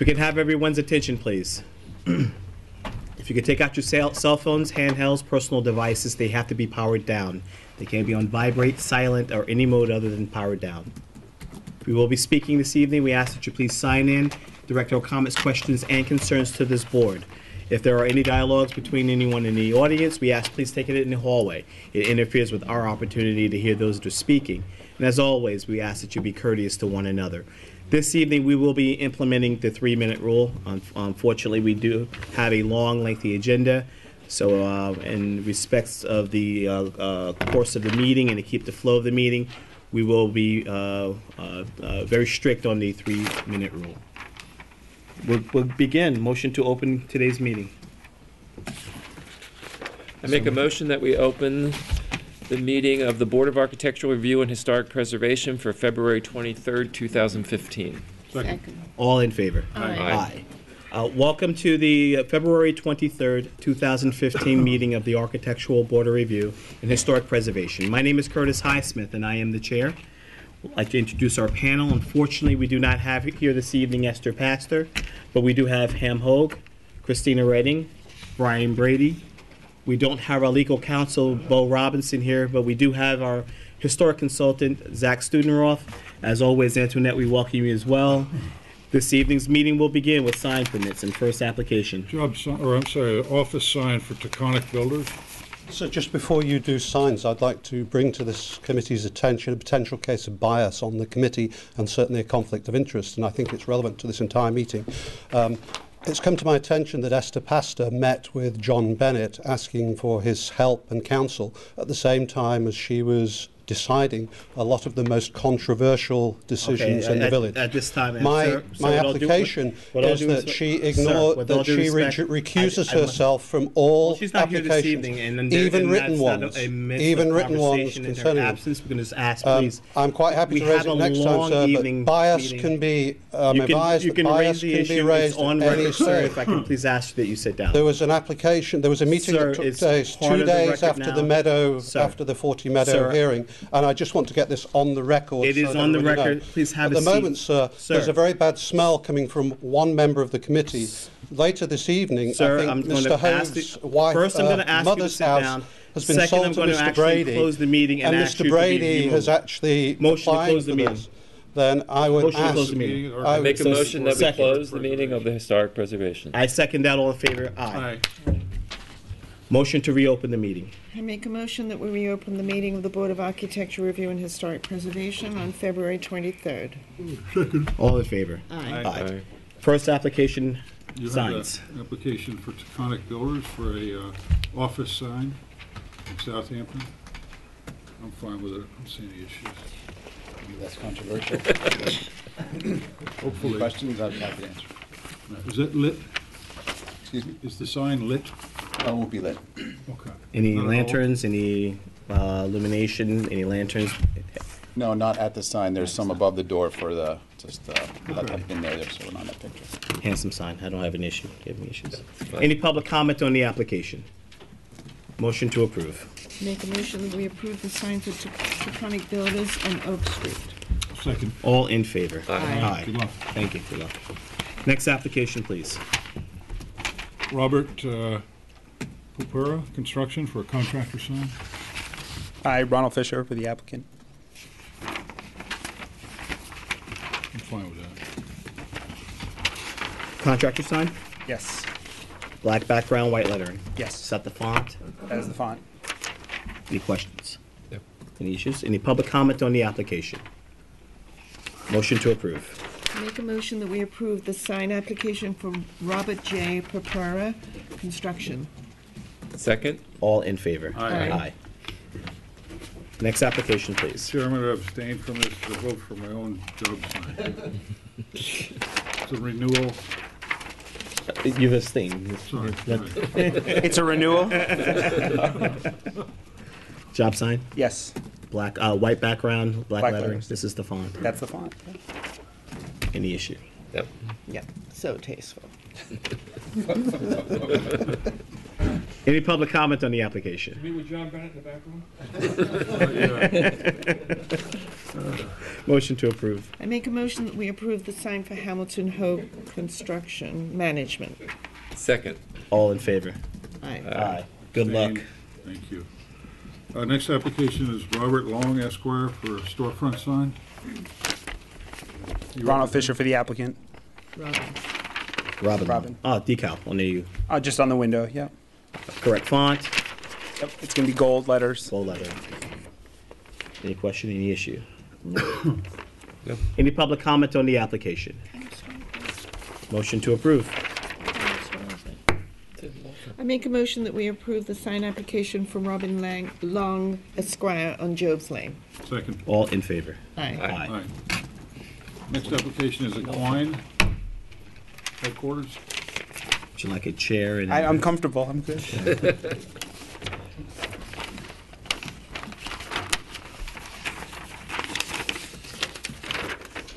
we can have everyone's attention, please. If you could take out your cell phones, handhelds, personal devices, they have to be powered down. They can't be on vibrate, silent, or any mode other than powered down. We will be speaking this evening. We ask that you please sign in, direct your comments, questions, and concerns to this board. If there are any dialogues between anyone in the audience, we ask please take it in the hallway. It interferes with our opportunity to hear those that are speaking. And as always, we ask that you be courteous to one another. This evening, we will be implementing the 3-minute rule. Unfortunately, we do have a long, lengthy agenda. So in respects of the course of the meeting and to keep the flow of the meeting, we will be very strict on the 3-minute rule. We'll begin. Motion to open today's meeting. I make a motion that we open the meeting of the Board of Architectural Review and Historic Preservation for February 23rd, 2015. Second. All in favor? Aye. Welcome to the February 23rd, 2015 meeting of the Architectural Board of Review and Historic Preservation. My name is Curtis Highsmith, and I am the chair. I'd like to introduce our panel. Unfortunately, we do not have here this evening Esther Pastor, but we do have Ham Hogue, Christina Redding, Brian Brady. We don't have our legal counsel, Bo Robinson, here, but we do have our historic consultant, Zach Studenroth. As always, Antoinette, we welcome you as well. This evening's meeting will begin with sign permits and first application. Office sign for Taconic Builders. So just before you do signs, I'd like to bring to this committee's attention a potential case of bias on the committee and certainly a conflict of interest, and I think it's relevant to this entire meeting. It's come to my attention that Esther Pastor met with John Bennett asking for his help and counsel at the same time as she was deciding a lot of the most controversial decisions in the village. At this time, my application is that she ignored, that she recuses herself from all applications, even written ones, concerning absence. We can just ask, please. I'm quite happy to raise it next time, sir, but bias can be, I'm advised that bias can be raised on at any record, sir. stage. If I can please ask that you sit down. There was an application, there was a meeting that took place 2 days after the Meadow, after the 40 Meadow hearing, and I just want to get this on the record. It is on the record. Please have a seat. At the moment, sir, there's a very bad smell coming from one member of the committee. Later this evening, sir, I think Mr. Hogue's wife, first I'm going to ask mother's you to sit down. house has been sold to Mr. Brady, close the meeting and Mr. Brady has actually applied for this. Then I would ask. I make a motion that we close the meeting of the Historic Preservation. I second that. All in favor? Aye. Motion to reopen the meeting. I make a motion that we reopen the meeting of the Board of Architectural Review and Historic Preservation on February 23rd. Second. All in favor? Aye. Aye. First application, You signs. have an application for Taconic Builders for a office sign in Southampton. I'm fine with it. I don't see any issues. That's controversial. Hopefully. Questions, I'd be happy to answer. Is it lit? Excuse me? Is the sign lit? Oh, it won't be lit. Okay. Any Not at all? lanterns, any illumination, any lanterns? No, not at the sign. There's some above the door for the, just, I've been there, so we're not in that picture. Handsome sign. I don't have an issue. Do you have any issues? Any public comment on the application? Motion to approve. Make a motion that we approve the signs of Taconic Builders on Oak Street. Second. All in favor? Aye. Good luck. Thank you. Good luck. Next application, please. Robert Pupura, construction for a contractor sign. Hi, Ronald Fisher for the applicant. I'm fine with that. Contractor sign? Yes. Black background, white lettering. Is Yes. that the font? That is the font. Any questions? Yep. Any issues? Any public comment on the application? Motion to approve. Make a motion that we approve the sign application from Robert J. Purpura Construction. Second? All in favor? Aye. Next application, please. Chair, I'm going to abstain from this to vote for my own job sign. It's a renewal. You've abstained. Sorry. It's a renewal? Job sign? Yes, Black, white background, black Black lettering. letters. This is the font. that's the font. Any issue? Yep. Yeah, so tasteful. Any public comment on the application? Yeah. Motion to approve. I make a motion that we approve the sign for Hamilton Hope Construction Management. Second. All in favor? Aye. Aye. Good luck. Abstained. Thank you. Next application is Robert Long Esquire for a storefront sign. You Ronald represent- Fisher for the applicant. Robin. Robin. Oh, decal on the Just on the window, yeah. correct font, Yep, it's gonna be gold letters. full letter. Any question, any issue? No. Any public comment on the application? Motion to approve. I make a motion that we approve the sign application for Robin Long Esquire on Job's Lane. Second. All in favor? Aye. Aye. Next application is Equine Headquarters. Would you like a chair and? I'm comfortable, I'm good.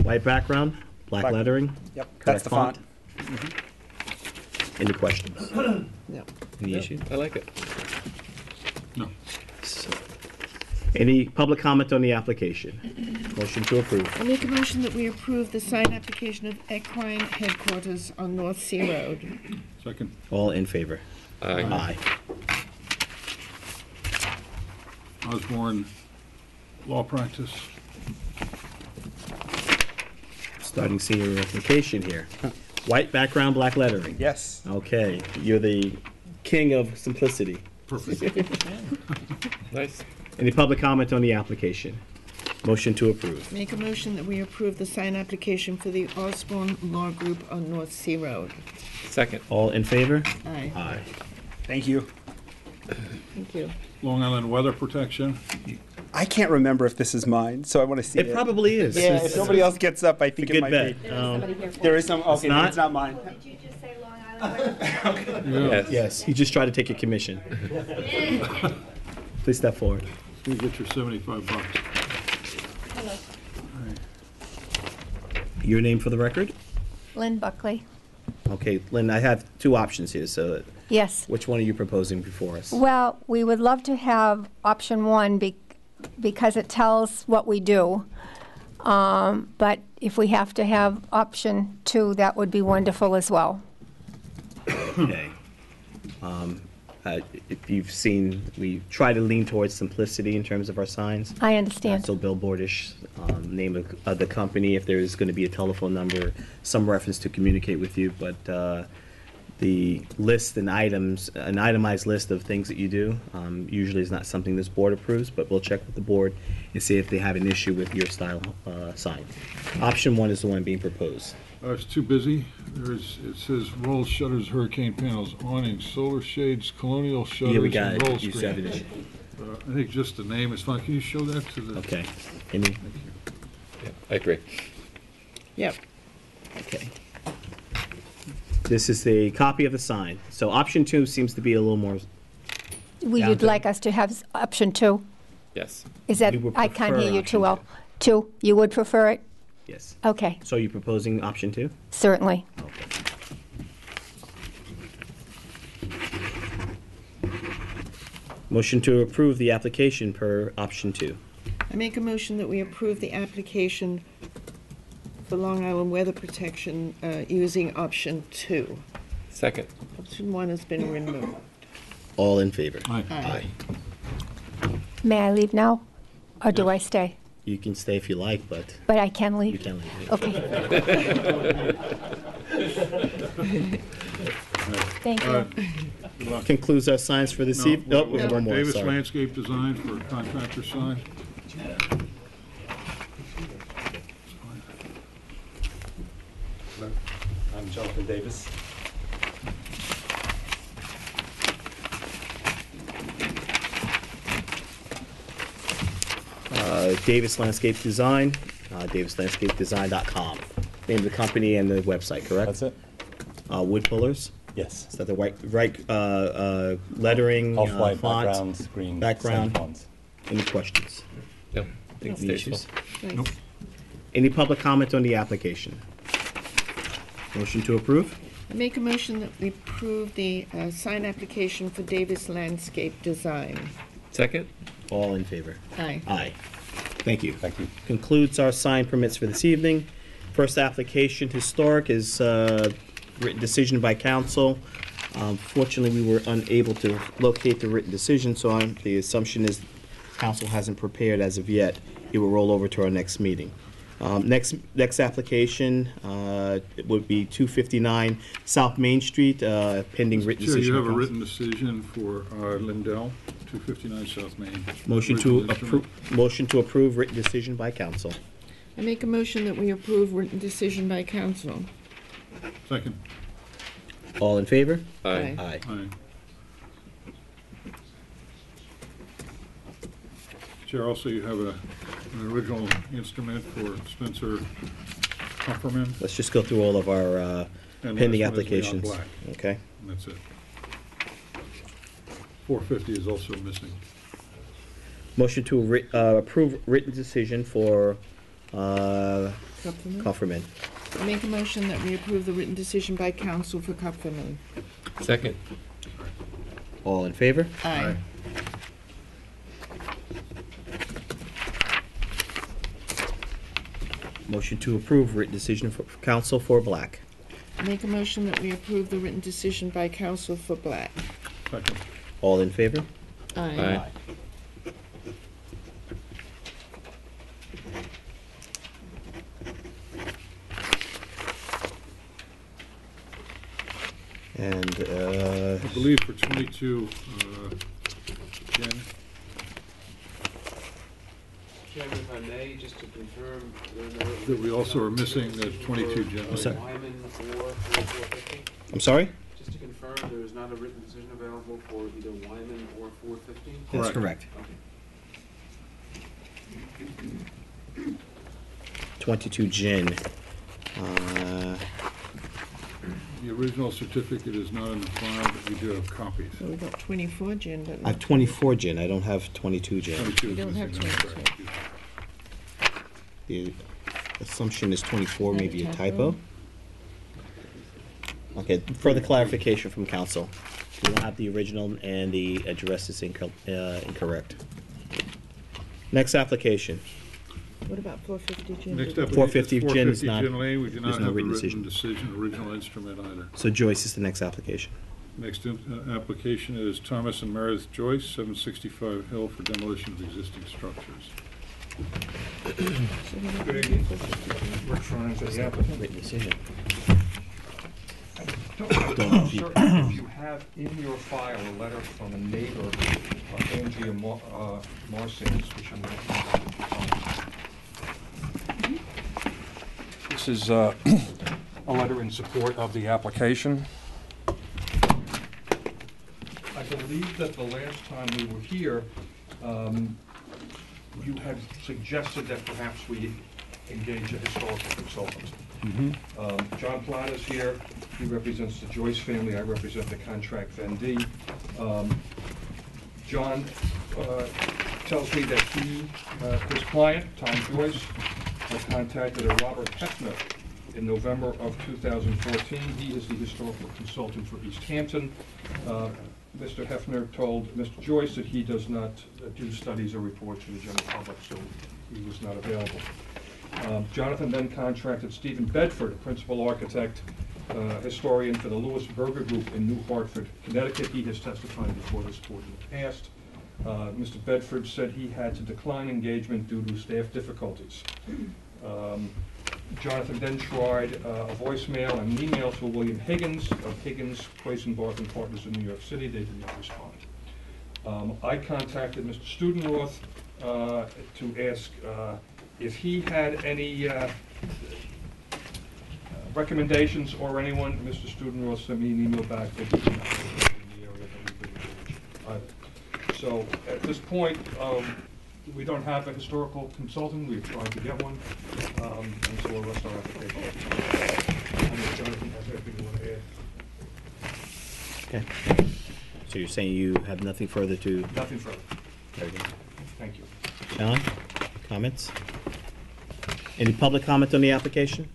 White background, black Black. lettering, Yep, correct that's the font. Any questions? No. Any Yeah, issues? I like it. No. Any public comment on the application? Motion to approve. I make a motion that we approve the sign application of Equine Headquarters on North Sea Road. Second. All in favor? Aye. Aye. Osborne Law Practice. Starting seeing your application here. White background, black lettering. Yes. Okay, you're the king of simplicity. Perfect. Nice. Any public comment on the application? Motion to approve. Make a motion that we approve the sign application for the Osborne Law Group on North Sea Road. Second. All in favor? Aye. Aye. Thank you. Thank you. Long Island Weather Protection. I can't remember if this is mine, so I want to see it. It probably is. Yeah, if nobody else gets up, I think it Good might bet. be. There There is some, okay, not? it's not mine. Did you just say Long Island? Yeah. Yes, he just tried to take your commission. Please step forward. You get your $75. Your name for the record? Lynn Buckley. Okay, Lynn, I have two options here, so Yes. which one are you proposing before us? Well, we would love to have option one because it tells what we do. But if we have to have option two, that would be wonderful as well. Okay. If you've seen, we try to lean towards simplicity in terms of our signs. I understand. So billboardish, name of the company, if there is going to be a telephone number, some reference to communicate with you, but the list and items, an itemized list of things that you do, usually is not something this board approves, but we'll check with the board and see if they have an issue with your style sign. Option one is the one being proposed. It's too busy. It says roll shutters, hurricane panels, awnings, solar shades, colonial shutters, Yeah, we and got roll it. You said screen. it. I think just the name is fine. Can you show that to the? Okay. Any, Yeah, I agree. Yep. okay. This is the copy of the sign. So option two seems to be a little more, Would Down you to- like us to have option two? Yes. Is that, We would I can't prefer hear you option too well. Two, you would prefer it? yes. Okay, So you're proposing option two? certainly. Okay. Motion to approve the application per option two. I make a motion that we approve the application for Long Island Weather Protection using option two. Second. Option one has been removed. All in favor? Aye. Aye. May I leave now? Or do I stay? You can stay if you like, but But I can you leave? can leave. Okay. Thank you. Concludes our signs for this evening. Oh, we have one more, Davis sorry. Landscape Design for contractor sign. I'm Jonathan Davis. Davis Landscape Design, davislandscapedesign.com. Name of the company and the website, correct? That's it? Wood pullers? Yes. Is that the right lettering, Off-white font? background, green. background. same font. Any questions? No. I think it's Any tasteful. issues? Nice. Any public comment on the application? Motion to approve? I make a motion that we approve the sign application for Davis Landscape Design. Second. All in favor? Aye. Aye. Thank you. Thank you. Concludes our sign permits for this evening. First application, historic, is written decision by council. Fortunately, we were unable to locate the written decision, so the assumption is council hasn't prepared as of yet. It will roll over to our next meeting. Next application it would be 259 South Main Street, pending written Chair, decision. you of have a council. written decision for Lindell, 259 South Main. Motion to Original approve. instrument. Motion to approve written decision by council. I make a motion that we approve written decision by council. Second. All in favor? Aye. Aye. Aye. Chair, also you have an original instrument for Spencer Kupferman. Let's just go through all of our And pending last one is Leon applications. Black, Okay. and that's it. 450 is also missing. Motion to approve written decision for Kupferman? Kupferman. I make a motion that we approve the written decision by council for Kupferman. Second. All in favor? Aye. Motion to approve written decision for council for Black. I make a motion that we approve the written decision by council for Black. Second. All in favor? Aye. And I believe for 22, Jen, Chairman, if I may, just to confirm, there are no... that we also are missing 22 Jen. sorry. Wyman or 450? I'm sorry? Just to confirm, there is not a written decision available for either Wyman or 450? That's Correct. correct. Okay. 22 Gin. The original certificate is not in the file, but we do have copies. So we've got 24 Gin, but I have 24 Gin. I don't have 22 Gin. 22 You is don't have missing, that's 22. correct. The assumption is 24, Is that maybe a a typo? typo. Okay, further clarification from council. We don't have the original and the address is incorrect. Next application. what about 450 Gin? Next Did- up, 450 Gin is not- Gin Lane, we do there's not no have a written written decision, original instrument either. So Joyce is the next application. Next application is Thomas and Meredith Joyce, 765 Hill, for demolition of existing structures. Good evening. Rick Frynes, the applicant. Written decision. I'm not sure if you have in your file a letter from a neighbor, Angia Marsings, which I'm going to... This is a letter in support of the application. I believe that the last time we were here, you had suggested that perhaps we engage a historical consultant. John Platt is here. He represents the Joyce family. I represent the contract vendee. John tells me that his client, Tom Joyce, had contacted a Robert Hefner in November of 2014. He is the historical consultant for East Hampton. Mr. Hefner told Mr. Joyce that he does not do studies or reports for the general public, so he was not available. Jonathan then contracted Stephen Bedford, a principal architect, historian for the Lewis Berger Group in New Hartford, Connecticut. He has testified before this board in the past. Mr. Bedford said he had to decline engagement due to staff difficulties. Jonathan then tried a voicemail and an email to William Higgins of Higgins, Quasenbarth and Partners in New York City. They did not respond. I contacted Mr. Studenroth to ask if he had any recommendations or anyone. Mr. Studenroth sent me an email back that he did not have in the area that we could engage either. So at this point, we don't have a historical consultant. We've tried to get one, and so we'll rest our application. I don't know if Jonathan has anything you want to add. Okay. So you're saying you have nothing further to... Nothing further. Very good. Thank you. John, comments? Any public comment on the application?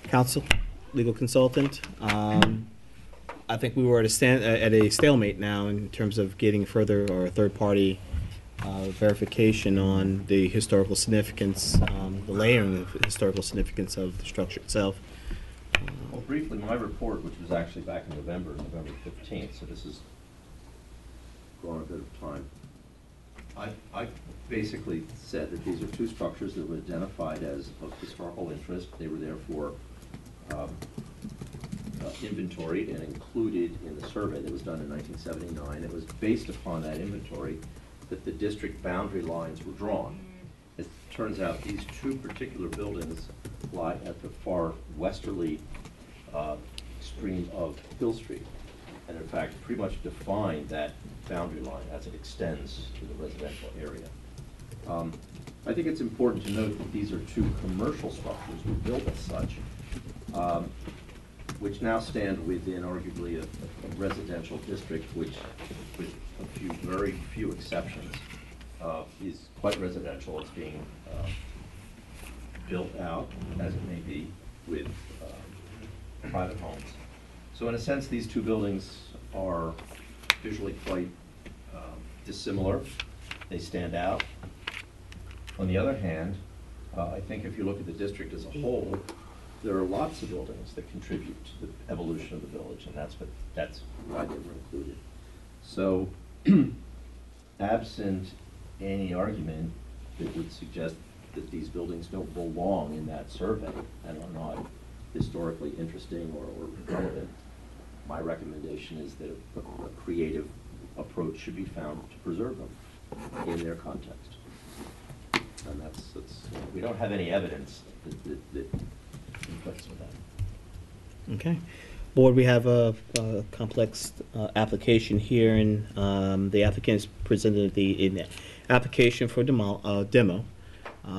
Counsel, legal consultant? I think we were at a stalemate now in terms of getting further or a third-party verification on the historical significance, the layering of historical significance of the structure itself. Well, briefly, my report, which was actually back in November 15th, so this is gone a bit of time. I basically said that these are two structures that were identified as of historical interest. They were therefore inventoried and included in the survey that was done in 1979. It was based upon that inventory that the district boundary lines were drawn. It turns out these two particular buildings lie at the far westerly extreme of Hill Street, and in fact pretty much define that boundary line as it extends to the residential area. I think it's important to note that these are two commercial structures were built as such, which now stand within arguably a residential district, which, with very few exceptions, is quite residential. It's being built out, as it may be, with private homes. So in a sense, these two buildings are visually quite dissimilar. They stand out. On the other hand, I think if you look at the district as a whole, there are lots of buildings that contribute to the evolution of the village, and that's why they were included. So, absent any argument that would suggest that these buildings don't belong in that survey and are not historically interesting or relevant, my recommendation is that a creative approach should be found to preserve them in their context. And that's we don't have any evidence that conflicts with that. Okay. Board, we have a complex application here, and the applicant has presented the application for demo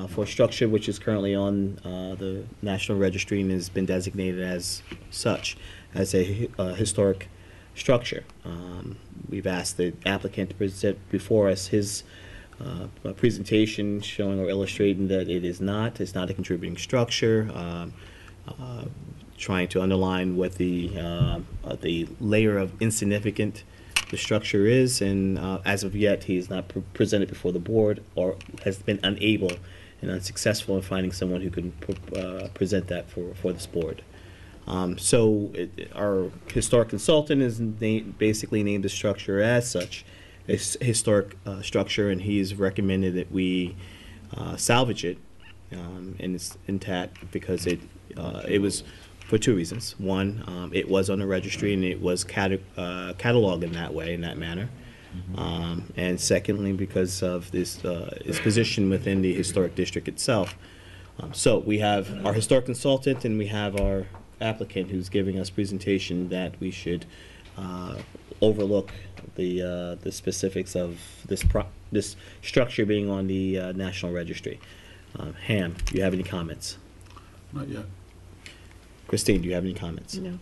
for a structure which is currently on the National Registry and has been designated as such, as a historic structure. We've asked the applicant to present before us his presentation showing or illustrating that it's not a contributing structure, trying to underline what the layer of insignificant the structure is, and as of yet he has not presented before the board or has been unable and unsuccessful in finding someone who can present that for this board. Our historic consultant is basically named the structure as such, a historic structure, and he's recommended that we salvage it and it's intact because it was for two reasons. One, it was on the registry and it was cataloged in that way, in that manner. And secondly, because of this its position within the historic district itself. So we have our historic consultant and we have our applicant who's giving us presentation that we should overlook the specifics of this structure being on the National Registry. Ham, do you have any comments? Not yet. Christine, do you have any comments? No.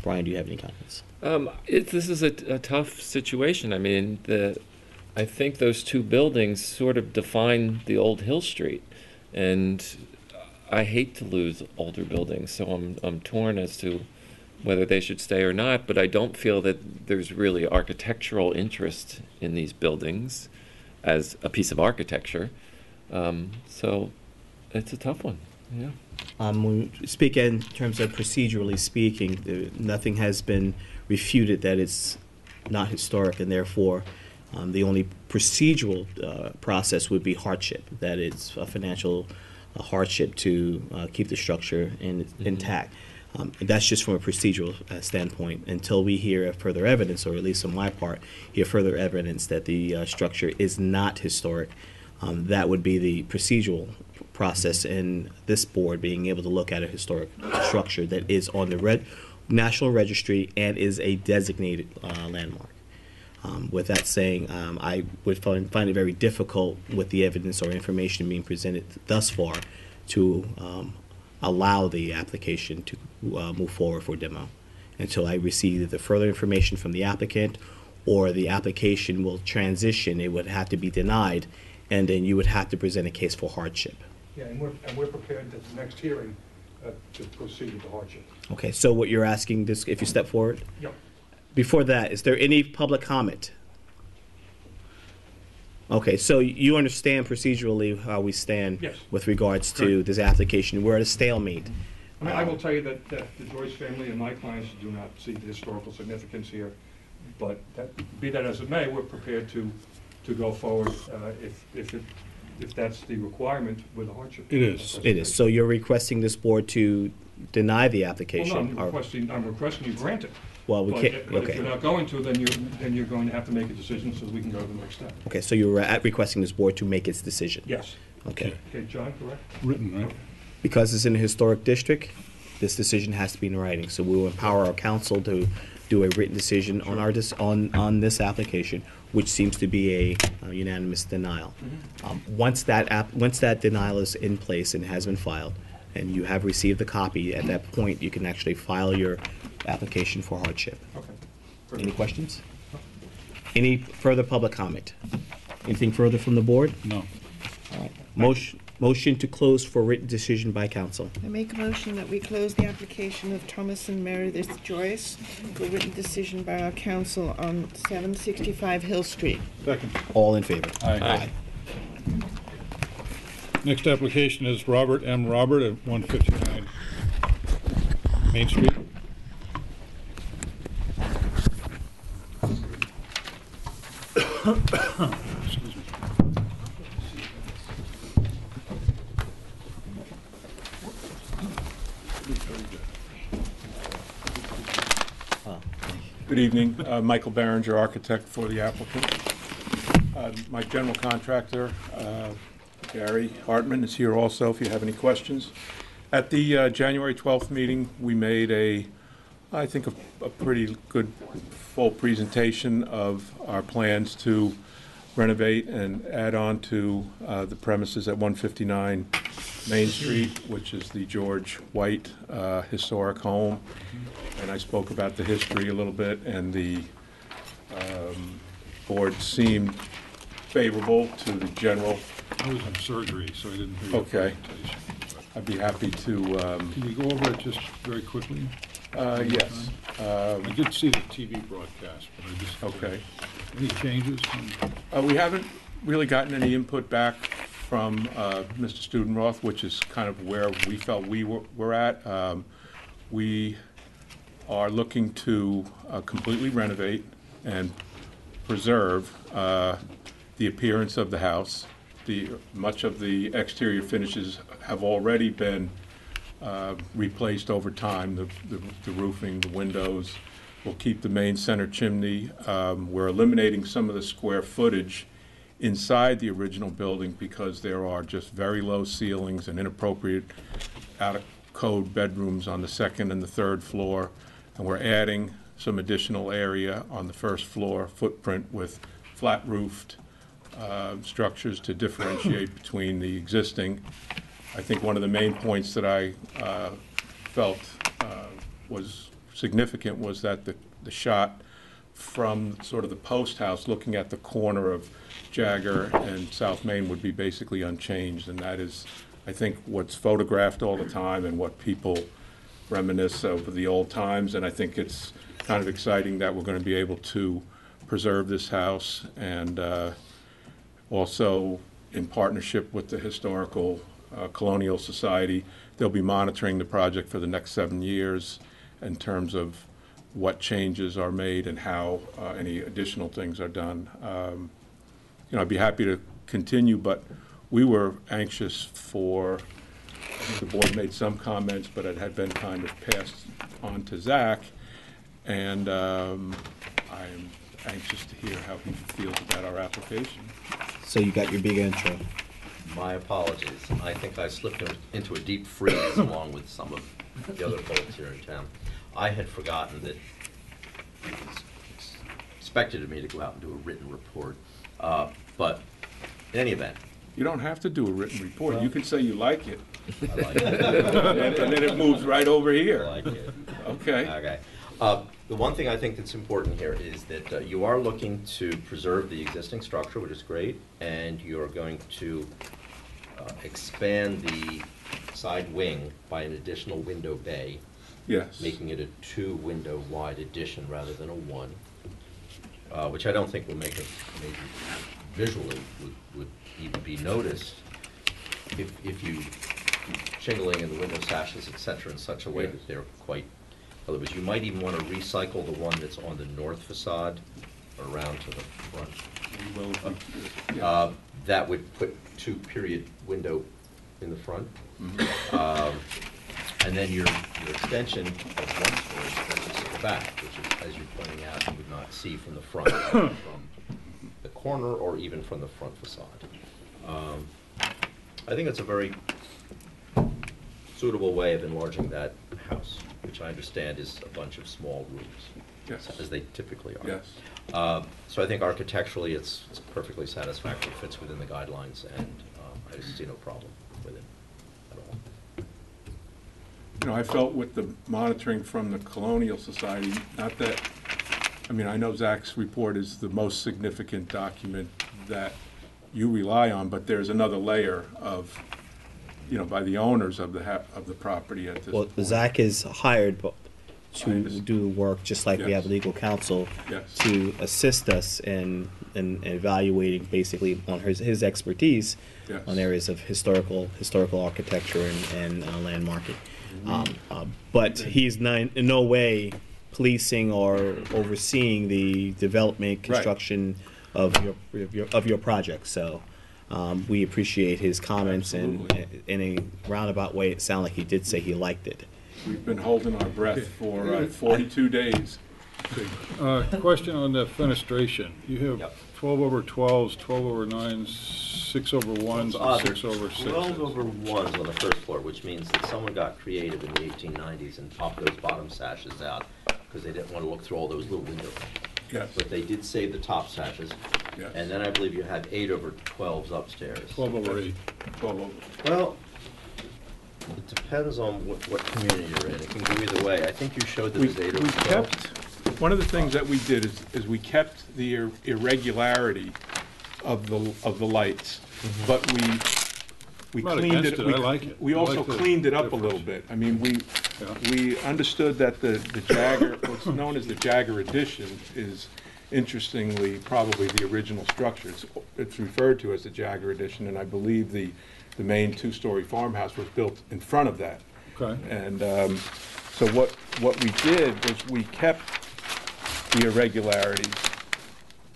Brian, do you have any comments? This is a tough situation. I mean, I think those two buildings sort of define the old Hill Street, and I hate to lose older buildings, so I'm torn as to whether they should stay or not, but I don't feel that there's really architectural interest in these buildings as a piece of architecture. So it's a tough one, yeah. When we speak in terms of procedurally speaking, nothing has been refuted that it's not historic, and therefore the only procedural process would be hardship, that it's a financial hardship to keep the structure intact. That's just from a procedural standpoint. Until we hear further evidence, or at least on my part, hear further evidence that the structure is not historic, that would be the procedural process in this board being able to look at a historic structure that is on the National Registry and is a designated landmark. With that saying, I would find it very difficult with the evidence or information being presented thus far to allow the application to move forward for demo until I receive either further information from the applicant or the application will transition. It would have to be denied, and then you would have to present a case for hardship. Yeah, and we're prepared at the next hearing to proceed with the hardship. Okay, so what you're asking, this, if you step forward? Yep. Before that, is there any public comment? Okay, so you understand procedurally how we stand Yes. with regards to Correct. this application. We're at a stalemate. I mean, I will tell you that the Joyce family and my clients do not see the historical significance here, but be that as it may, we're prepared to go forward if that's the requirement with a hardship. It is. It is. So you're requesting this board to deny the Well, application? no, I'm requesting you grant it. Well, we But can't, if okay. you're not going to, then you're going to have to make a decision so we can go to the next step. Okay, so you're requesting this board to make its decision? Yes. Okay. Okay, John, correct? Written, right? Because it's in a historic district, this decision has to be in writing. So we will empower our council to do a written decision on our, on this application, which seems to be a unanimous denial. Once that denial is in place and has been filed, and you have received the copy, at that point, you can actually file your application for hardship. Okay. Any questions? Any further public comment? Anything further from the board? No. All right. Motion to close for written decision by council. I make a motion that we close the application of Thomas and Meredith Joyce for written decision by our council on 765 Hill Street. Second. All in favor? Aye. Next application is Robert M. Robert at 159 Main Street. Excuse me. Good evening. Michael Berenger, architect for the applicant. My general contractor, Gary Hartman, is here also if you have any questions. At the January 12th meeting, we made I think, a pretty good full presentation of our plans to renovate and add on to the premises at 159 Main Street, which is the George White historic home. And I spoke about the history a little bit, and the board seemed favorable to the general. I was in surgery, so I didn't hear your Okay. presentation. I'd be happy to. Can you go over it just very quickly? Yes. I did see the TV broadcast, but I just. Okay. Any changes? We haven't really gotten any input back from Mr. Studenroth, which is kind of where we felt we were at. We are looking to completely renovate and preserve the appearance of the house. Much of the exterior finishes have already been replaced over time, the roofing, the windows. We'll keep the main center chimney. We're eliminating some of the square footage inside the original building because there are just very low ceilings and inappropriate out-of-code bedrooms on the second and the third floor. And we're adding some additional area on the first floor footprint with flat-roofed structures to differentiate between the existing. I think one of the main points that I felt was significant was that the shot from sort of the post house looking at the corner of Jagger and South Main would be basically unchanged, and that is, I think, what's photographed all the time and what people reminisce of the old times. And I think it's kind of exciting that we're going to be able to preserve this house, and also in partnership with the Historical Colonial Society, they'll be monitoring the project for the next 7 years in terms of what changes are made and how any additional things are done. I'd be happy to continue, but we were anxious for, I think the board made some comments, but it had been kind of passed on to Zach, and I'm anxious to hear how he feels about our application. So you got your big intro. My apologies. I think I slipped into a deep freeze along with some of the other folks here in town. I had forgotten that it was expected of me to go out and do a written report. But in any event. You don't have to do a written report. Well, you can say you like it. I like it. and then it moves right over here. I like it. Okay. Okay. The one thing I think that's important here is that you are looking to preserve the existing structure, which is great, and you're going to expand the side wing by an additional window bay. Yes. Making it a 2-window wide addition rather than a 1, which I don't think will make a major visually would even be noticed if you shingling in the window sashes, et cetera, in such a way that they're quite, in other words, you might even want to recycle the one that's on the north facade around to the front. That would put 2-period window in the front. And then your extension of one story stretches to the back, which is, as you're pointing out, you would not see from the front, from the corner, or even from the front facade. I think it's a very suitable way of enlarging that house, which I understand is a bunch of small rooms, as they typically are. Yes. So I think architecturally it's perfectly satisfactory, fits within the guidelines, and I see no problem with it at all. You know, I felt with the monitoring from the Colonial Society, not that, I mean, I know Zach's report is the most significant document that you rely on, but there's another layer of, you know, by the owners of the property at this Well, point. Zach is hired to do the work, just like we have legal counsel to assist us in evaluating, basically on his expertise on areas of historical architecture and landmarking. But he's in no way policing or overseeing the development, construction of your project. So we appreciate his comments, and in a roundabout way, it sounded like he did say he liked it. We've been holding our breath for 42 days. Question on the fenestration. You have 12 over 12s, 12 over 9s, 6 over 1s, and 6 over 6s. 12 over 1s on the first floor, which means that someone got creative in the 1890s and popped those bottom sashes out because they didn't want to look through all those little windows. Yes. But they did save the top sashes. Yes. And then I believe you had 8 over 12s upstairs. 12 over 8. 12 over. Well, it depends on what community you're in. It can go either way. I think you showed that it was 8 over 12. One of the things that we did is we kept the irregularity of the lights, but we Not cleaned against it. I like it. We I also like the cleaned it up a difference. little bit. I mean, we understood that the Jagger, what's known as the Jagger addition, is interestingly probably the original structure. It's referred to as the Jagger addition, and I believe the main 2-story farmhouse was built in front of that. Okay. And so what we did was we kept the irregularities,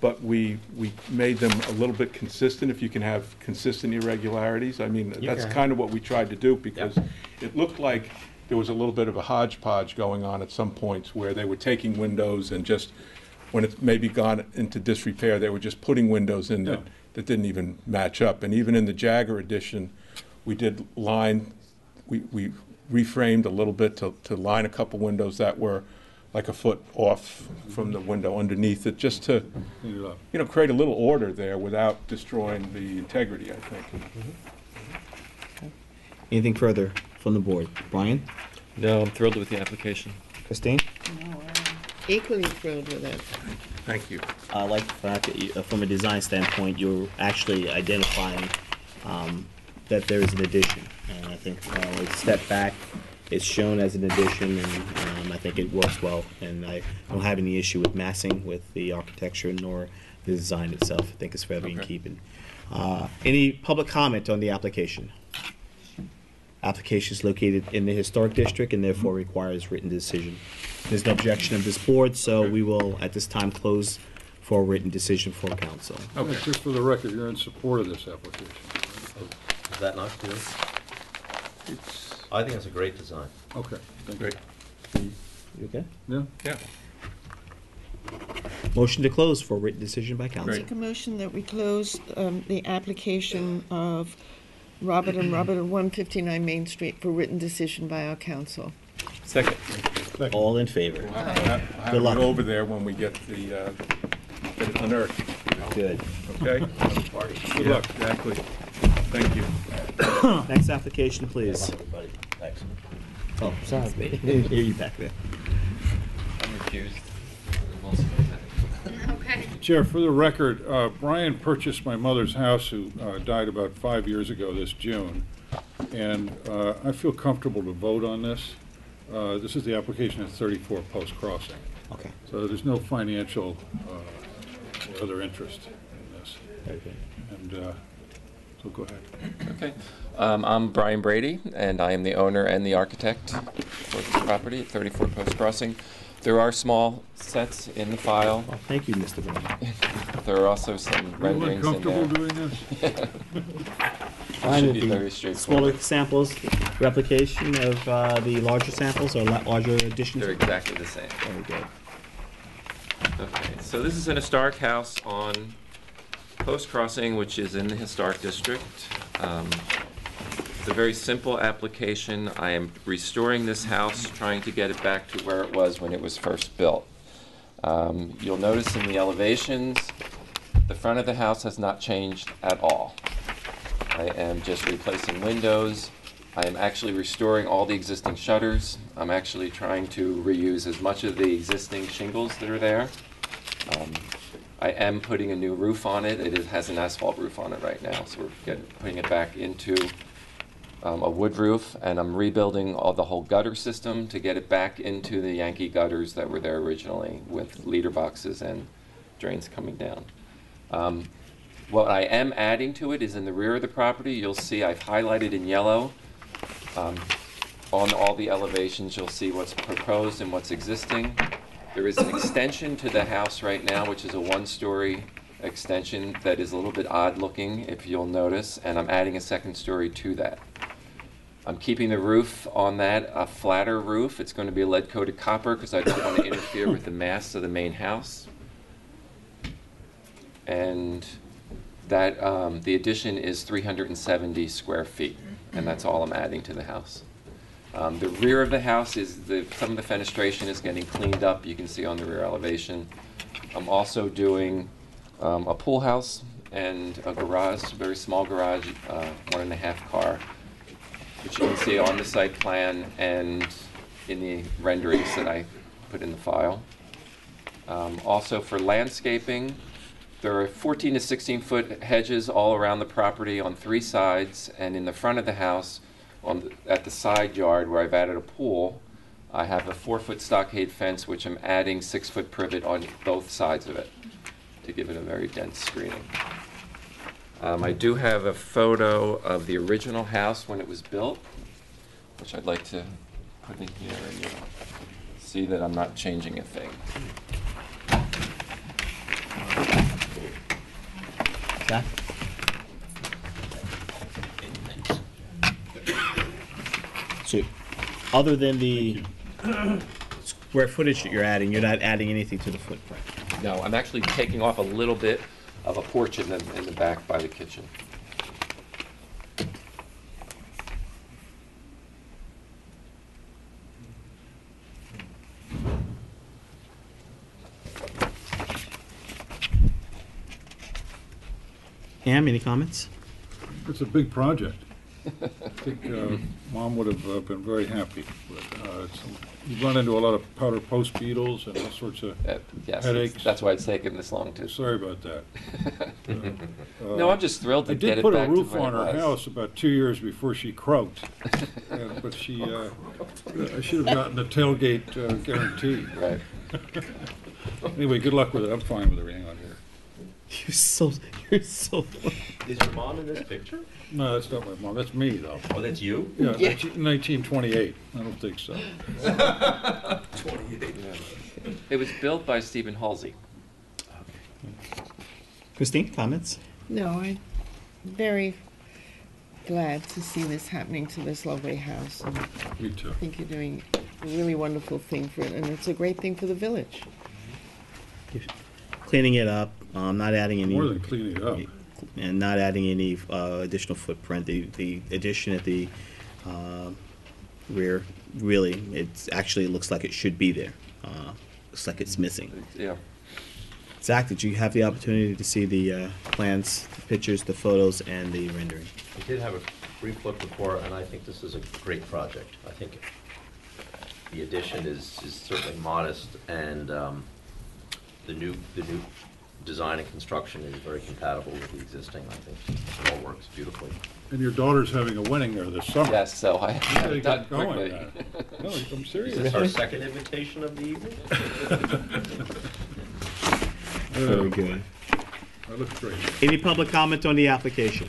but we made them a little bit consistent, if you can have consistent irregularities. I mean, that's kind of what we tried to do, because it looked like there was a little bit of a hodgepodge going on at some points where they were taking windows and just, when it's maybe gone into disrepair, they were just putting windows in that didn't even match up. And even in the Jagger edition, we did line, we reframed a little bit to line a couple windows that were like a foot off from the window underneath it, just to, you know, create a little order there without destroying the integrity, I think. Anything further from the board? Brian? No, I'm thrilled with the application. Christine? Equally thrilled with it. Thank you. I like the fact that from a design standpoint, you're actually identifying that there is an addition. And I think a step back, it's shown as an addition, and I think it works well. And I don't have any issue with massing with the architecture nor the design itself. I think it's fairly in keeping. Any public comment on the application? Application is located in the historic district and therefore requires written decision. There's no objection of this board, so we will at this time close for a written decision for council. Okay. Just for the record, you're in support of this application. Is that not clear? I think it's a great design. Okay. Thank Great. You okay? you. Yeah. Motion to close for a written decision by council. Make a motion that we close the application of Robert and Robert at 159 Main Street for written decision by our council. Second. All in favor? I'll have it over there when we get the get it unearthed. Good. Okay? Good luck. Exactly. Thank you. Next application, please. Thanks. Oh, sorry. I didn't hear you back there. I'm refused. Okay. Chair, for the record, Brian purchased my mother's house, who died about 5 years ago this June, and I feel comfortable to vote on this. This is the application at 34 Post Crossing. Okay. So there's no financial or other interest in this. And so go ahead. Okay. I'm Brian Brady, and I am the owner and the architect for this property at 34 Post Crossing. There are small sets in the file. Well, thank you, Mr. Brown. There are also some renderings in there. Are you uncomfortable doing this? Fine Should with be the very straightforward. smaller samples, replication of the larger samples or larger additions? They're exactly the same. Very good. Okay, so this is an historic house on Post Crossing, which is in the Historic District. It's a very simple application. I am restoring this house, trying to get it back to where it was when it was first built. You'll notice in the elevations, the front of the house has not changed at all. I am just replacing windows. I am actually restoring all the existing shutters. I'm actually trying to reuse as much of the existing shingles that are there. I am putting a new roof on it. It has an asphalt roof on it right now, so we're putting it back into a wood roof, and I'm rebuilding the whole gutter system to get it back into the Yankee gutters that were there originally with leader boxes and drains coming down. What I am adding to it is in the rear of the property. You'll see I've highlighted in yellow on all the elevations. You'll see what's proposed and what's existing. There is an extension to the house right now, which is a one-story extension that is a little bit odd looking, if you'll notice, and I'm adding a second story to that. I'm keeping the roof on that a flatter roof. It's going to be lead-coated copper because I don't want to interfere with the mass of the main house. And that the addition is 370 square feet, and that's all I'm adding to the house. The rear of the house is some of the fenestration is getting cleaned up. You can see on the rear elevation. I'm also doing a pool house and a garage, a very small garage, 1.5 car, which you can see on the site plan and in the renderings that I put in the file. Also for landscaping, there are 14 to 16 foot hedges all around the property on 3 sides, and in the front of the house, at the side yard where I've added a pool, I have a 4-foot stockade fence which I'm adding 6-foot privet on both sides of it to give it a very dense screening. I do have a photo of the original house when it was built, which I'd like to put in here and you'll see that I'm not changing a thing. Jack? So, other than the square footage that you're adding, you're not adding anything to the footprint? No, I'm actually taking off a little bit of a porch in the back by the kitchen. Ham, any comments? It's a big project. I think Mom would have been very happy. You run into a lot of powder post beetles and all sorts of Yes, headaches. that's why it's taken this long too. Sorry about that. No, I'm just thrilled to get it I did put back a roof to where on it her was. house about 2 years before she croaked. But she, I should have gotten the tailgate guarantee. Right. Anyway, good luck with it. I'm fine with everything on here. You're so. Is your mom in this picture? No, that's not my mom. That's me, though. Oh, that's you? Yeah, 1928. I don't think so. 28. Yeah. It was built by Stephen Halsey. Christine, comments? No, I'm very glad to see this happening to this lovely house. And Me too. I think you're doing a really wonderful thing for it, and it's a great thing for the village. Cleaning it up, not adding any. More than cleaning it up. And not adding any additional footprint. The addition at the rear, really, it looks like it should be there. Looks like it's missing. Yeah. Zach, did you have the opportunity to see the plans, the pictures, the photos, and the rendering? I did have a brief look before, and I think this is a great project. I think the addition is certainly modest, and the new design and construction is very compatible with the existing. I think it all works beautifully. And your daughter's having a wedding there this summer. Yes, so I You have gotta it done get going quickly. now. No, I'm serious. Is this our second invitation of the evening? Very good. That looks great. Any public comment on the application?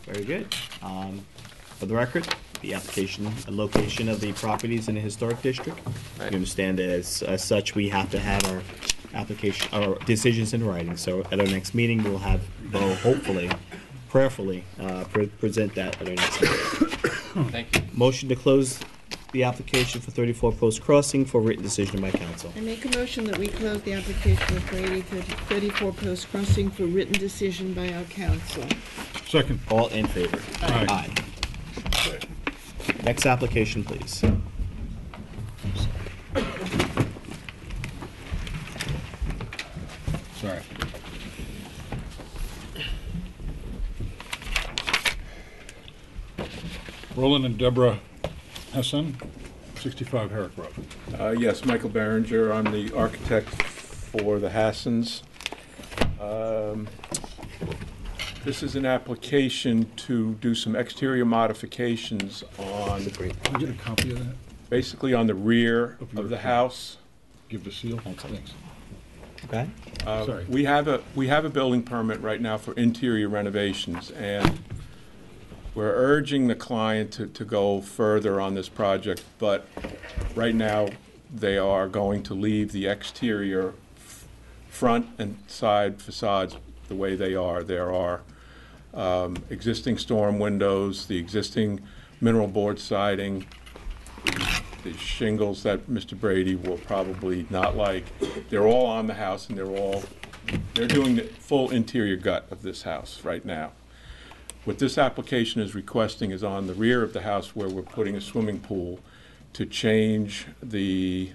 Very good. For the record, the application and location of the properties in the historic district. Right. You understand that as such, we have to have our application, our decisions in writing. So at our next meeting, we'll have, Bo, hopefully, prayerfully, present that at our next meeting. Thank you. Motion to close the application for 34 Post Crossing for written decision by council. I make a motion that we close the application of 34 Post Crossing for written decision by our council. Second. All in favor? Aye. Next application, please. Sorry. Roland and Deborah Hessen, 65 Herrick Road. Yes, Michael Berenger, I'm the architect for the Hassens. This is an application to do some exterior modifications on, Can I get a copy of that? basically on the rear of the house. Give the seal. Thanks. Okay. Sorry. We have a building permit right now for interior renovations, and we're urging the client to go further on this project, but right now they are going to leave the exterior front and side facades the way they are. There are existing storm windows, the existing mineral board siding, the shingles that Mr. Brady will probably not like. They're all on the house, and they're doing the full interior gut of this house right now. What this application is requesting is on the rear of the house where we're putting a swimming pool to change the,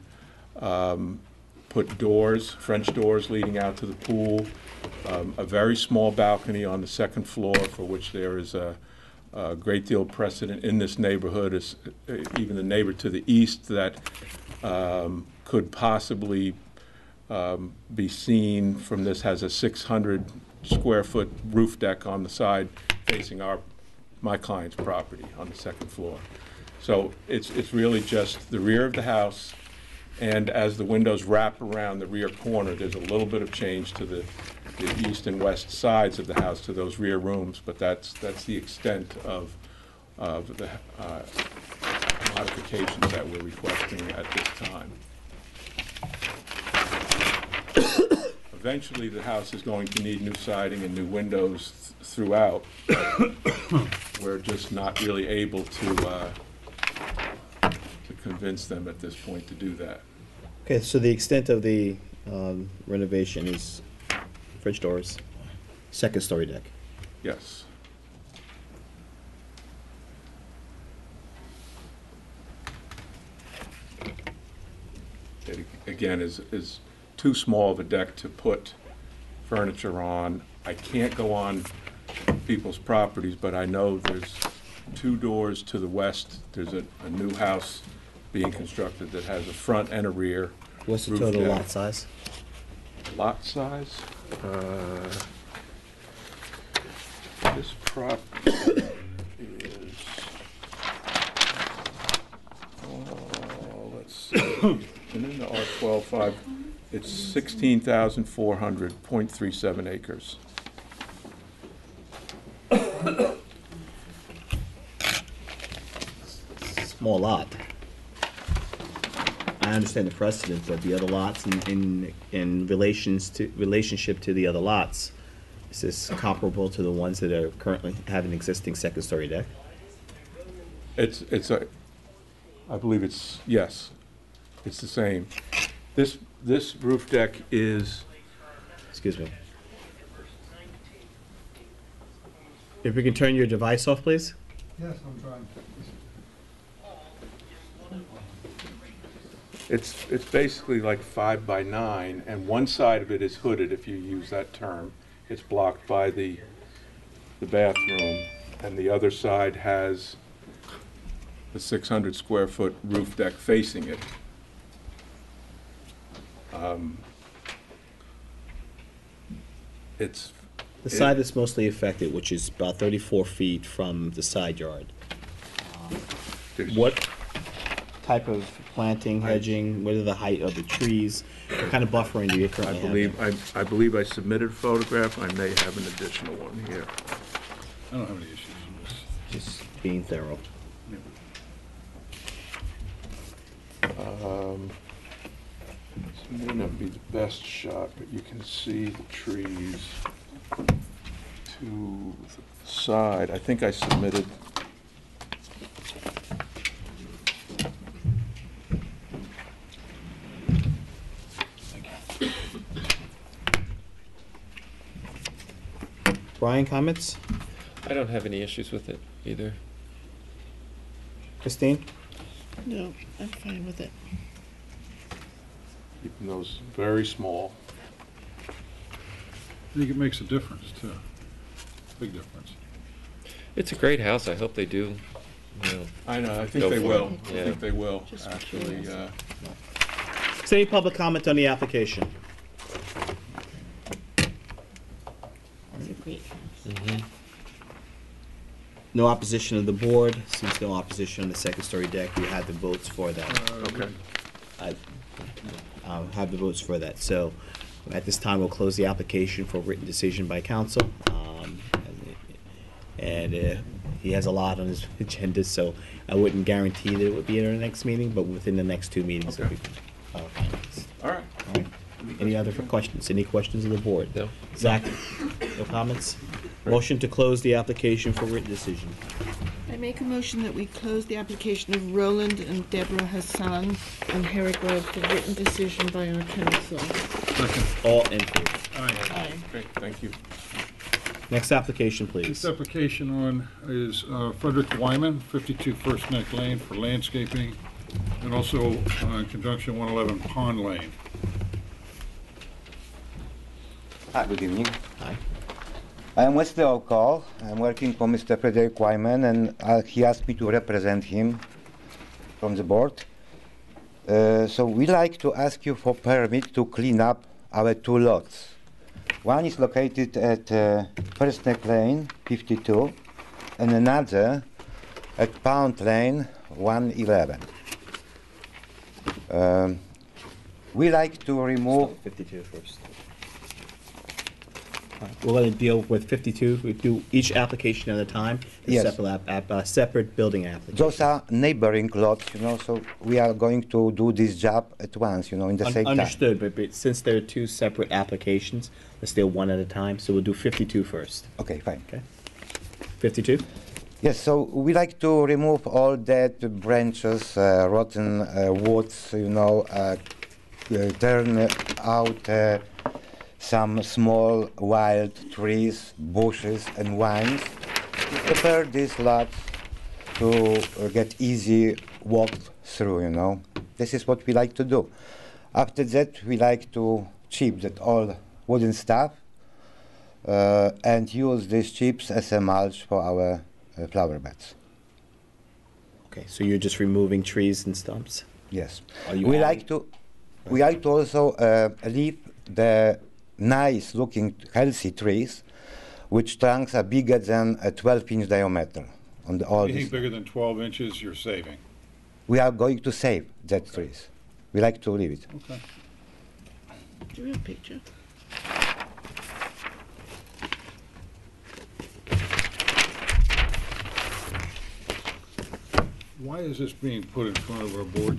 put doors, French doors leading out to the pool, a very small balcony on the second floor for which there is a great deal of precedent in this neighborhood, is even the neighbor to the east that could possibly be seen from this has a 600 square foot roof deck on the side facing my client's property on the second floor. So it's really just the rear of the house, and as the windows wrap around the rear corner, there's a little bit of change to the east and west sides of the house to those rear rooms, but that's the extent of the modifications that we're requesting at this time. Eventually, the house is going to need new siding and new windows throughout. We're just not really able to convince them at this point to do that. Okay, so the extent of the renovation is French doors, second story deck. Yes. It, again, is too small of a deck to put furniture on. I can't go on people's properties, but I know there's 2 doors to the west. There's a new house being constructed that has a front and a rear. What's the roof total deck. lot size? Lot size? This property is, let's see, and in the R12.5, it's 16,400, 0.37 acres. Small lot. I understand the precedent, but the other lots in relationship to the other lots, is this comparable to the ones that are currently have an existing second story deck? I believe it's, yes, it's the same. This roof deck is, Excuse me. If we can turn your device off, please. Yes, I'm trying. it's basically like 5 by 9, and one side of it is hooded, if you use that term. It's blocked by the bathroom, and the other side has the 600 square foot roof deck facing it. The side that's mostly affected, which is about 34 feet from the side yard. There's- What type of planting, hedging, what are the height of the trees? What kind of buffering do you currently have? I believe I submitted a photograph. I may have an additional one here. I don't have any issues with this. Just being thorough. This may not be the best shot, but you can see the trees to the side. I think I submitted. Brian, comments? I don't have any issues with it either. Christine? No, I'm fine with it. Keeping those very small. I think it makes a difference, too. Big difference. It's a great house. I hope they do, you know. I know, I think Go they for will. it. I Yeah. think they will, Just actually. curious. Is there any public comment on the application? It's a great house. No opposition of the board. Since no opposition on the second story deck, we had the votes for that. Okay. Have the votes for that. So at this time, we'll close the application for written decision by council. And he has a lot on his agenda, so I wouldn't guarantee that it would be in our next meeting, but within the next 2 meetings. Okay. All All right. right. Any other questions? Any questions of the board? No. Zach, no comments? Motion to close the application for written decision. I make a motion that we close the application of Roland and Deborah Hassan on Herrick Road for written decision by our council. All in favor? Aye. Okay, thank you. Next application, please. This application on is Frederick Wyman, 52 First Neck Lane for landscaping, and also in conjunction 111 Pond Lane. Hi, good evening. Hi. I am Wesley O'Call. I'm working for Mr. Frederick Wyman, and he asked me to represent him from the board. So we like to ask you for permit to clean up our 2 lots. One is located at First Neck Lane, 52, and another at Pound Lane, 111. We like to remove 52 first. We're going to deal with 52. We do each application at a time. Yes. Separate building application. those are neighboring lots, so we are going to do this job at once, in the same time. Understood, but since there are 2 separate applications, let's deal one at a time. So we'll do 52 first. Okay, fine. Okay. 52? Yes, so we like to remove all dead branches, rotten woods, turn out some small wild trees, bushes, and vines. To prepare these lots to get easy walk through, This is what we like to do. After that, we like to chip that all wooden stuff and use these chips as a mulch for our flower beds. Okay, so you're just removing trees and stumps? Yes. Are you We adding- like to also leave the nice-looking, healthy trees, which trunks are bigger than a 12-inch diameter. On all Anything these, bigger than 12 inches, you're saving. we are going to save that trees. We like to leave it. Okay. Do you have a picture? Why is this being put in front of our board?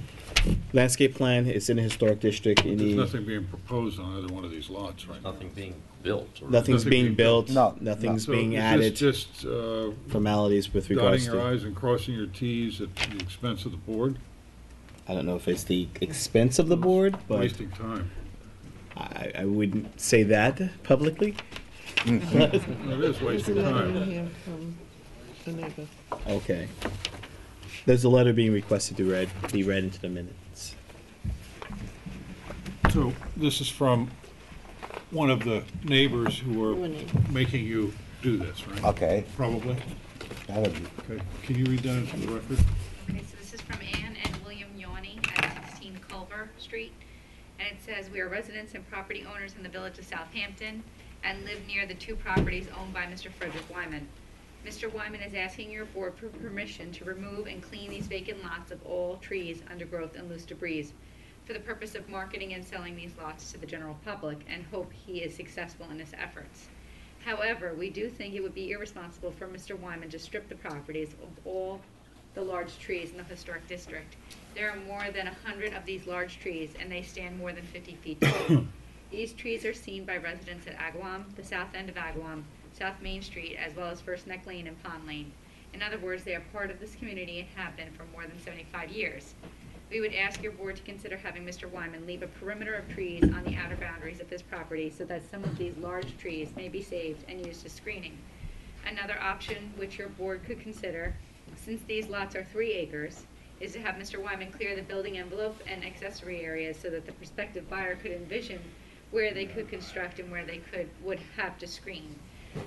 Landscape plan is in a historic district. You There's need, nothing being proposed on either one of these lots right now. Nothing being built. Or nothing's Nothing being being built. No, Nothing's So being is added. this just Formalities with dotting regards your to. i's and crossing your t's at the expense of the board? I don't know if it's the expense of the board, but Wasting time. I wouldn't say that publicly. It is There's wasting a letter in time. here from the neighbor. Okay. There's a letter being requested to be read into the minutes. So this is from one of the neighbors who are Your neighbor. making you do this, right? Okay. Probably? Probably. Okay. Can you read that into the record? Okay, so this is from Ann and William Yawney at 16 Culver Street. And it says, "We are residents and property owners in the village of Southampton and live near the 2 properties owned by Mr. Frederick Wyman. Mr. Wyman is asking your board for permission to remove and clean these vacant lots of all trees, undergrowth, and loose debris for the purpose of marketing and selling these lots to the general public, and hope he is successful in his efforts. However, we do think it would be irresponsible for Mr. Wyman to strip the properties of all the large trees in the historic district. There are more than 100 of these large trees, and they stand more than 50 feet tall. These trees are seen by residents at Agawam, the south end of Agawam, South Main Street, as well as First Neck Lane and Pond Lane. In other words, they are part of this community and have been for more than 75 years. We would ask your board to consider having Mr. Wyman leave a perimeter of trees on the outer boundaries of his property so that some of these large trees may be saved and used as screening. Another option which your board could consider, since these lots are 3 acres, is to have Mr. Wyman clear the building envelope and accessory areas so that the prospective buyer could envision where they could construct and where they would have to screen.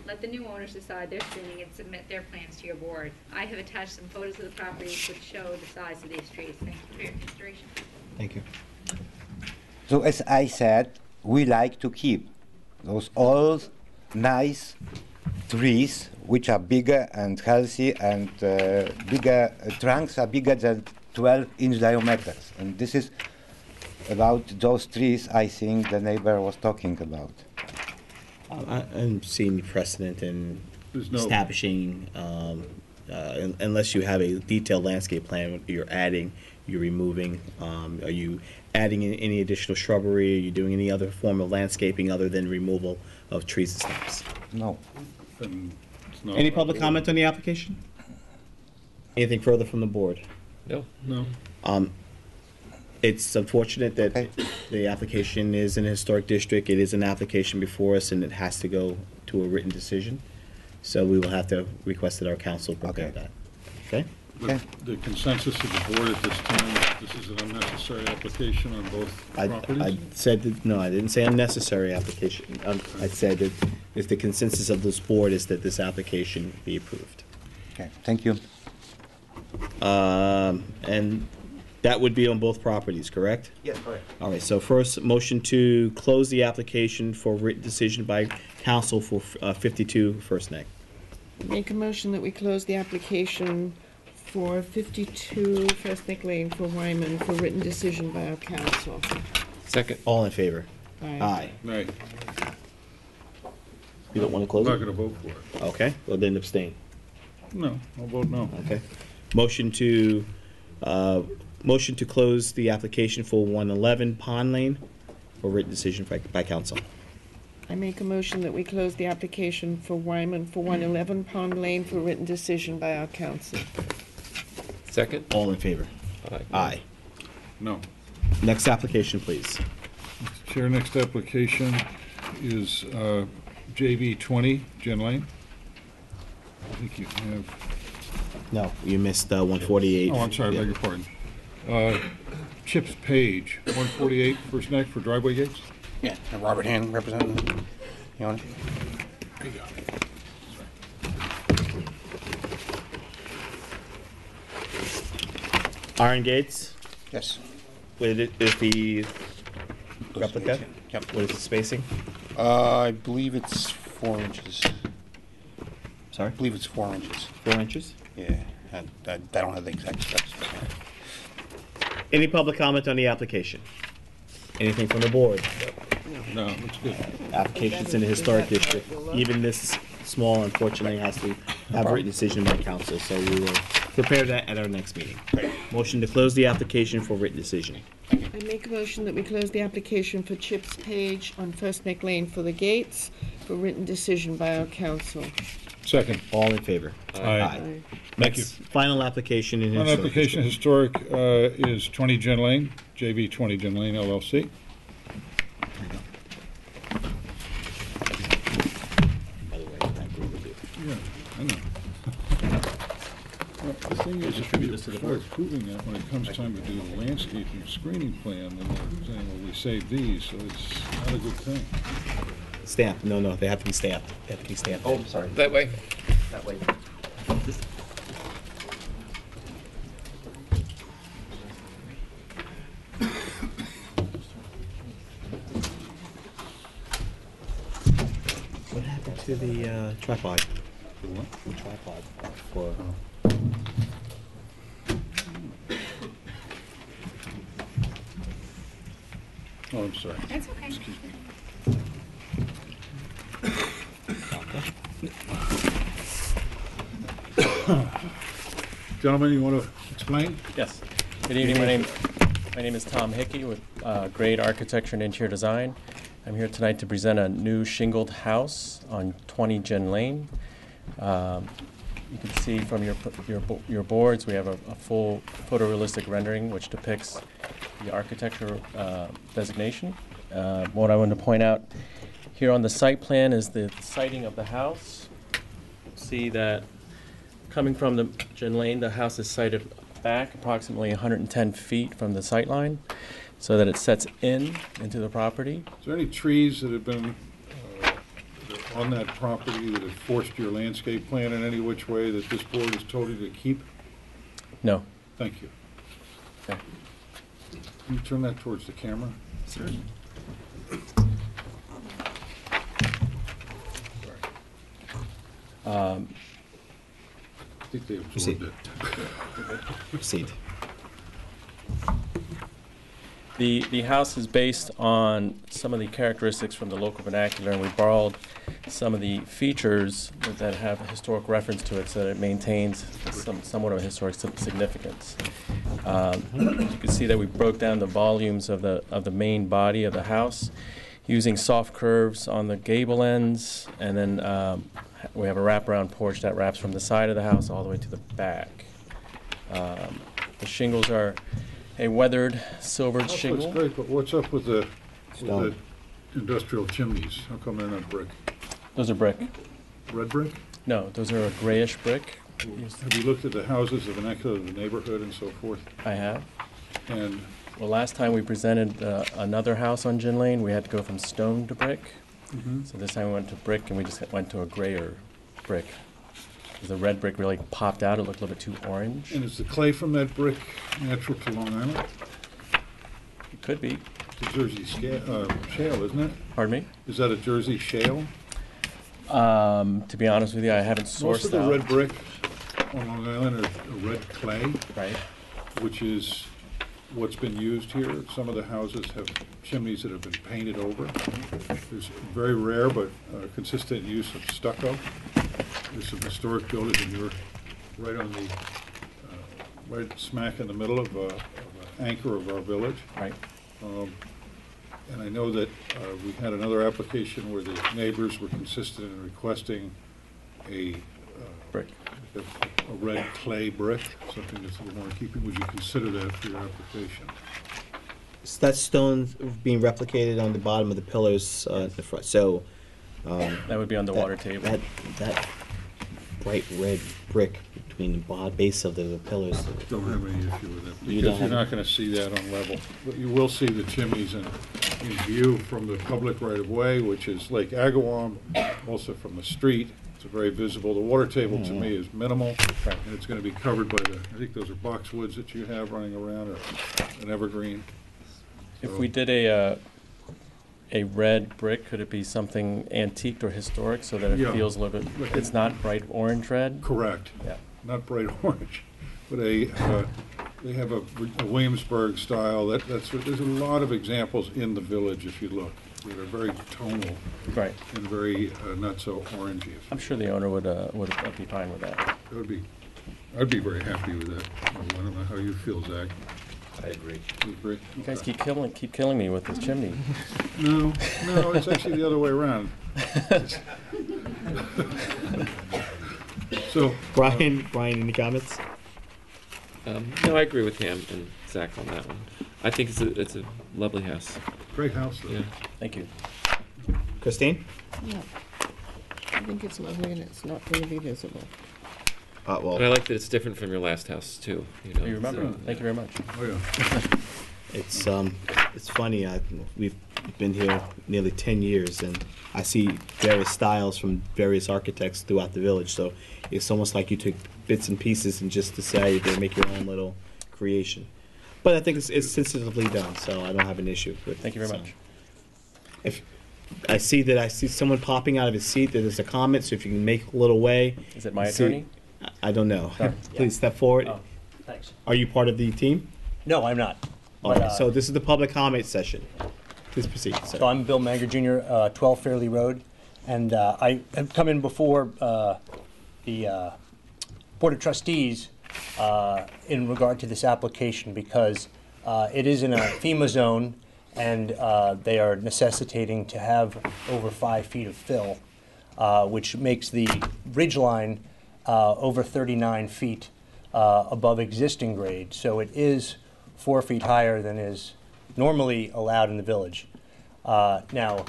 Let the new owners decide their screening and submit their plans to your board. I have attached some photos of the properties which show the size of these trees. Thank you for your consideration. Thank you. So as I said, we like to keep those old, nice trees which are bigger and healthy and bigger, trunks are bigger than 12-inch diameters. And this is about those trees I think the neighbor was talking about. I'm seeing precedent in There's no- establishing, unless you have a detailed landscape plan, you're adding, you're removing, are you adding in any additional shrubbery, are you doing any other form of landscaping other than removal of trees and stumps? No. Then it's not Any my public board. comment on the application? Anything further from the board? No. No. It's unfortunate that the application is in a historic district. It is an application before us, and it has to go to a written decision. So we will have to request that our council prepare that. Okay? But the consensus of the board at this time, this is an unnecessary application on both I properties? said that, no, I didn't say unnecessary application. I said that if the consensus of this board is that this application be approved. Okay, thank you. And that would be on both properties, correct? Yes, correct. All right, so first, motion to close the application for written decision by council for 52 First Neck. Make a motion that we close the application for 52 First Neck Lane for Wyman for written decision by our council. Second. All in favor? Aye. Right. You don't want to I'm close not it? going to vote for it. Okay, well then abstain. No, I'll vote no. Okay. Motion to close the application for 111 Pond Lane for written decision by council. I make a motion that we close the application for Wyman for 111 Pond Lane for written decision by our council. Second. All in favor? Aye. Aye. No. Next application, please. Mr. Chair, next application is JV 20, Jen Lane. I think you have, No, you missed 148. oh, I'm sorry, beg your pardon. Chips Page, 148 First Neck for driveway gates? Yeah, and Robert Hand representing the owner. There you go. Iron gates? Yes. Would it be replica? Yep. What is the spacing? I believe it's 4 inches. Sorry? I believe it's 4 inches. 4 inches? Yeah, I don't have the exact specs. Any public comment on the application? Anything from the board? No, it's good. Applications in the historic district, even this small, unfortunately, has to have a written decision by council, so we will prepare that at our next meeting. Motion to close the application for written decision. I make a motion that we close the application for Chips Page on First Neck Lane for the gates for written decision by our council. Second. All in favor? Aye. Thank you. Next, final application in One historic application district. historic is 20 Jen Lane, JV 20 Jen Lane LLC. By the way, I agree with you. Yeah, I know. Well, the thing is, if you start approving that when it comes time to do the landscaping screening plan, then they're saying, well, we saved these, so it's not a good thing. Stamped, no, they have to be stamped. They have to be stamped. Oh, sorry. That way. That way. What happened to the tripod? The what? The tripod for. Oh, I'm sorry. That's okay. Excuse me. Gentlemen, you want to explain? Yes. Good evening. My name is Tom Hickey with Grade Architecture and Interior Design. I'm here tonight to present a new shingled house on 20 Gin Lane. You can see from your boards, we have a full photorealistic rendering which depicts the architecture designation. What I want to point out here on the site plan is the siting of the house. See that coming from the Gin Lane, the house is sited back approximately 110 feet from the sight line so that it sets into the property. Is there any trees that have been on that property that have forced your landscape plan in any which way that this board has told you to keep? No. Thank you. Okay. Can you turn that towards the camera? Certainly. I think they absorbed it. Proceed. The house is based on some of the characteristics from the local vernacular, and we borrowed some of the features that have a historic reference to it so that it maintains somewhat of a historic significance. You can see that we broke down the volumes of the main body of the house using soft curves on the gable ends, and then we have a wraparound porch that wraps from the side of the house all the way to the back. The shingles are a weathered silvered That's shingle. great, but what's up with the industrial chimneys? How come they're not brick? Those are brick. Red brick? No, those are a grayish brick. Have you looked at the houses, the vernacular of the neighborhood and so forth? I have. And well, last time we presented another house on Gin Lane, we had to go from stone to brick. Mhm. So this time we went to brick, and we just went to a grayer brick. The red brick really popped out. It looked a little bit too orange. is the clay from that brick natural to Long Island? It could be. It's a Jersey shale, isn't it? Pardon me? Is that a Jersey shale? To be honest with you, I haven't sourced Most of the out. red brick on Long Island are red clay. Right. Which is what's been used here. Some of the houses have chimneys that have been painted over. There's very rare but consistent use of stucco. There's some historic buildings, and you're right on the right smack in the middle of an anchor of our village. Right. And I know that we had another application where the neighbors were consistent in requesting a brick, a red clay brick, something that's a little more in keeping. Would you consider that for your application? Is that stone being replicated on the bottom of the pillars at the front? So that would be on the water table. That bright red brick between the base of the pillars. Don't have any issue with it, You don't because you're have- not going to see that on level. But you will see the chimneys in view from the public right-of-way, which is Lake Agawam, also from the street. It's very visible. The water table, to me, is minimal, and it's going to be covered by I think those are boxwoods that you have running around, or an evergreen. If we did a red brick, could it be something antiqued or historic so that it Yeah. feels a little bit, it's not bright orange red? Correct. Yeah. Not bright orange, but they have a Williamsburg style. There's a lot of examples in the village, if you look, that are very tonal. Right. And very not so orangey. I'm sure the owner would be fine with that. I'd be very happy with that. I don't know how you feel, Zach. I agree. You agree? You guys keep killing me with this chimney. No, it's actually the other way around. So, Brian, any comments? No, I agree with Ham and Zach on that one. I think it's a lovely house. Great house, though. Yeah. Thank you. Christine? Yeah. I think it's lovely and it's not really visible. Well, And I like that it's different from your last house too. You know, You remember? so- Thank you very much. Oh, yeah. It's funny. We've been here nearly 10 years, and I see various styles from various architects throughout the village. So it's almost like you took bits and pieces and just decided to make your own little creation. But I think it's sensitively done, so I don't have an issue with it. Thank you very much. If I see someone popping out of his seat. There's a comment, so if you can make a little way. Is it my See- attorney? I don't know. Sorry. Please step forward. Oh, thanks. Are you part of the team? No, I'm not. All But, right, so this is the public comment session. Please proceed, sir. So I'm Bill Manger Jr., 12 Fairley Road, and I have come in before the Board of Trustees in regard to this application because it is in a FEMA zone, and they are necessitating to have over 5 feet of fill, which makes the ridge line over 39 feet above existing grade. So it is 4 feet higher than is normally allowed in the village. Now,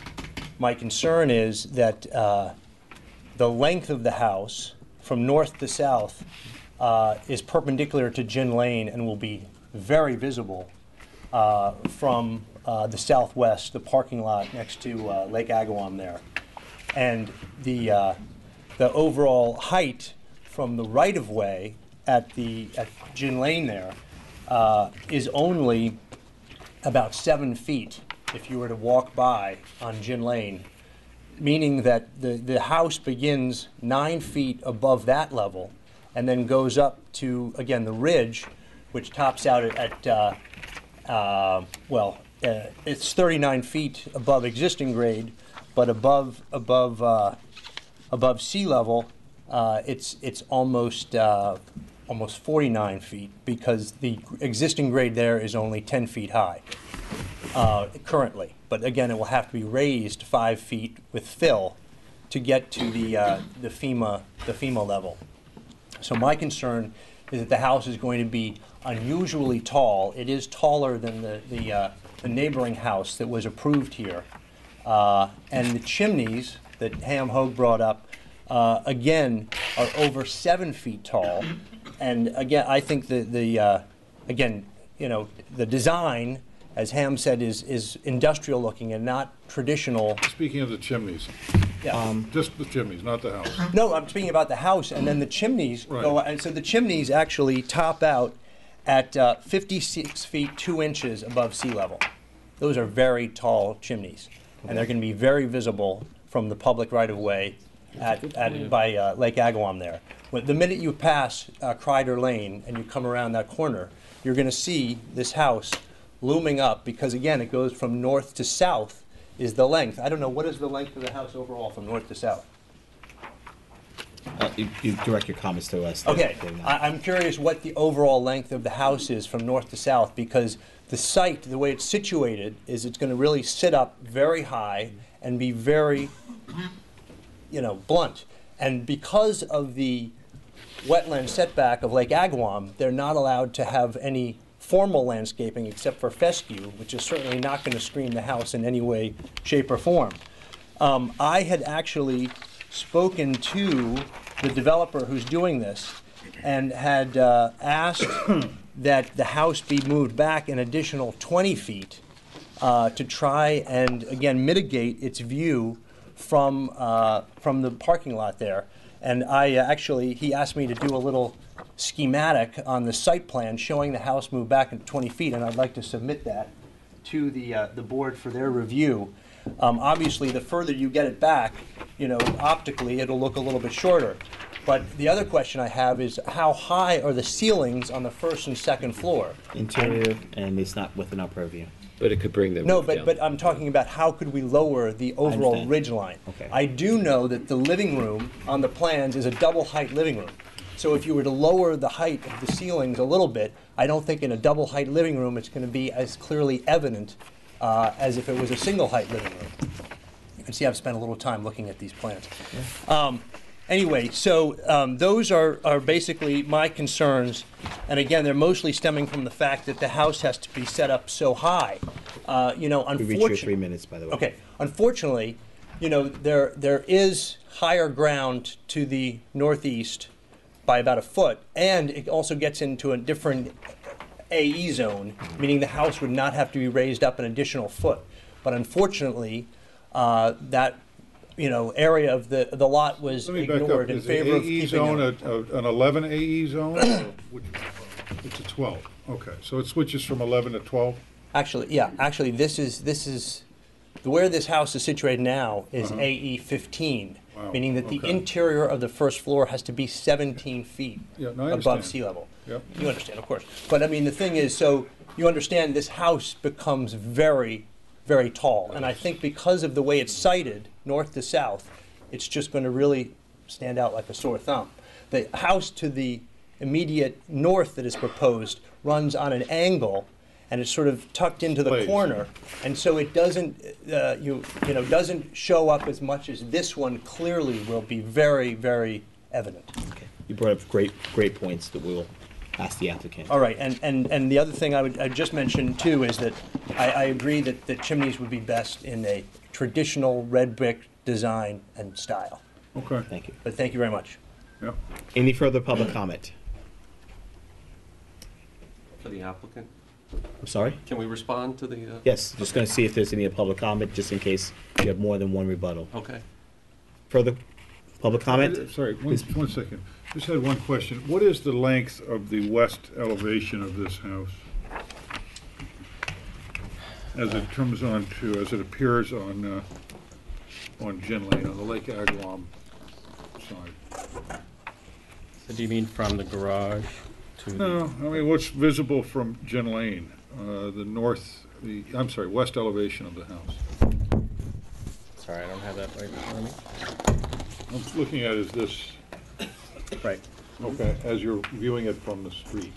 my concern is that the length of the house from north to south is perpendicular to Gin Lane and will be very visible from the southwest, the parking lot next to Lake Agawam there. And the overall height from the right-of-way at Gin Lane there is only about 7 feet if you were to walk by on Gin Lane, meaning that the house begins 9 feet above that level and then goes up to, again, the ridge, which tops out at it's 39 feet above existing grade, but above sea level, it's almost 49 feet because the existing grade there is only 10 feet high currently. But again, it will have to be raised 5 feet with fill to get to the FEMA level. So my concern is that the house is going to be unusually tall. It is taller than the neighboring house that was approved here. And the chimneys that Ham Hogue brought up, again, are over 7 feet tall. And again, I think the design, as Ham said, is industrial looking and not traditional. Speaking of the chimneys, just the chimneys, not the house. No, I'm speaking about the house, and then the chimneys go, and so the chimneys actually top out at 56 feet 2 inches above sea level. Those are very tall chimneys, and they're going to be very visible from the public right-of-way by Lake Agawam there. The minute you pass Crider Lane and you come around that corner, you're going to see this house looming up because, again, it goes from north to south is the length. I don't know, what is the length of the house overall from north to south? You direct your comments to us. Okay, I'm curious what the overall length of the house is from north to south because the site, the way it's situated, is it's going to really sit up very high and be very, blunt. And because of the wetland setback of Lake Agawam, they're not allowed to have any formal landscaping except for fescue, which is certainly not going to screen the house in any way, shape, or form. I had actually spoken to the developer who's doing this and had asked that the house be moved back an additional 20 feet to try and, again, mitigate its view from the parking lot there. And he asked me to do a little schematic on the site plan showing the house moved back 20 feet, and I'd like to submit that to the board for their review. Obviously, the further you get it back, optically, it'll look a little bit shorter. But the other question I have is how high are the ceilings on the first and second floor? Interior, and it's not within our purview. But it could bring them. No, but I'm talking about how could we lower the overall ridge line. Okay. I do know that the living room on the plans is a double height living room. So if you were to lower the height of the ceilings a little bit, I don't think in a double height living room it's going to be as clearly evident as if it was a single height living room. You can see I've spent a little time looking at these plans. Anyway, so those are basically my concerns. And again, they're mostly stemming from the fact that the house has to be set up so high. We reached your 3 minutes, by the way. Okay. Unfortunately, there is higher ground to the northeast by about a foot, and it also gets into a different AE zone, meaning the house would not have to be raised up an additional foot. But unfortunately, that area of the lot was ignored in favor of keeping zone an 11 AE zone? It's a 12. Okay, so it switches from 11 to 12. Actually, yeah. Actually, this is where this house is situated now is AE 15, meaning that the interior of the first floor has to be 17 feet above sea level. Yep. You understand, of course. But I mean, the thing is, so you understand this house becomes very, very tall. And I think because of the way it's sited, north to south, it's just going to really stand out like a sore thumb. The house to the immediate north that is proposed runs on an angle, and it's sort of tucked into the corner, and so it doesn't, doesn't show up as much as this one clearly will be very, very evident. Okay. You brought up great points that we will ask the applicant. All right, and the other thing I'd just mention too is that I agree that the chimneys would be best in a traditional red brick design and style. Okay. Thank you. But thank you very much. Yep. Any further public comment? For the applicant? I'm sorry? Can we respond to the? Yes, just going to see if there's any public comment, just in case you have more than one rebuttal. Okay. Further public comment? Sorry, one second. Just had one question. What is the length of the west elevation of this house? As it comes on to, as it appears on Gin Lane, on the Lake Agawam side. So do you mean from the garage to? No, I mean, what's visible from Gin Lane, west elevation of the house? Sorry, I don't have that right in front of me. I'm looking at is this. Right. Okay, as you're viewing it from the street.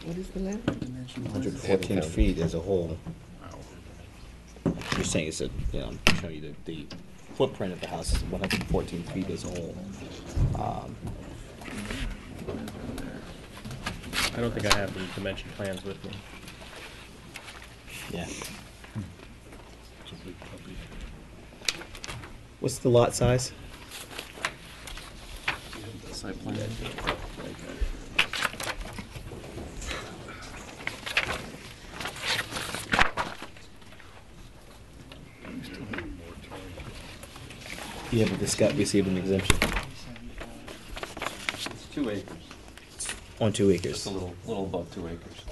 What is the length? 114 feet as a whole. You're saying it's I'm showing you the footprint of the house is 114 feet as a whole. I don't think I have the dimension plans with me. Yeah. What's the lot size? Site plan. Yeah, but this got received an exemption. It's 2 acres. On 2 acres. Just a little above 2 acres.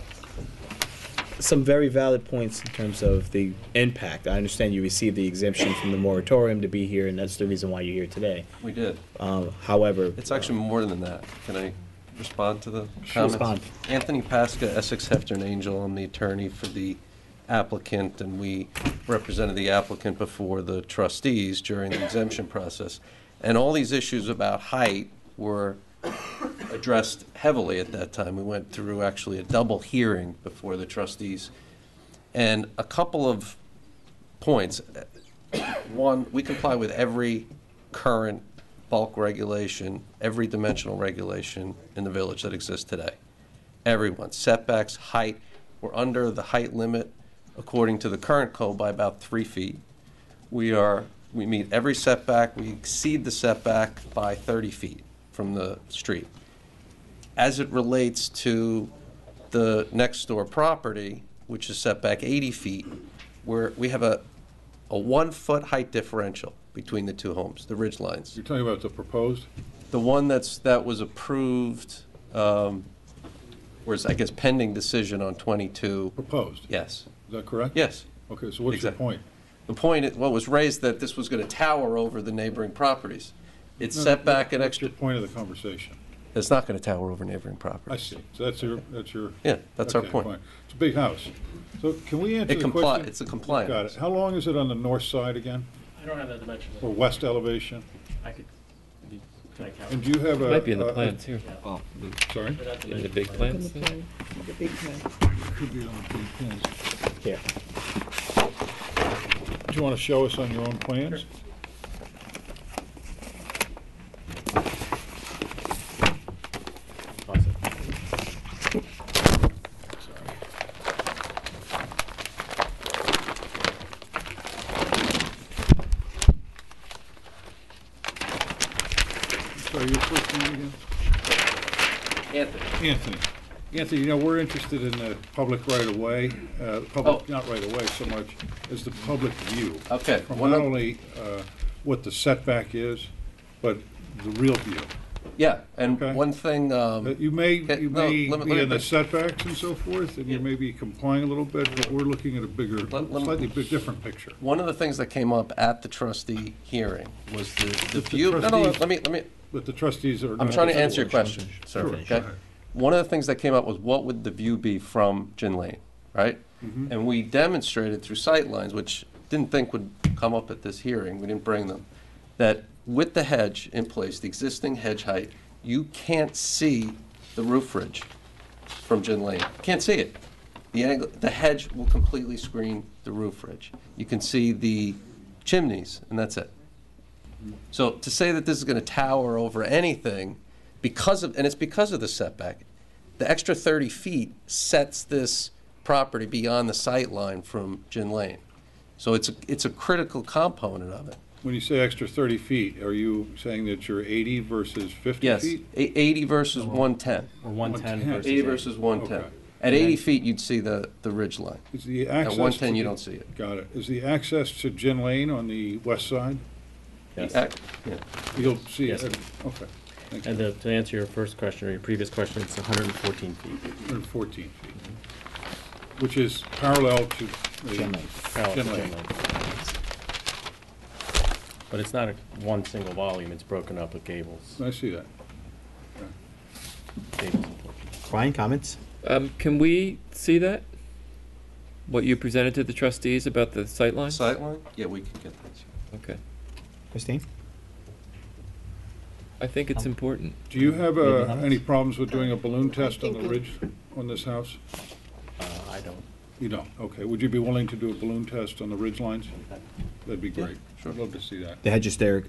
Some very valid points in terms of the impact. I understand you received the exemption from the moratorium to be here, and that's the reason why you're here today. We did. However, It's actually more than that. Can I respond to the Sure. comments? Respond. Anthony Pasca, Essex Hefter and Angel. I'm the attorney for the applicant, and we represented the applicant before the trustees during the exemption process. And all these issues about height were addressed heavily at that time. We went through actually a double hearing before the trustees. And a couple of points. One, we comply with every current bulk regulation, every dimensional regulation in the village that exists today. Everyone. Setbacks, height. We're under the height limit according to the current code by about 3 feet. We meet every setback. We exceed the setback by 30 feet from the street. As it relates to the next door property, which is set back 80 feet, where we have a 1 foot height differential between the two homes, the ridge lines. You're talking about the proposed? The one that was approved, was, I guess, pending decision on 22. Proposed? Yes. Is that correct? Yes. Okay, so what's your point? The point, was raised that this was going to tower over the neighboring properties. It's No, set back an what's extra. your point of the conversation? It's not going to tower over neighboring I properties. see. So that's your. Yeah, that's our okay, point. Fine. It's a big house. So can we answer the question? It's a compliant. Got it. How long is it on the north side again? I don't have that dimension. Or west elevation? I could. Can I count? And do you have a? Might be in the plan too. Oh, sorry? In the big plans? The big plan. Could be on the big plans. Here. Do you want to show us on your own plans? Sorry, your first name again? Anthony. Anthony, you know, we're interested in the public right-of-way, not right-of-way so much as the public view. Okay. From not only what the setback is, but the real view. Yeah, and Okay. one thing, You may okay, be no, in let me the finish. setbacks and so forth, and you may be complying a little bit, but we're looking at a bigger, slightly different picture. One of the things that came up at the trustee hearing was the The view. No, trustees- let me. But the trustees are. I'm not- trying to answer your question, sir. Sure, go Okay. ahead. One of the things that came up was what would the view be from Gin Lane, right? Mhm. And we demonstrated through sight lines, which didn't think would come up at this hearing. We didn't bring them. That with the hedge in place, the existing hedge height, you can't see the roof ridge from Gin Lane. Can't see it. The hedge will completely screen the roof ridge. You can see the chimneys, and that's it. So to say that this is going to tower over anything and it's because of the setback, the extra 30 feet sets this property beyond the sight line from Gin Lane. So it's a critical component of it. When you say extra 30 feet, are you saying that you're 80 versus 50 Yes, feet? 80 versus 110. Or 110 versus 80 versus 110. Okay. At 80 feet, you'd see the ridge line. Is the At access 110, to you the- don't see it. Got it. Is the access to Gin Lane on the west side? Yes. Yeah. You'll see Yes. it, okay. Thank you. And to answer your first question, or your previous question, it's 114 feet. 114 feet, which is parallel to the Gin Lane. Parallel to Gin Gin Lane. Lane. But it's not one single volume, it's broken up with gables. I see that. Gables. Brian, comments? Can we see that? What you presented to the trustees about the sightline? Sightline? Yeah, we can get that. Okay. Christine? I think it's important. Do you have Maybe not. any problems with doing a balloon test on the ridge on this house? I don't. You don't? Okay. Would you be willing to do a balloon test on the ridge lines? That'd be great. sure. I'd love to see that. The hedges there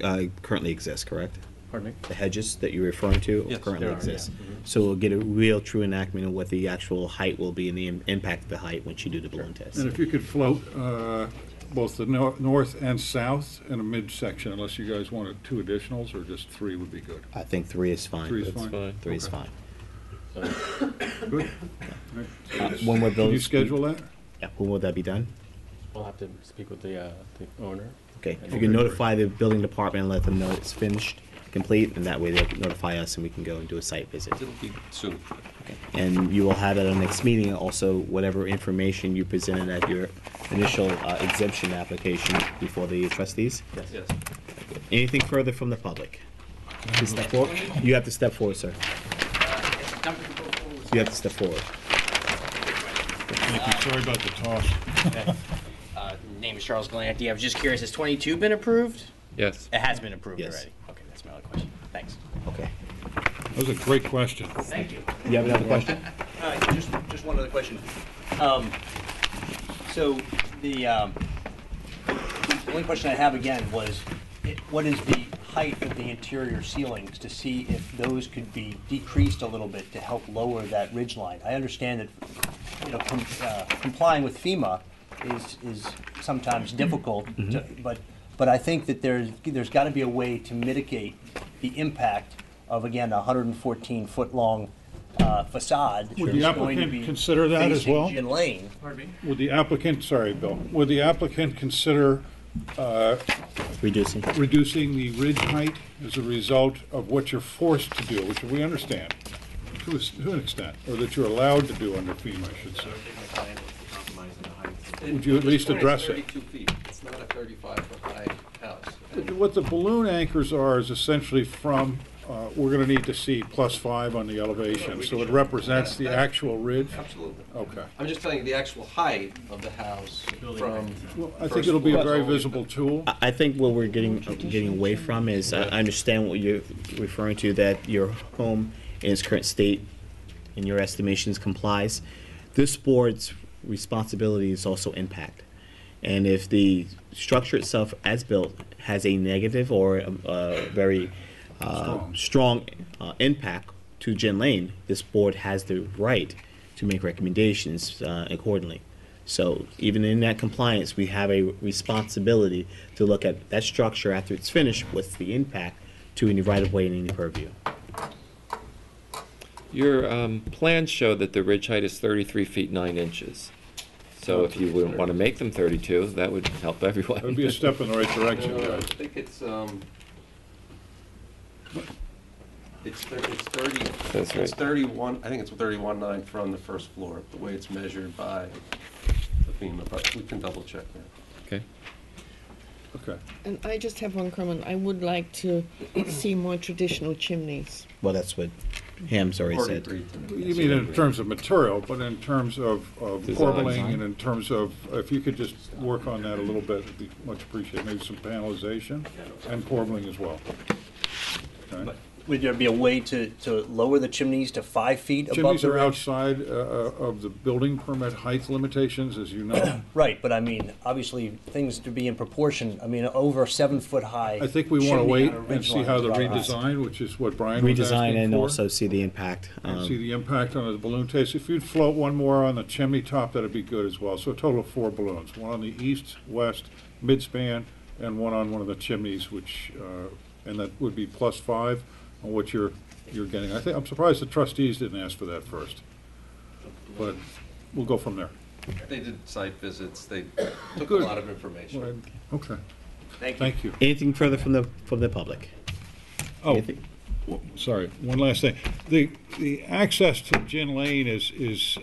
currently exist, correct? Pardon me? The hedges that you're referring to Yes, currently there are, yeah. exist. So we'll get a real true enactment of what the actual height will be and the impact of the height once you do the balloon test. And if you could float both the north and south in a midsection, unless you guys wanted 2 additionals, or just 3 would be good. I think 3 is fine. 3 is That's fine? fine. 3 is Okay. fine. Good. When would Can you those? schedule that? Yeah, when will that be done? We'll have to speak with the owner. Okay, if you can notify the building department and let them know it's finished, complete, and that way they'll notify us and we can go and do a site visit. It'll be soon. And you will have at our next meeting also whatever information you presented at your initial exemption application before the trustees. Yes. Anything further from the public? To step forward? You have to step forward, sir. You have to step forward. Thank you. Sorry about the toss. Name is Charles Galanti. I was just curious, has 22 been approved? Yes. It has been approved Yes. already. Okay, that's my other question. Thanks. Okay. That was a great question. Thank you. You have another question? Just one other question. So the only question I have again was, what is the height of the interior ceilings to see if those could be decreased a little bit to help lower that ridge line? I understand that, complying with FEMA is sometimes difficult, but I think that there's got to be a way to mitigate the impact of, again, a 114-foot-long facade. Would which the is going to applicant be consider that as facing well? Gin Lane. Would the applicant, sorry, Bill, would the applicant consider Reducing. reducing the ridge height as a result of what you're forced to do, which we understand to an extent, or that you're allowed to do under FEMA, I should say? Would you at least address it? 32 feet. It's not a 35-foot high house. What the balloon anchors are is essentially from, we're going to need to see +5 on the elevation, so it represents the actual ridge? Absolutely. Okay. I'm just telling you the actual height of the house from. Well, I think it'll be a very visible tool. I think what we're getting away from is, I understand what you're referring to, that your home in its current state, in your estimations, complies. This board's responsibility is also impact. And if the structure itself, as built, has a negative or a very strong impact to Gin Lane, this board has the right to make recommendations accordingly. So even in that compliance, we have a responsibility to look at that structure after it's finished, what's the impact to any right-of-way and any purview. Your plans show that the ridge height is 33 feet 9 inches. So if you wouldn't want to make them 32, that would help everyone. That would be a step in the right direction, I guys. think It's 30, That's right. it's 31, I think it's 31.9 from the first floor, the way it's measured by the FEMA, but we can double check that. Okay. Okay. And I just have one comment. I would like to see more traditional chimneys. Well, that's what Ham's already said. You mean in terms of material, but in terms of Design. corbelling and in terms of, if you could just work on that a little bit, it'd be much appreciated. Maybe some panelization and corbelling as well. Okay. Would there be a way to lower the chimneys to 5 feet above Chimneys the are ridge? outside of the building permit height limitations, as you know. Right, but I mean, obviously, things to be in proportion. I mean, over 7 foot high. I think we want to chimney wait on a and ridge see line how is the rather high. redesign, which is what Brian was asking Redesign and for. also see the impact. And see the impact on the balloon taste. If you'd float one more on the chimney top, that'd be good as well. So a total of 4 balloons, one on the east, west, midspan, and one on one of the chimneys, which, and that would be +5 on what you're getting. I'm surprised the trustees didn't ask for that first. But we'll go from there. They did site visits, they took Good. a lot of information. Right. Okay. Thank you. Thank you. Anything further from the public? Oh, Anything? sorry, one last thing. The access to Gin Lane is,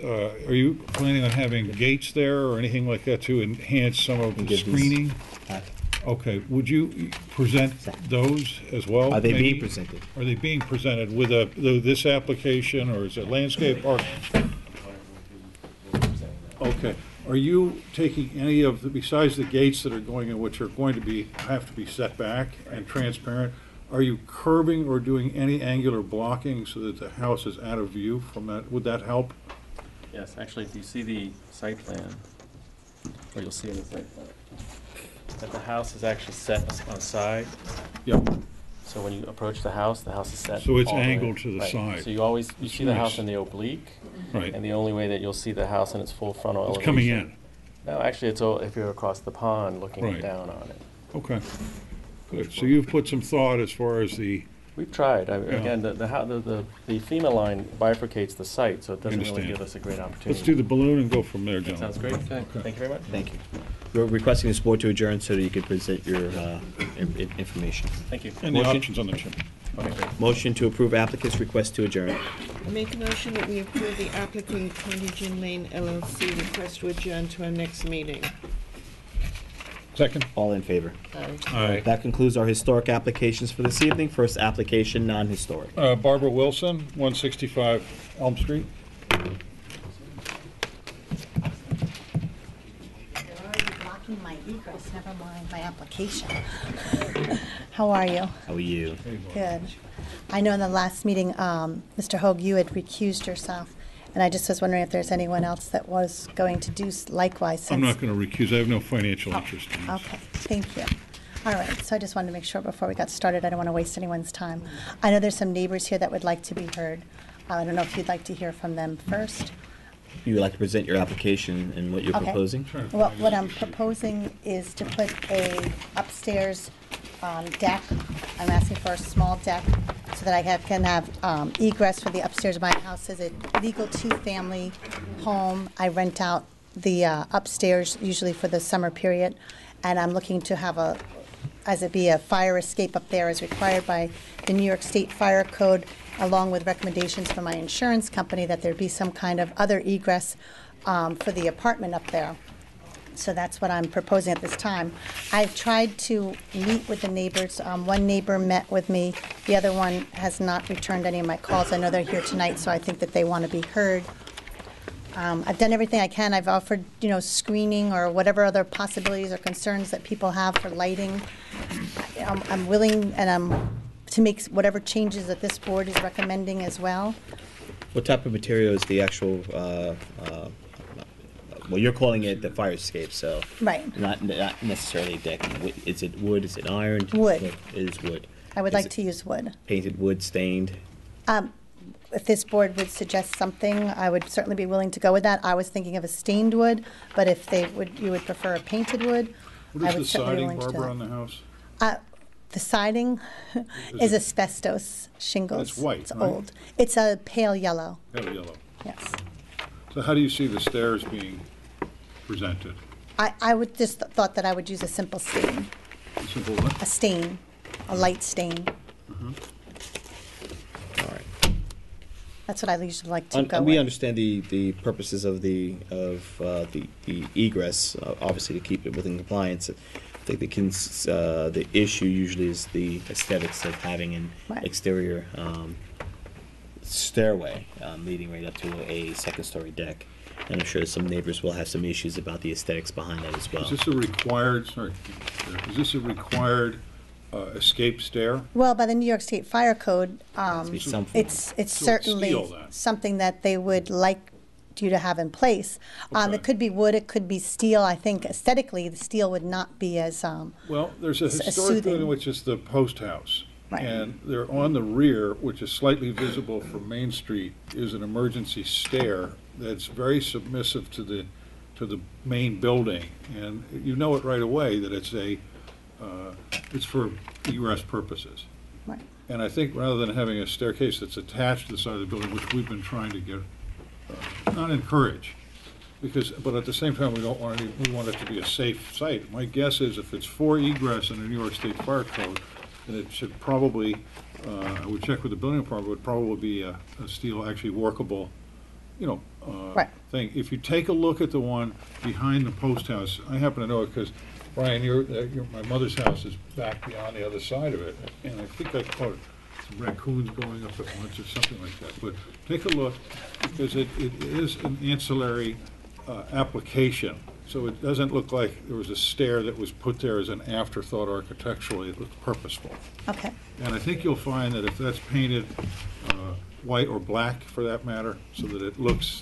are you planning on having gates there or anything like that to enhance some of the Give these screening? back. Okay, would you present those as well? Are they maybe? being presented? Are they being presented with this application, or is it landscape arch? Okay, are you taking any of, besides the gates that are going in, which are going to have to be set back and transparent, are you curbing or doing any angular blocking so that the house is out of view from that? Would that help? Yes, actually, if you see the site plan, or you'll see in the site plan, that the house is actually set on a side. Yep. So when you approach the house is set. So it's all the way- angled to the right. side. So you That's see the house nice. in the oblique. Right. And the only way that you'll see the house in its full frontal It's elevation. coming in. No, actually, it's all, if you're across the pond looking Right. down on it. Okay, good. So you've put some thought as far as the, We've tried. Yeah. Again, the FEMA line bifurcates the site, so it doesn't really Understand. give us a great opportunity. let's do the balloon and go from there, That gentlemen. sounds great. Thank you very much. Thank you. We're requesting this board to adjourn so that you can present your information. Thank you. And the Motion? options on the chimney. Okay, great. Motion to approve applicant's request to adjourn. I make a motion that we approve the applicant 20 Gin Lane LLC request to adjourn to our next meeting. Second? All in favor? Aye. Aye. That concludes our historic applications for this evening. First application, non-historic. Barbara Wilson, 165 Elm Street. Blocking my egress, never mind my application. How are you? How are you? Good. I know in the last meeting, Mr. Hoag, you had recused yourself, and I just was wondering if there's anyone else that was going to do likewise. I'm since- not going to recuse, I have no financial interest in this. Okay, thank you. All right, so I just wanted to make sure before we got started, I don't want to waste anyone's time. I know there's some neighbors here that would like to be heard. I don't know if you'd like to hear from them first. You would like to present your application and what you're Okay. proposing? Well, what I'm proposing is to put a upstairs deck. I'm asking for a small deck so that can have egress for the upstairs of my house. Is a legal two-family home. I rent out the upstairs usually for the summer period, and I'm looking to have a fire escape up there as required by the New York State Fire Code, along with recommendations from my insurance company that there be some kind of other egress for the apartment up there. So that's what I'm proposing at this time. I've tried to meet with the neighbors. One neighbor met with me. The other one has not returned any of my calls. I know they're here tonight, so I think that they want to be heard. I've done everything I can. I've offered, screening or whatever other possibilities or concerns that people have for lighting. I'm willing to make whatever changes that this board is recommending as well. What type of material is the actual, well, you're calling it the fire escape, so. Right. Not necessarily deck. Is it wood? Is it iron? Wood. It is wood. I would Is like it to use wood. Painted wood, stained? If this board would suggest something, I would certainly be willing to go with that. I was thinking of a stained wood, but if you would prefer a painted wood, I What would is the certainly be siding, willing to do Barbara, that. on the house? The siding is asbestos shingles. It's white, It's right? old. It's a pale yellow. Pale yellow. Yes. So how do you see the stairs being presented? I would just thought that I would use a simple stain. Simple what? A stain, a light stain. That's what I usually like to go We with. understand the purposes of the egress, obviously to keep it within compliance. I think the issue usually is the aesthetics of having an exterior stairway leading right up to a second-story deck. And I'm sure some neighbors will have some issues about the aesthetics behind that as well. Is this a required, escape stair? Well, by the New York State Fire Code, be some form. it's So certainly steel, then. something that they would like you to have in place. It could be wood, it could be steel. I think aesthetically, the steel would not be as Well, there's a as historic building, soothing. which is the post house. Right. And they're on the rear, which is slightly visible from Main Street, is an emergency stair that's very submissive to the main building. And you know it right away that it's for egress purposes. Right. And I think rather than having a staircase that's attached to the side of the building, which we've been trying to get, not encourage, but at the same time, we want it to be a safe site. My guess is if it's for egress in the New York State Fire Code, then it should probably, I would check with the building department, would probably be a steel, actually workable, thing. If you take a look at the one behind the post house, I happen to know it because, Brian, my mother's house is back beyond the other side of it, and I think I caught some raccoons going up at once or something like that. But take a look, because it is an ancillary application, so it doesn't look like there was a stair that was put there as an afterthought architecturally. It looked purposeful. Okay. And I think you'll find that if that's painted white or black, for that matter, so that it looks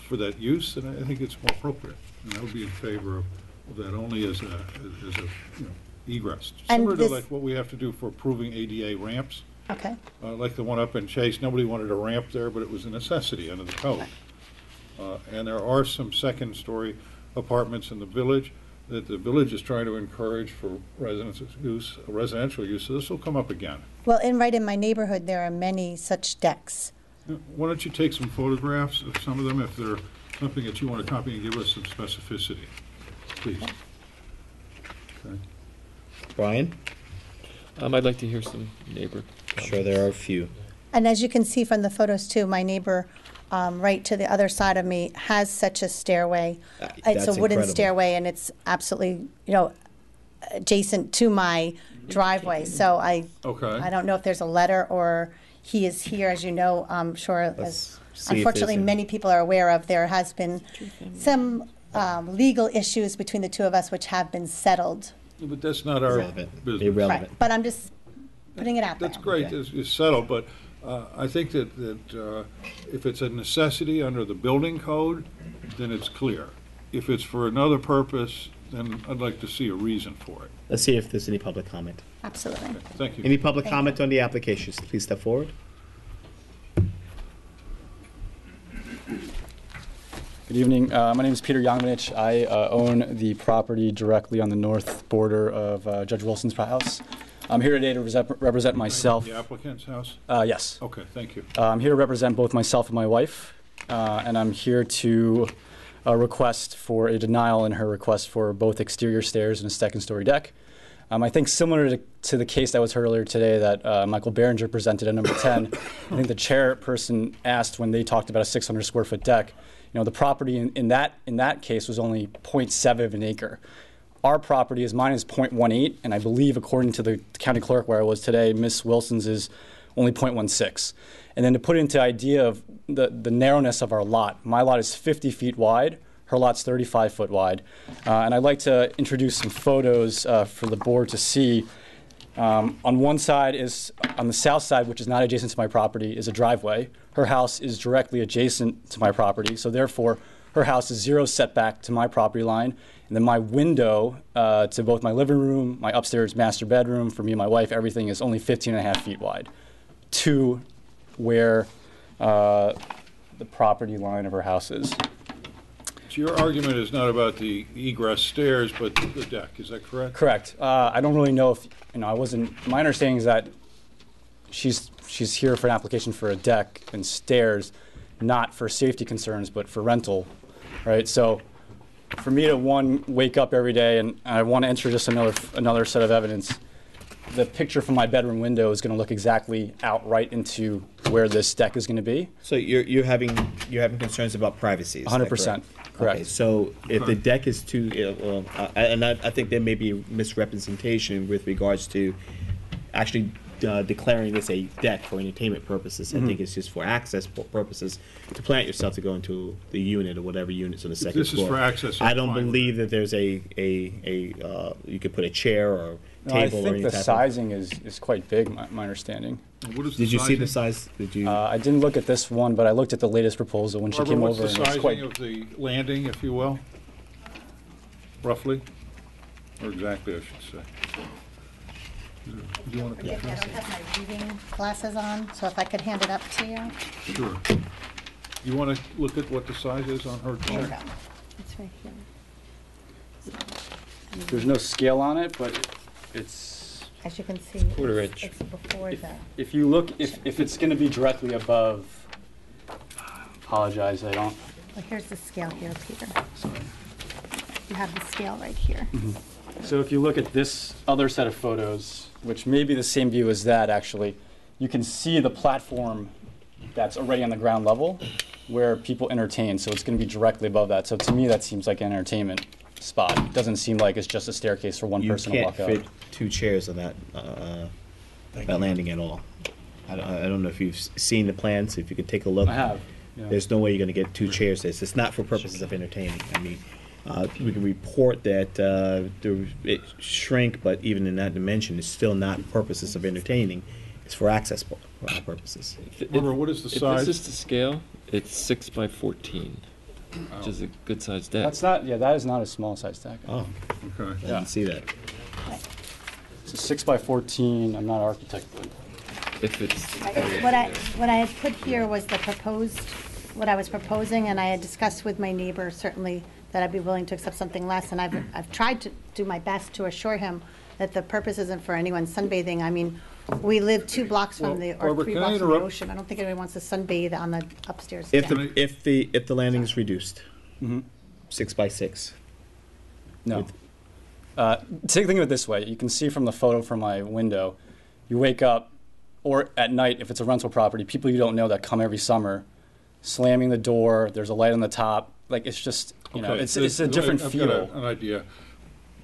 for that use, then I think it's more appropriate. And I would be in favor of that only as a egress. And Similar to this- like what we have to do for approving ADA ramps. Okay. Like the one up in Chase, nobody wanted a ramp there, but it was a necessity under the code. And there are some second-story apartments in the village that the village is trying to encourage for residential use, so this will come up again. Well, right in my neighborhood, there are many such decks. Why don't you take some photographs of some of them, if they're something that you want to copy, and give us some specificity, please. Okay. Brian? I'd like to hear some neighbor comments. Sure, there are a few. And as you can see from the photos too, my neighbor right to the other side of me has such a stairway. It's a That's wooden incredible. stairway, and it's absolutely, adjacent to my driveway. So I don't know if there's a letter or he is here, as you know, I'm sure, as see if unfortunately there's a- many people are aware of, there has been some legal issues between the two of us which have been settled. Yeah, but that's not our business. Right, but I'm just putting it out there. That's great, it's settled, but I think that if it's a necessity under the building code, then it's clear. If it's for another purpose, then I'd like to see a reason for it. Let's see if there's any public comment. Absolutely. Thank you. Any public Thank comment on the applications? Please step forward. Good evening. My name is Peter Yongmanich. I own the property directly on the north border of Judge Wilson's house. I'm here today to represent myself. The applicant's house? Yes. Okay, thank you. I'm here to represent both myself and my wife, and I'm here to request for a denial in her request for both exterior stairs and a second-story deck. I think similar to the case that was heard earlier today that Michael Behringer presented at number 10, I think the chairperson asked when they talked about a 600 square foot deck. The property in that case was only 0.7 of an acre. Our property mine is 0.18, and I believe according to the county clerk where I was today, Miss Wilson's is only 0.16. And then to put into idea of the narrowness of our lot, my lot is 50 feet wide, her lot's 35 foot wide. And I'd like to introduce some photos for the board to see. On one side on the south side, which is not adjacent to my property, is a driveway. Her house is directly adjacent to my property, so therefore her house is 0 setback to my property line. And then my window to both my living room, my upstairs master bedroom, for me and my wife, everything is only 15.5 feet wide to where the property line of her house is. So your argument is not about the egress stairs, but the deck, is that correct? Correct. I don't really know if, I wasn't, my understanding is that she's here for an application for a deck and stairs, not for safety concerns, but for rental, right? So for me to wake up every day and I want to enter just another set of evidence, the picture from my bedroom window is going to look exactly out right into where this deck is going to be. So you're having concerns about privacy. is that 100%, correct. Okay, so if the deck is too, I think there may be misrepresentation with regards to actually declaring this a deck for entertainment purposes. I think it's just for access purposes to plant yourself to go into the unit or whatever units on the second this is floor. for access, I I'm don't fine with believe that there's you could put a chair or No, I table or think any the type of. sizing is quite big, my understanding. What is the Did you see the sizing? size? Did you? I didn't look at this one, but I looked at the latest proposal when she Barbara, came what's over. the and it's sizing quite, of the landing, if you will? Roughly? Or exactly, I should say. Do you want to Yeah, I don't have my reading glasses on, so if I could hand it up to you. Sure. You want to look at what the size is on her There you chart? go. It's right here. there's no scale on it, but it's, As you can see, Quarter it's, inch. it's before the. if you look, if it's going to be directly above, apologize, I don't. Well, here's the scale here, Peter. You have the scale right here. So if you look at this other set of photos, which may be the same view as that actually, you can see the platform that's already on the ground level where people entertain. So it's going to be directly above that. So to me, that seems like an entertainment spot. It doesn't seem like it's just a staircase for one You person to can't walk fit out. 2 chairs on that landing at all. I don't know if you've seen the plans. If you could take a look. I have. Yeah. There's no way you're going to get 2 chairs there. It's not for purposes of entertaining. I mean, we can report that it shrink, but even in that dimension, it's still not purposes of entertaining. It's for access purposes. Barbara, what is the If size? this is to scale, it's 6 by 14, which is a good sized deck. That's not, yeah, that is not a small size deck. Oh, Okay. I didn't see that. It's a 6 by 14, I'm not an architect, but If it's What I had put here was the proposed, what I was proposing, and I had discussed with my neighbor certainly that I'd be willing to accept something less, and I've tried to do my best to assure him that the purpose isn't for anyone sunbathing. I mean, we live 2 blocks from the, or Barbara, 3 can I blocks from the interrupt? ocean. I don't think anyone wants to sunbathe on the upstairs If deck. the landing is reduced, 6 by 6. no. Think of it this way. You can see from the photo from my window, you wake up, or at night, if it's a rental property, people you don't know that come every summer, slamming the door, there's a light on the top. Like, it's just, you know, Okay, it's a different I've feel. got an idea.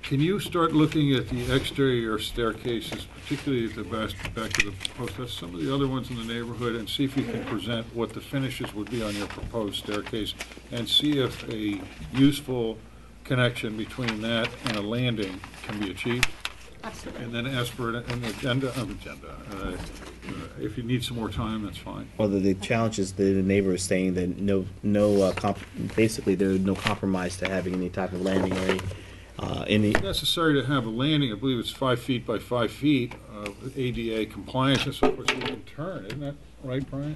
Can you start looking at the exterior staircases, particularly at the back of the post office, some of the other ones in the neighborhood, and see if you can present what the finishes would be on your proposed staircase, and see if a useful connection between that and a landing can be achieved? Absolutely. And then ask for an agenda. If you need some more time, that's fine. Well, the challenge is the neighbor is saying that basically there's no compromise to having any type of landing or any. It's necessary to have a landing, I believe it's 5 feet by 5 feet, ADA compliance, and so forth, so you can turn, isn't that right, Brian?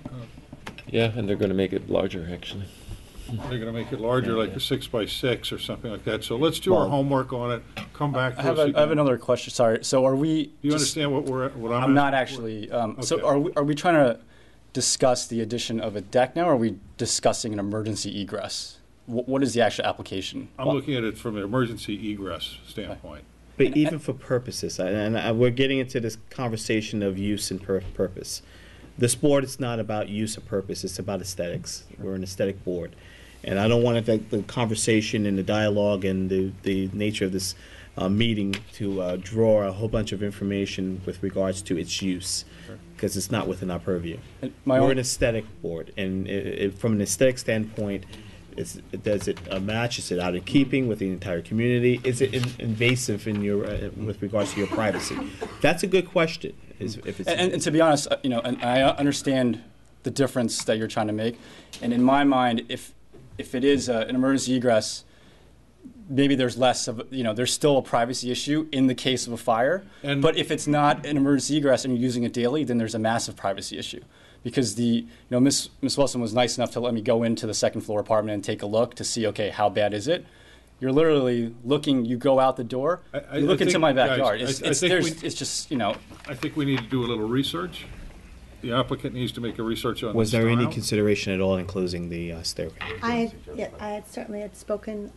yeah, and they're going to make it larger actually. They're gonna make it larger, like a 6 by 6 or something like that, so let's do our Well, homework on it, come back to I have, us I have again. another question, sorry. So are we? Do you understand what I'm I'm not asking? actually. So Okay. are we trying to discuss the addition of a deck now, or are we discussing an emergency egress? What is the actual application? I'm looking at it from an emergency egress standpoint. But even for purposes, we're getting into this conversation of use and purpose. This board is not about use or purpose, it's about aesthetics. We're an aesthetic board. And I don't want the conversation and the dialogue and the nature of this meeting to draw a whole bunch of information with regards to its use, because it's not within our purview. We're an aesthetic board, and from an aesthetic standpoint, does it match? Is it out of keeping with the entire community? Is it invasive in your with regards to your privacy? That's a good question. And to be honest, and I understand the difference that you're trying to make. And in my mind, if it is an emergency egress, maybe there's less of, there's still a privacy issue in the case of a fire. But if it's not an emergency egress and you're using it daily, then there's a massive privacy issue. Because Miss Wilson was nice enough to let me go into the second floor apartment and take a look to see, okay, how bad is it? You're literally looking, you go out the door, you look into my backyard. Guys, It's just. I think we need to do a little research. The applicant needs to make a research on Was this there any style. consideration at all in closing the stairway? I had certainly had spoken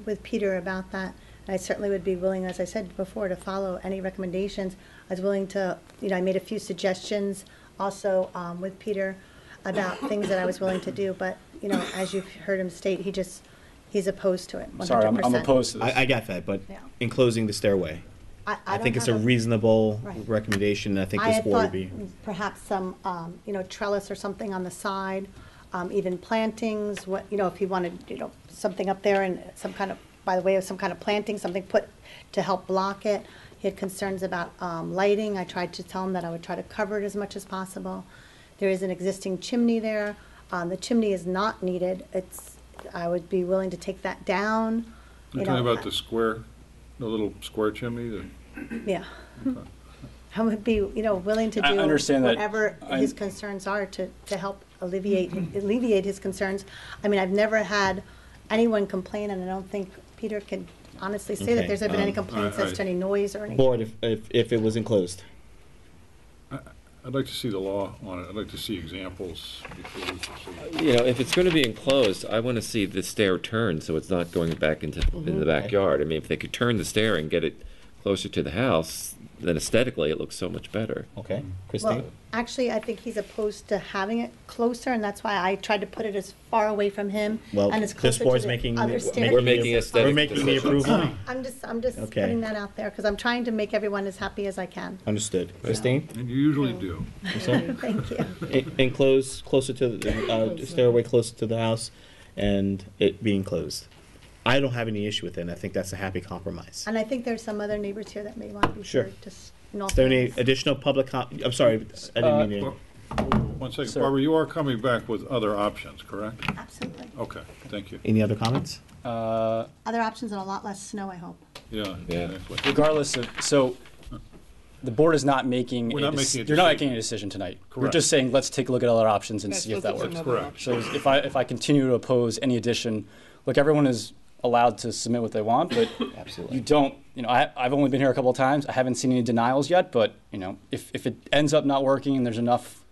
with Peter about that, I certainly would be willing, as I said before, to follow any recommendations. I was willing to, I made a few suggestions also with Peter about things that I was willing to do, but, as you've heard him state, he's opposed to it, 100%. Sorry, I'm opposed to this. I got that, but Yeah. enclosing the stairway. I don't think it's have a reasonable Right. recommendation. I think I this had board thought would be. perhaps some, trellis or something on the side, even plantings, if he wanted, something up there and some kind of, by the way of some kind of planting, something put to help block it. He had concerns about lighting. I tried to tell him that I would try to cover it as much as possible. There is an existing chimney there. The chimney is not needed. I would be willing to take that down. You're talking about the square, the little square chimney that? Yeah. I would be, willing to I do understand that. whatever his concerns are to help alleviate his concerns. I mean, I've never had anyone complain, and I don't think Peter can honestly say that Okay, there's been any complaints as to any noise or anything. Board, if it was enclosed. I'd like to see the law on it. I'd like to see examples before we proceed. If it's going to be enclosed, I want to see the stair turn so it's not going back into the backyard. I mean, if they could turn the stair and get it closer to the house, then aesthetically it looks so much better. Okay, Well, actually, I think he's opposed to having it closer, and that's why I tried to put it as far away from him Well, and as this closer board's to the making other the- stairs. We're making aesthetic We're making the decisions. approval. I'm just Okay. putting that out there because I'm trying to make everyone as happy as I can. Understood. Christine? And you usually do. Thank you. Enclosed closer to the stairway closer to the house, and it being closed. I don't have any issue with it. And I think that's a happy compromise. And I think there's some other neighbors here that may want to be Sure. heard. Just in all Is there any fairness. additional public I'm sorry, I didn't mean to. One second, Sir. Barbara, you are coming back with other options, correct? Absolutely. Okay, thank you. Any other comments? Other options and a lot less snow, I hope. Yeah. exactly. Regardless of, so the board is not making, We're not making a you're not decision. making a decision tonight. We're Correct. just saying, let's take a look at other options and Yes, see if that let's works. look at another Correct. So if I continue to oppose any addition, look, everyone is allowed to submit what they want, but Absolutely. you don't, I've only been here a couple of times. I haven't seen any denials yet, but, if it ends up not working and there's enough,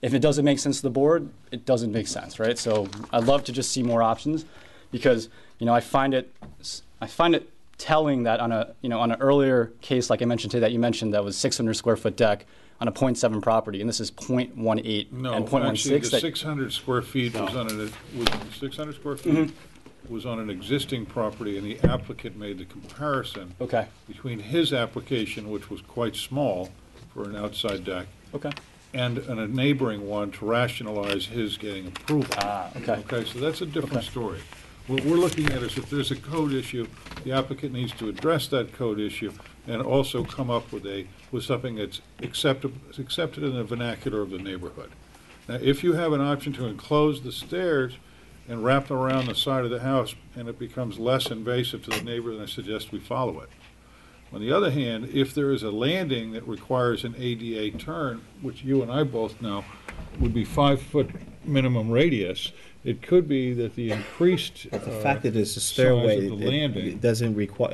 if it doesn't make sense to the board, it doesn't make sense, right? So I'd love to just see more options because, I find it telling that on an earlier case, like I mentioned today, that you mentioned that was 600 square foot deck on a 0.7 property, and this is 0.18 No, and 0.16. actually, the that- 600 square feet was on an, was 600 square feet was on an existing property, and the applicant made the comparison Okay. between his application, which was quite small for an outside deck, Okay. and a neighboring one to rationalize his getting approval. Okay. Okay, so that's a different story. What we're looking at is if there's a code issue, the applicant needs to address that code issue and also come up with something that's accepted in the vernacular of the neighborhood. Now, if you have an option to enclose the stairs and wrap them around the side of the house and it becomes less invasive to the neighbor, then I suggest we follow it. On the other hand, if there is a landing that requires an ADA turn, which you and I both know would be 5-foot minimum radius, it could be that the increased But the fact that it's a stairway, size of the landing. it doesn't require,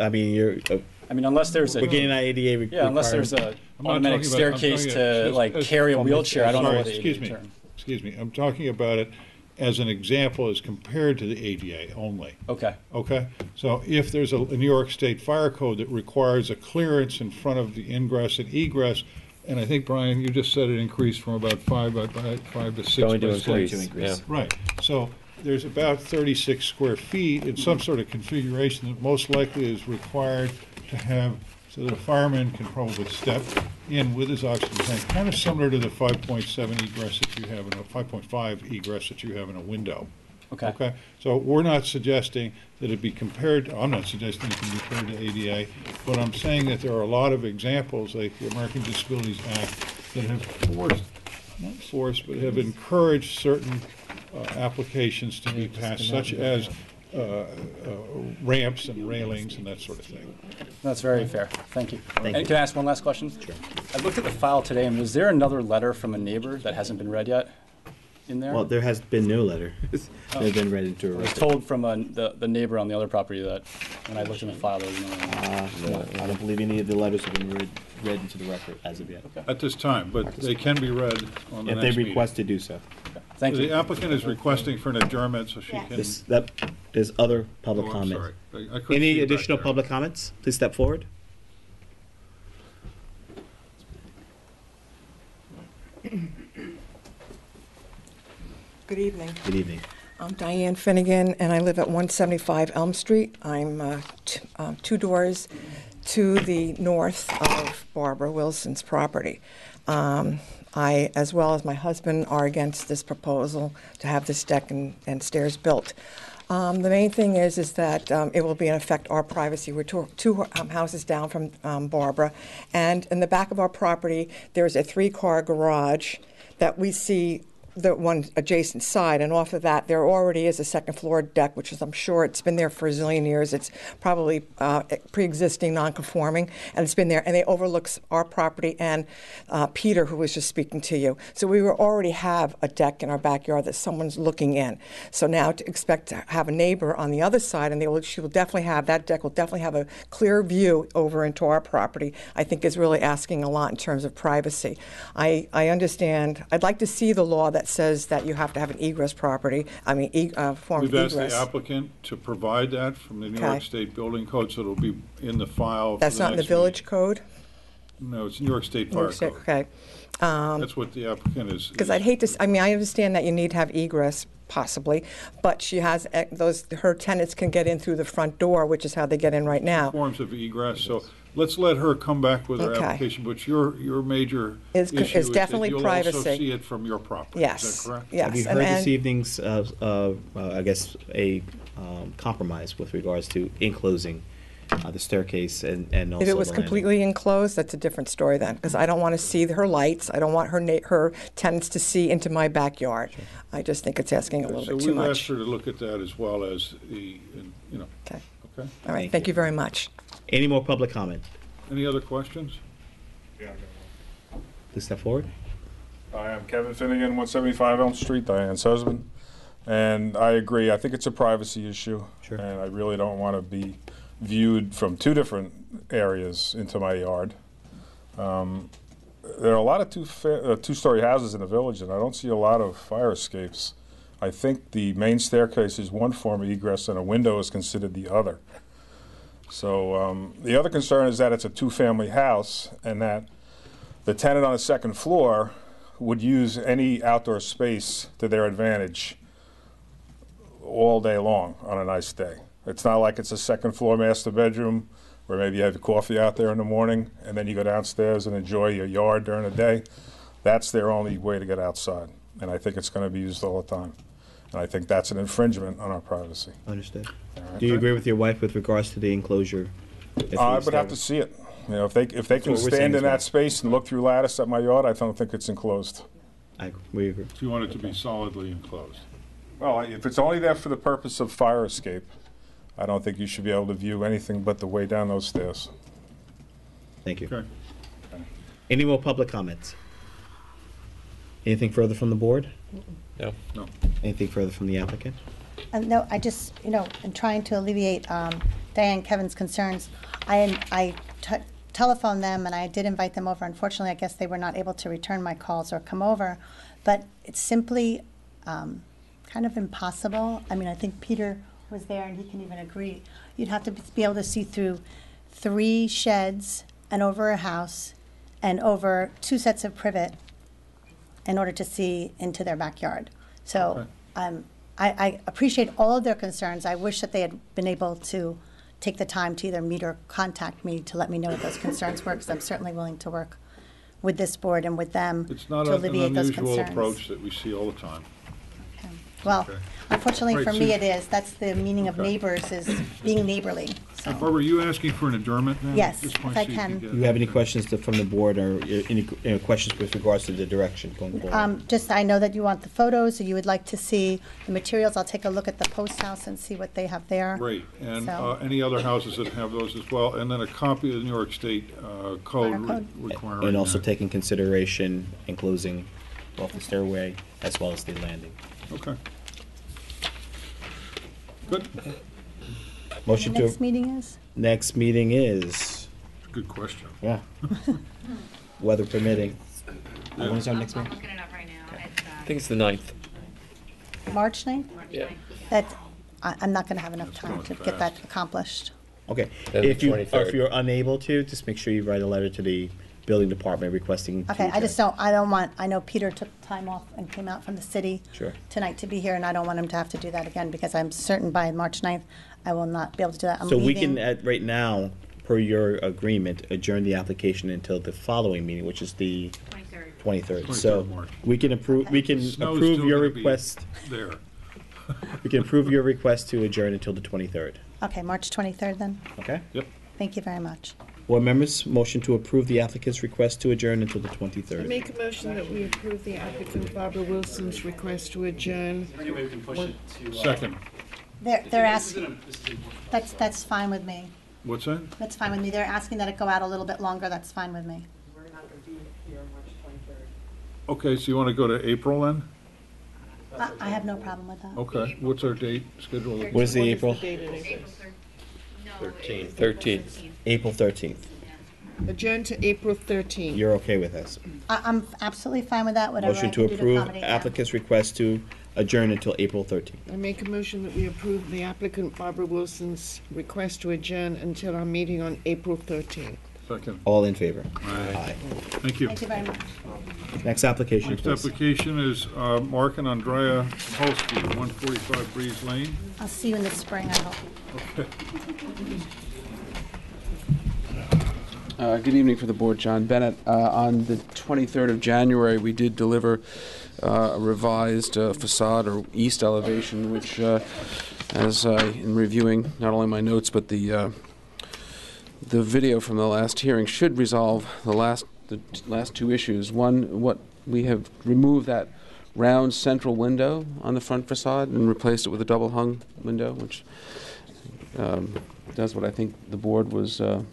unless there's a. we're getting that ADA Yeah, unless there's a I'm not automatic talking about- I'm staircase talking to about- like as- carry a wheelchair, I don't know Sorry, what the excuse ADA me. term. Excuse me, I'm talking about it as an example as compared to the ADA only. Okay. Okay? So if there's a New York State Fire Code that requires a clearance in front of the ingress and egress, and I think, Brian, you just said it increased from about 5 to 6 Going to by increase, 6. yeah. Right. So there's about 36 square feet in some sort of configuration that most likely is required to have, so that a fireman can probably step in with his oxygen tank, kind of similar to the 5.7 egress that you have in a 5.5 egress that you have in a window. Okay. Okay? So we're not suggesting that it be compared, I'm not suggesting it can be compared to ADA, but I'm saying that there are a lot of examples, like the American Disabilities Act, that have not forced, but have encouraged certain applications to be passed, such as ramps and railings and that sort of thing. That's very fair. Thank you. Thank And you. can I ask one last question? Sure. I looked at the file today, and was there another letter from a neighbor that hasn't been read yet in there? Well, there has been no letter. They've been read into a I was record. told from the neighbor on the other property that when I looked in the file, there was no. No, I don't believe any of the letters have been read into the record as of yet. At this time, but they can be read on the If next they meeting. request to do so. Thank you. The applicant is requesting for an adjournment so she can. There's other public Oh, I'm comment. sorry. I couldn't see Any it back additional there. public comments? Please step forward. Good evening. Good evening. I'm Diane Finnegan, and I live at 175 Elm Street. I'm two doors to the north of Barbara Wilson's property. I, as well as my husband, are against this proposal to have this deck and stairs built. The main thing is that it will affect our privacy. We're two houses down from Barbara, and in the back of our property, there's a 3-car garage that we see the one adjacent side, and off of that there already is a second floor deck, which is, I'm sure it's been there for a zillion years. It's probably pre-existing, non-conforming, and it's been there, and it overlooks our property and Peter, who was just speaking to you. So we already have a deck in our backyard that someone's looking in. So now to expect to have a neighbor on the other side, and she will definitely have, that deck will definitely have a clear view over into our property, I think is really asking a lot in terms of privacy. I understand, I'd like to see the law that says that you have to have an egress property, form of We've asked egress. the applicant to provide that from the New Okay. York State Building Code, so it'll be in the file. for That's not in the next village code? meeting. No, it's New York State New Fire York State, Code. okay. That's what the applicant is. Because I'd hate to, I understand that you need to have egress, possibly, but she has, her tenants can get in through the front door, which is how they get in right now. Forms of egress, so let's let her come back with her Okay. application, but your major Is issue is that definitely you'll also privacy. see it from your property. Yes, Is that correct? yes. Have you heard this evening's, I guess, a compromise with regards to enclosing the staircase and also If it was the landing? completely enclosed, that's a different story then, because I don't want to see her lights. I don't want her tenants to see into my backyard. I just think it's asking a little So bit too we've asked much. her to look at that as well as Okay. Okay? All right, thank you very much. Any more public comment? Any other questions? Please step forward. Hi, I'm Kevin Finnegan, 175 Elm Street, Diane's husband. And I agree, I think it's a privacy issue. Sure. And I really don't want to be viewed from two different areas into my yard. There are a lot of two-story houses in the village, and I don't see a lot of fire escapes. I think the main staircase is one form of egress, and a window is considered the other. So the other concern is that it's a two-family house, and that the tenant on the second floor would use any outdoor space to their advantage all day long on a nice day. It's not like it's a second floor master bedroom where maybe you have coffee out there in the morning and then you go downstairs and enjoy your yard during the day. That's their only way to get outside, and I think it's going to be used all the time. And I think that's an infringement on our privacy. Understood. right. Do you agree with your wife with regards to the enclosure? I would have to see it. You know, if they That's can what we're saying stand as in well. that space and look through lattice at my yard, I don't think it's enclosed. We agree. So you want it to be solidly enclosed? Well, if it's only there for the purpose of fire escape, I don't think you should be able to view anything but the way down those stairs. Thank you. Okay. Any more public comments? Anything further from the board? No. No. Anything further from the applicant? No, I just, in trying to alleviate Diane and Kevin's concerns, I telephoned them and I did invite them over. Unfortunately, I guess they were not able to return my calls or come over, but it's simply kind of impossible. I mean, I think Peter was there and he can even agree. You'd have to be able to see through 3 sheds and over a house and over 2 sets of privet in order to see into their backyard. So I appreciate all of their concerns. I wish that they had been able to take the time to either meet or contact me to let me know what those concerns were, because I'm certainly willing to work with this board and with them It's not to an alleviate those unusual concerns. approach that we see all the time. Well, Okay. unfortunately Right, for me so- it is. That's the meaning of Okay. neighbors, is being neighborly. So, Barbara, are you asking for an adjournment now? Yes, Just if wanna I see can. get Do you have any questions from the board or any questions with regards to the direction going forward? just, I know that you want the photos, or you would like to see the materials. I'll take a look at the post house and see what they have there. Great, and So- any other houses that have those as well, and then a copy of the New York State code requiring And also that. take in consideration enclosing both the stairway as well as the landing. Okay. Good. Motion The to. next meeting is? Next meeting is, Good question. yeah, weather permitting. When is our next I'm meeting? looking it up right now. It's, I think it's the 9th. March 9th? Yeah. I'm not going to have enough time to get that accomplished. Okay. Then the If you, or 23rd. if you're unable to, just make sure you write a letter to the building department requesting. to Okay, I adjourn. just I know Peter took time off and came out from the city Sure. tonight to be here, and I don't want him to have to do that again, because I'm certain by March 9th, I will not be able to do that. I'm So we can, leaving. right now, per your agreement, adjourn the application until the following meeting, which is the 23rd. So 23rd March. we can approve, we can Snow's approve still your gonna be request, There. we can approve your request to adjourn until the 23rd. Okay, March 23rd then. Okay? Yep. Thank you very much. Board members, motion to approve the applicant's request to adjourn until the I 23rd. make a motion that we approve the applicant Barbara Wilson's request to adjourn. Second. They're asking, that's fine with me. What's that? That's fine with me. They're asking that it go out a little bit longer. That's fine with me. Okay, so you want to go to April then? I have no problem with that. Okay, what's our date schedule? What is the April? April 13th. 13th. April 13th. Adjourn to April 13th. You're okay with this? I'm absolutely fine with that, whatever I Motion can to do to approve accommodate them. applicant's request to adjourn until April 13th. I make a motion that we approve the applicant Barbara Wilson's request to adjourn until our meeting on April 13th. Second. All in favor? Aye. Thank you. Thank you very much. Next application, Next please. application is Mark and Andrea Polsky, 145 Breeze Lane. I'll see you in the spring, I hope. Okay. Good evening for the board, John Bennett. On the 23rd of January, we did deliver a revised facade or east elevation, which, in reviewing not only my notes but the video from the last hearing, should resolve the last two issues. One, what we have removed that round central window on the front facade and replaced it with a double hung window, which does what I think the board the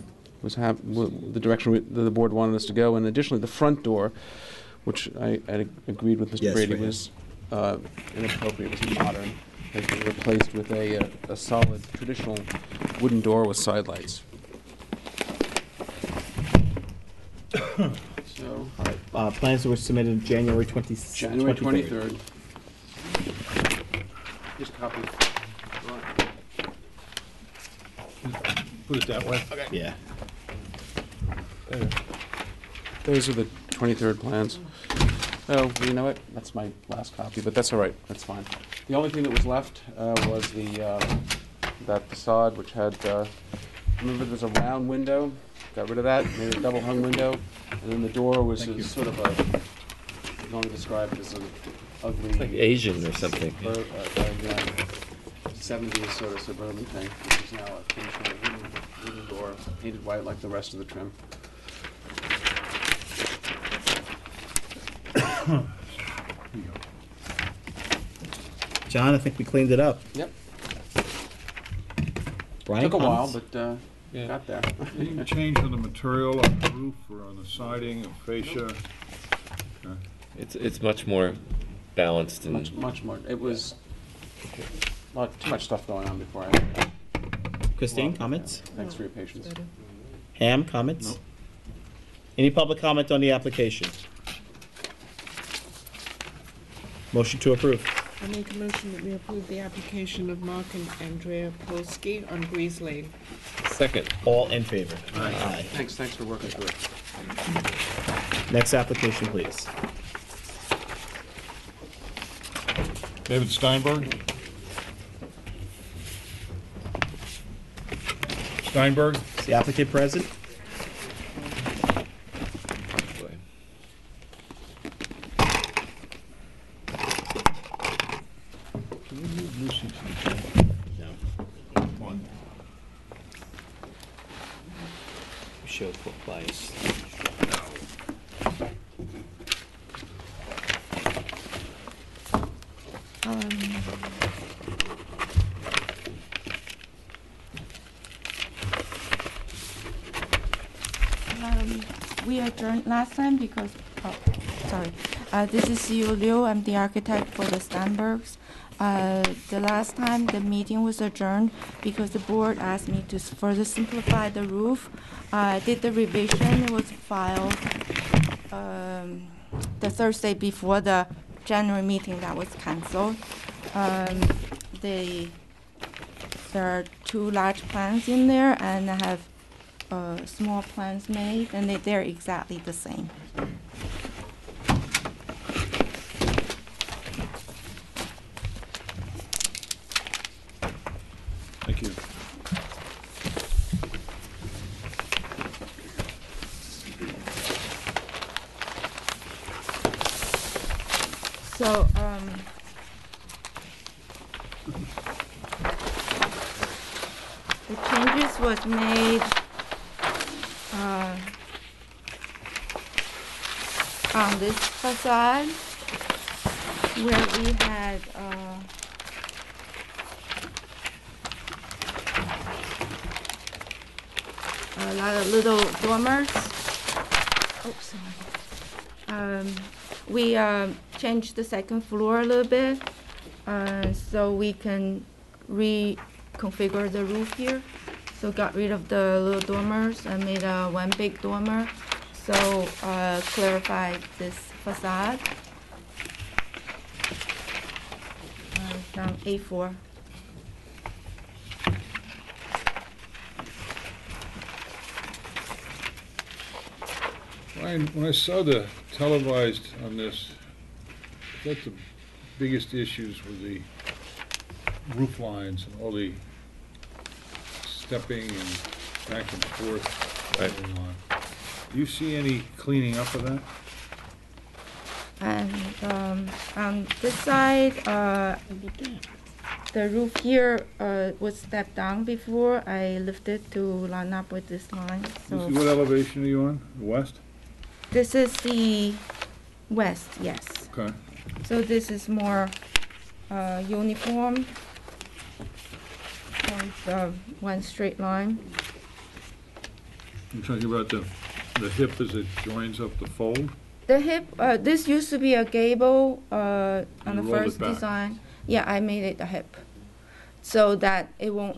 direction the board wanted us to go. And additionally, the front door, which I agreed with Mr. Yes, Brady right. was inappropriate, was modern, has been replaced with a solid traditional wooden door with side lights. So, Plans that were submitted January 23rd. January 23rd. Just copy. Put it that way. Okay. Yeah. Those are the 23rd plans. Oh, you know what? That's my last copy, but that's all right. That's fine. The only thing that was left was that facade, which had, remember there's a round window? Got rid of that, made it a double hung window, and then the door was sort of I can only describe it as an ugly... Like Asian or something. 70s sort of suburban thing, which is now a traditional wooden door, painted white like the rest of the trim. John, I think we cleaned it up. Yep. Brian, Took a while, comments? but got there. Any change on the material on the roof or on the siding and fascia? Okay. It's much more balanced and Much more. It was too much stuff going on before I. Christine, comments? Thanks for your patience. Ham, comments? Any public comment on the application? Motion to approve. I make a motion that we approve the application of Mark and Andrea Polsky on Breeze Lane. second. All in favor? Aye. Thanks for working through it. Next application, please. David Steinberg? Steinberg? Is the applicant present? Can you move Lucy to the front? No. One. Show for bias. We adjourned last time because, sorry. This is Yu Liu. I'm the architect for the Steinbergs. The last time the meeting was adjourned because the board asked me to further simplify the roof. I did the revision. It was filed the Thursday before the January meeting that was canceled. There are 2 large plants in there, and I have small plants made, and they're exactly the same. Thank you. So, the changes was made on this facade where we had a lot of little dormers. Oh, sorry. We changed the second floor a little bit so we can reconfigure the roof here. So got rid of the little dormers and made one big dormer. So clarified this facade. It's on A4. Ryan, when I saw the televised on this, I thought the biggest issues were the roof lines and all the stepping and back and forth going on. Do you see any cleaning up of that? And on this side, the roof here was stepped down before. I lifted to line up with this line. So What elevation are you on? The west? this is the west, yes. Okay. So this is more uniform. And, one straight line. You're talking about the hip as it joins up the fold? The hip, this used to be a gable on the rolled it first back. design. Yeah, I made it a hip. So that it won't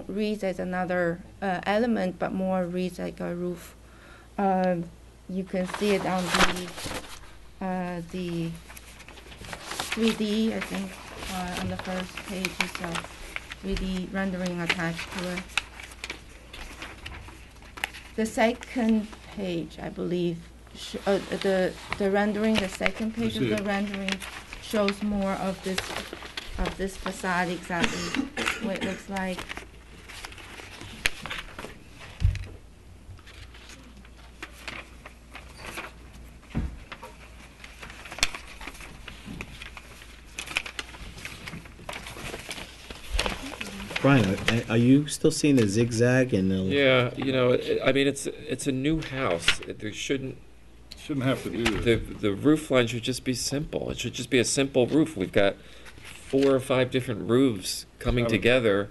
read as another element, but more reads like a roof. You can see it on the 3D, I think, on the first page is a 3D rendering attached to it. The second page, I believe, the rendering, the second page of see the it. rendering shows more of this facade, exactly what it looks like. Brian, are you still seeing the zigzag and the? Yeah, you know, I mean, it's a new house. There shouldn't have to do this. The roof line should just be simple. It should just be a simple roof. We've got 4 or 5 different roofs coming together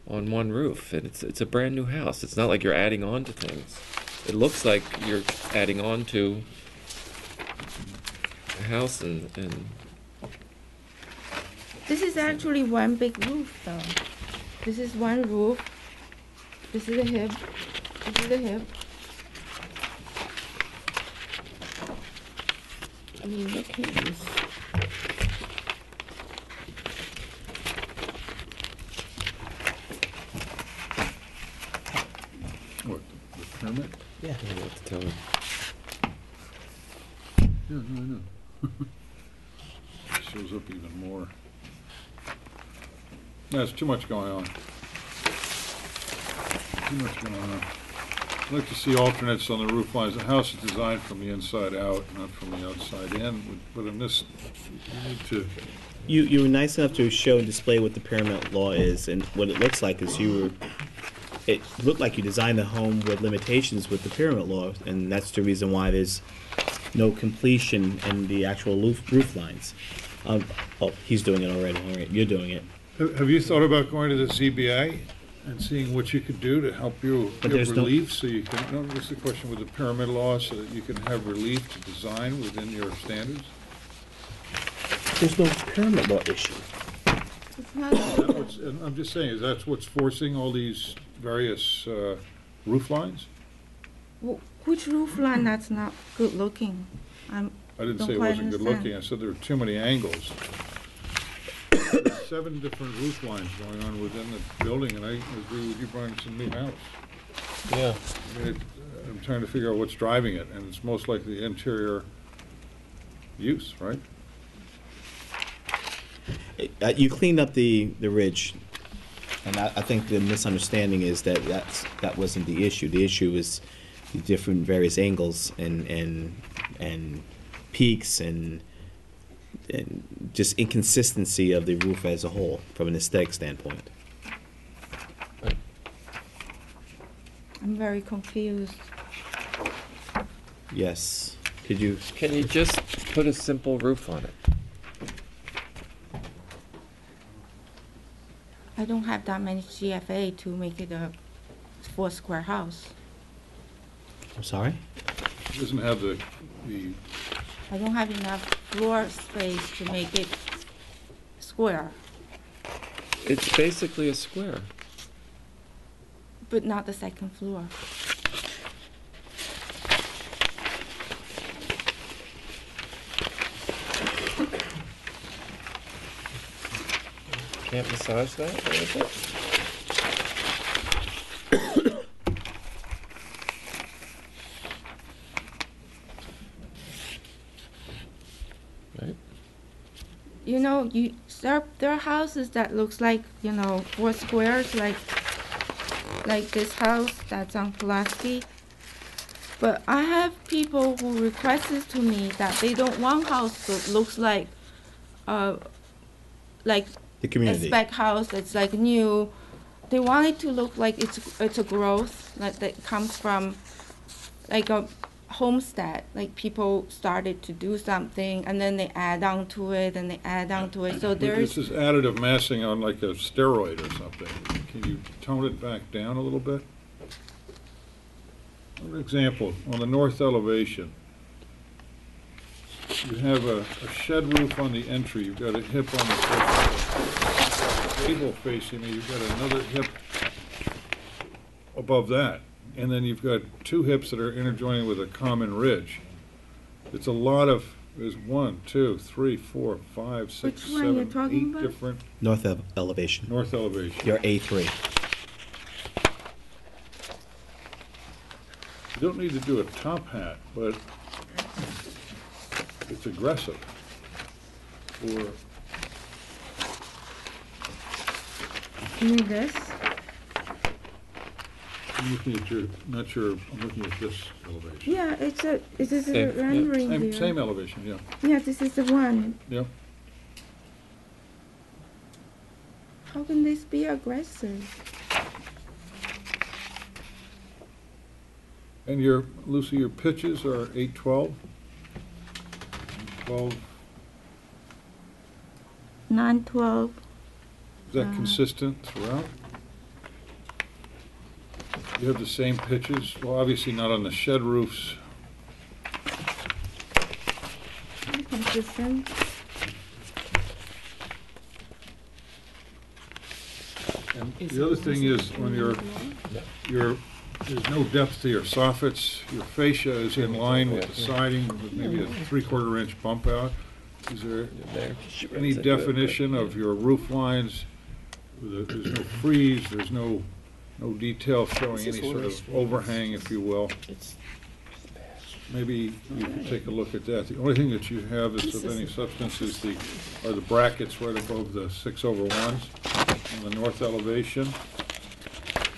on one roof, and it's a brand new house. It's not like you're adding on to things. It looks like you're adding on to a house and This is actually one big roof, though. This is one roof. This is a hip. This is a hip. I mean, look at this. What, the permit? Yeah. I don't know what to tell her. Yeah, no, I know. Shows up even more. There's too much going on. Too much going on. I'd like to see alternates on the roof lines. The house is designed from the inside out, not from the outside in, but in this, you need to... You were nice enough to show and display what the pyramid law is, and what it looks like is it looked like you designed the home with limitations with the pyramid law, and that's the reason why there's no completion in the actual roof lines. Oh, he's doing it already. All right, you're doing it. Have you thought about going to the ZBA and seeing what you could do to help you But give there's no- relief so you can, no, this is the question with the pyramid law, so that you can have relief to design within your standards? There's no pyramid law issue. It's not. Is that what's- and I'm just saying, is that what's forcing all these various roof lines? Which roof line that's not good looking? I didn't don't say it quite wasn't good understand. looking, I said there were too many angles. 7 different roof lines going on within the building, and I agree with you, Brian, it's a new house. Yeah. I mean, I'm trying to figure out what's driving it, and it's most likely the interior use, right? You cleaned up the ridge, and I think the misunderstanding is that that wasn't the issue. The issue is the different various angles and peaks and just inconsistency of the roof as a whole from an aesthetic standpoint. I'm very confused. Yes. Can you just put a simple roof on it? I don't have that many GFA to make it a 4 square house. I'm sorry? It doesn't have the I don't have enough floor space to make it square, It's basically a square. but not the second floor. Can't massage that a little bit? Right? You know, there are houses that looks like, 4 squares, like this house that's on Pulaski. But I have people who requested to me that they don't want house that looks like The community. a spec house that's like new. They want it to look like it's a growth that comes from like a homestead. Like people started to do something and then they add on to it and they add on to it. So there's This is additive massing on like a steroid or something. Can you tone it back down a little bit? For example, on the north elevation, you have a shed roof on the entry, you've got a hip on the gable facing it, you've got another hip above that, and then you've got 2 hips that are interjoining with a common ridge. It's a lot of, there's 1, 2, 3, 4, 5, 6, Which one you're 7, talking 8 about? different North elevation. north elevation. Your A3. You don't need to do a top hat, but it's aggressive. Or you mean this? I'm looking at your, not your, I'm looking at this elevation. Yeah, this is a Same, rendering Same, here. same elevation, yeah. Yeah, this is the one. Yeah. How can this be aggressive? And your, Lucy, your pitches are 812? 12, 912. is that consistent throughout? You have the same pitches? Well, obviously not on the shed roofs. Consistent. And the other thing is, when there's no depth to your soffits, your fascia is in line with the siding, with maybe a 3/4 inch bump out. Is there any definition of your roof lines? There's no frieze, there's no detail showing any sort of overhang, if you will. Maybe you could take a look at that. The only thing that you have that's of any substance is are the brackets right above the 6/1s on the north elevation.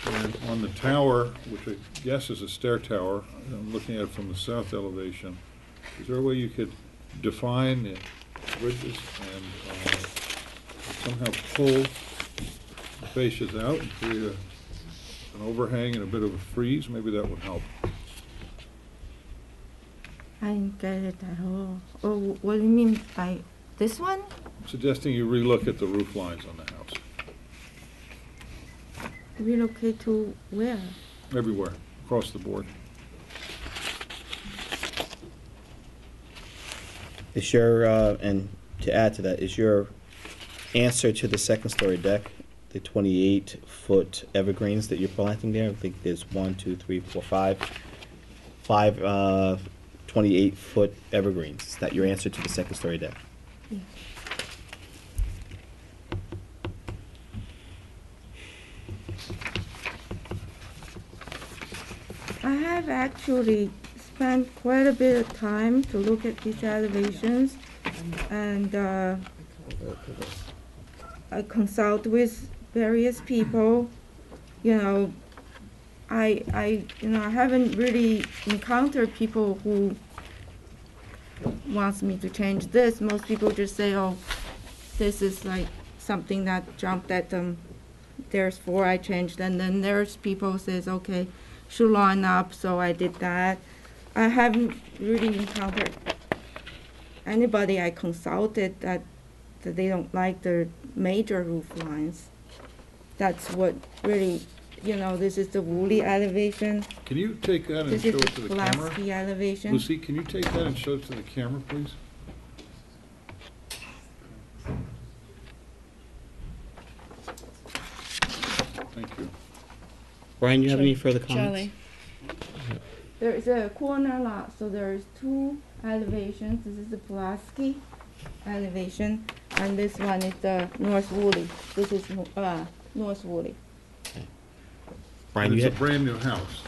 And on the tower, which I guess is a stair tower, I'm looking at it from the south elevation, is there a way you could define the bridges and somehow pull the fascias out and create an overhang and a bit of a frieze? Maybe that would help. I didn't get it at all. Oh, what do you mean by this one? I'm suggesting you relook at the roof lines on the house, Relocate to where? everywhere, across the board. Is your, and to add to that, is your answer to the second story deck, the 28-foot evergreens that you're planting there? I think there's 1, 2, 3, 4, 5 28-foot evergreens. Is that your answer to the second story deck? Yeah. I have actually spent quite a bit of time to look at these elevations, and I consult with various people. You know, I haven't really encountered people who wants me to change this. Most people just say, oh, this is like something that jumped at them, therefore I changed. And then there's people who says, okay, should line up, so I did that. I haven't really encountered anybody I consulted that they don't like the major roof lines. That's what really, this is the Woolley elevation. Can you take that and This show is it the to the camera? Pulaski elevation. Lucy, can you take that and show it to the camera, please? Thank you. Brian, you have any further comments? Charlie. There is a corner lot, so there's two elevations. This is the Pulaski elevation, and this one is the North Woolley. This is North Woolley. Brian, And you it's a have, brand new house.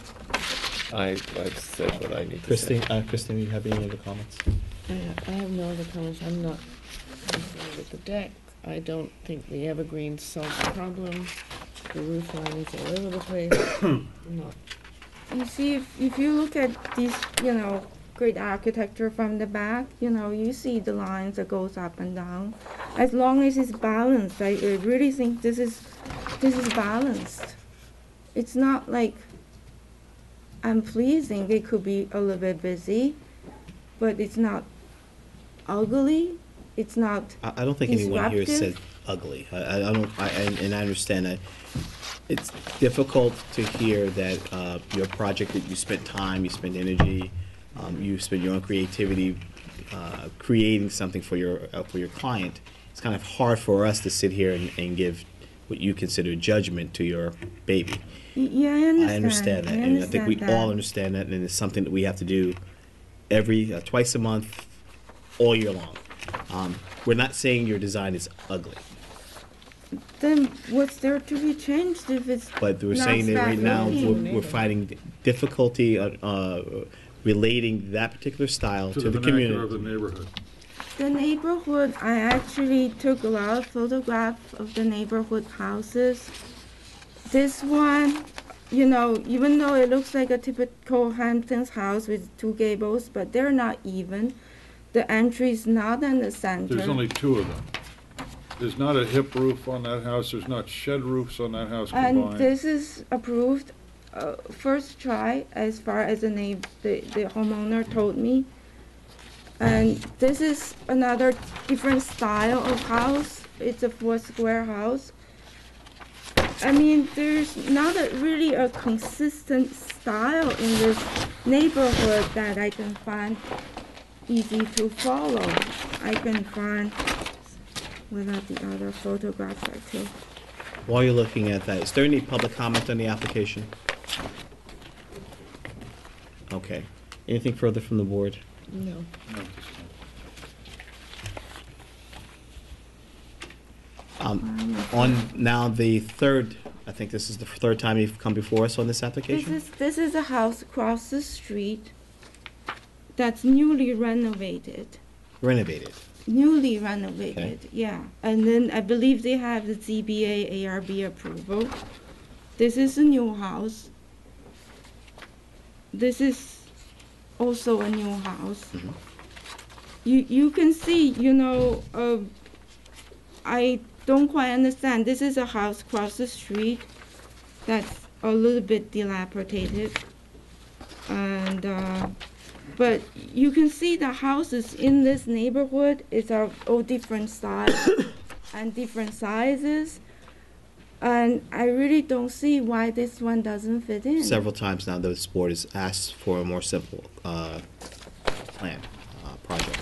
I've said what I need to Christine, say. Christine, you have any other comments? I have no other comments. I'm not concerned with the deck. I don't think the evergreens solve the problem. The roof line is all over the place. Not. You see, if you look at these, great architecture from the back, you see the lines that goes up and down. As long as it's balanced, I really think this is balanced. It's not like unpleasing. They could be a little bit busy, but it's not ugly. It's not I don't think anyone here disruptive. said ugly. I don't, and I understand that. It's difficult to hear that your project that you spent time, you spent energy, you spent your own creativity creating something for your client. It's kind of hard for us to sit here and give what you consider judgment to your baby. Yeah, I understand. that, and I think we all understand that, and it's something that we have to do twice a month, all year long. We're not saying your design is ugly, Then what's there to be changed if it's but we're not saying that right now looking? we're finding difficulty relating that particular style to the vernacular of community. the neighborhood. The neighborhood, I actually took a lot of photographs of the neighborhood houses. This one, even though it looks like a typical Hamptons house with two gables, but they're not even. The entry is not in the center. There's only two of them. There's not a hip roof on that house. There's not shed roofs on that house And combined. this is approved first try, as far as the homeowner told me. And this is another different style of house. It's a 4-square house. I mean, there's not really a consistent style in this neighborhood that I can find easy to follow. I can find without the other photographs I took. While you're looking at that, is there any public comment on the application? Okay. Anything further from the board? No. On now the third, I think this is the third time you've come before us on this application? This is a house across the street that's newly renovated. Renovated. Newly renovated, Okay. yeah. And then I believe they have the ZBA ARB approval. This is a new house. This is also a new house. You can see, I don't quite understand. This is a house across the street that's a little bit dilapidated. And, but you can see the houses in this neighborhood is all different styles and different sizes. And I really don't see why this one doesn't fit in. Several times now, this board has asked for a more simple plan, project.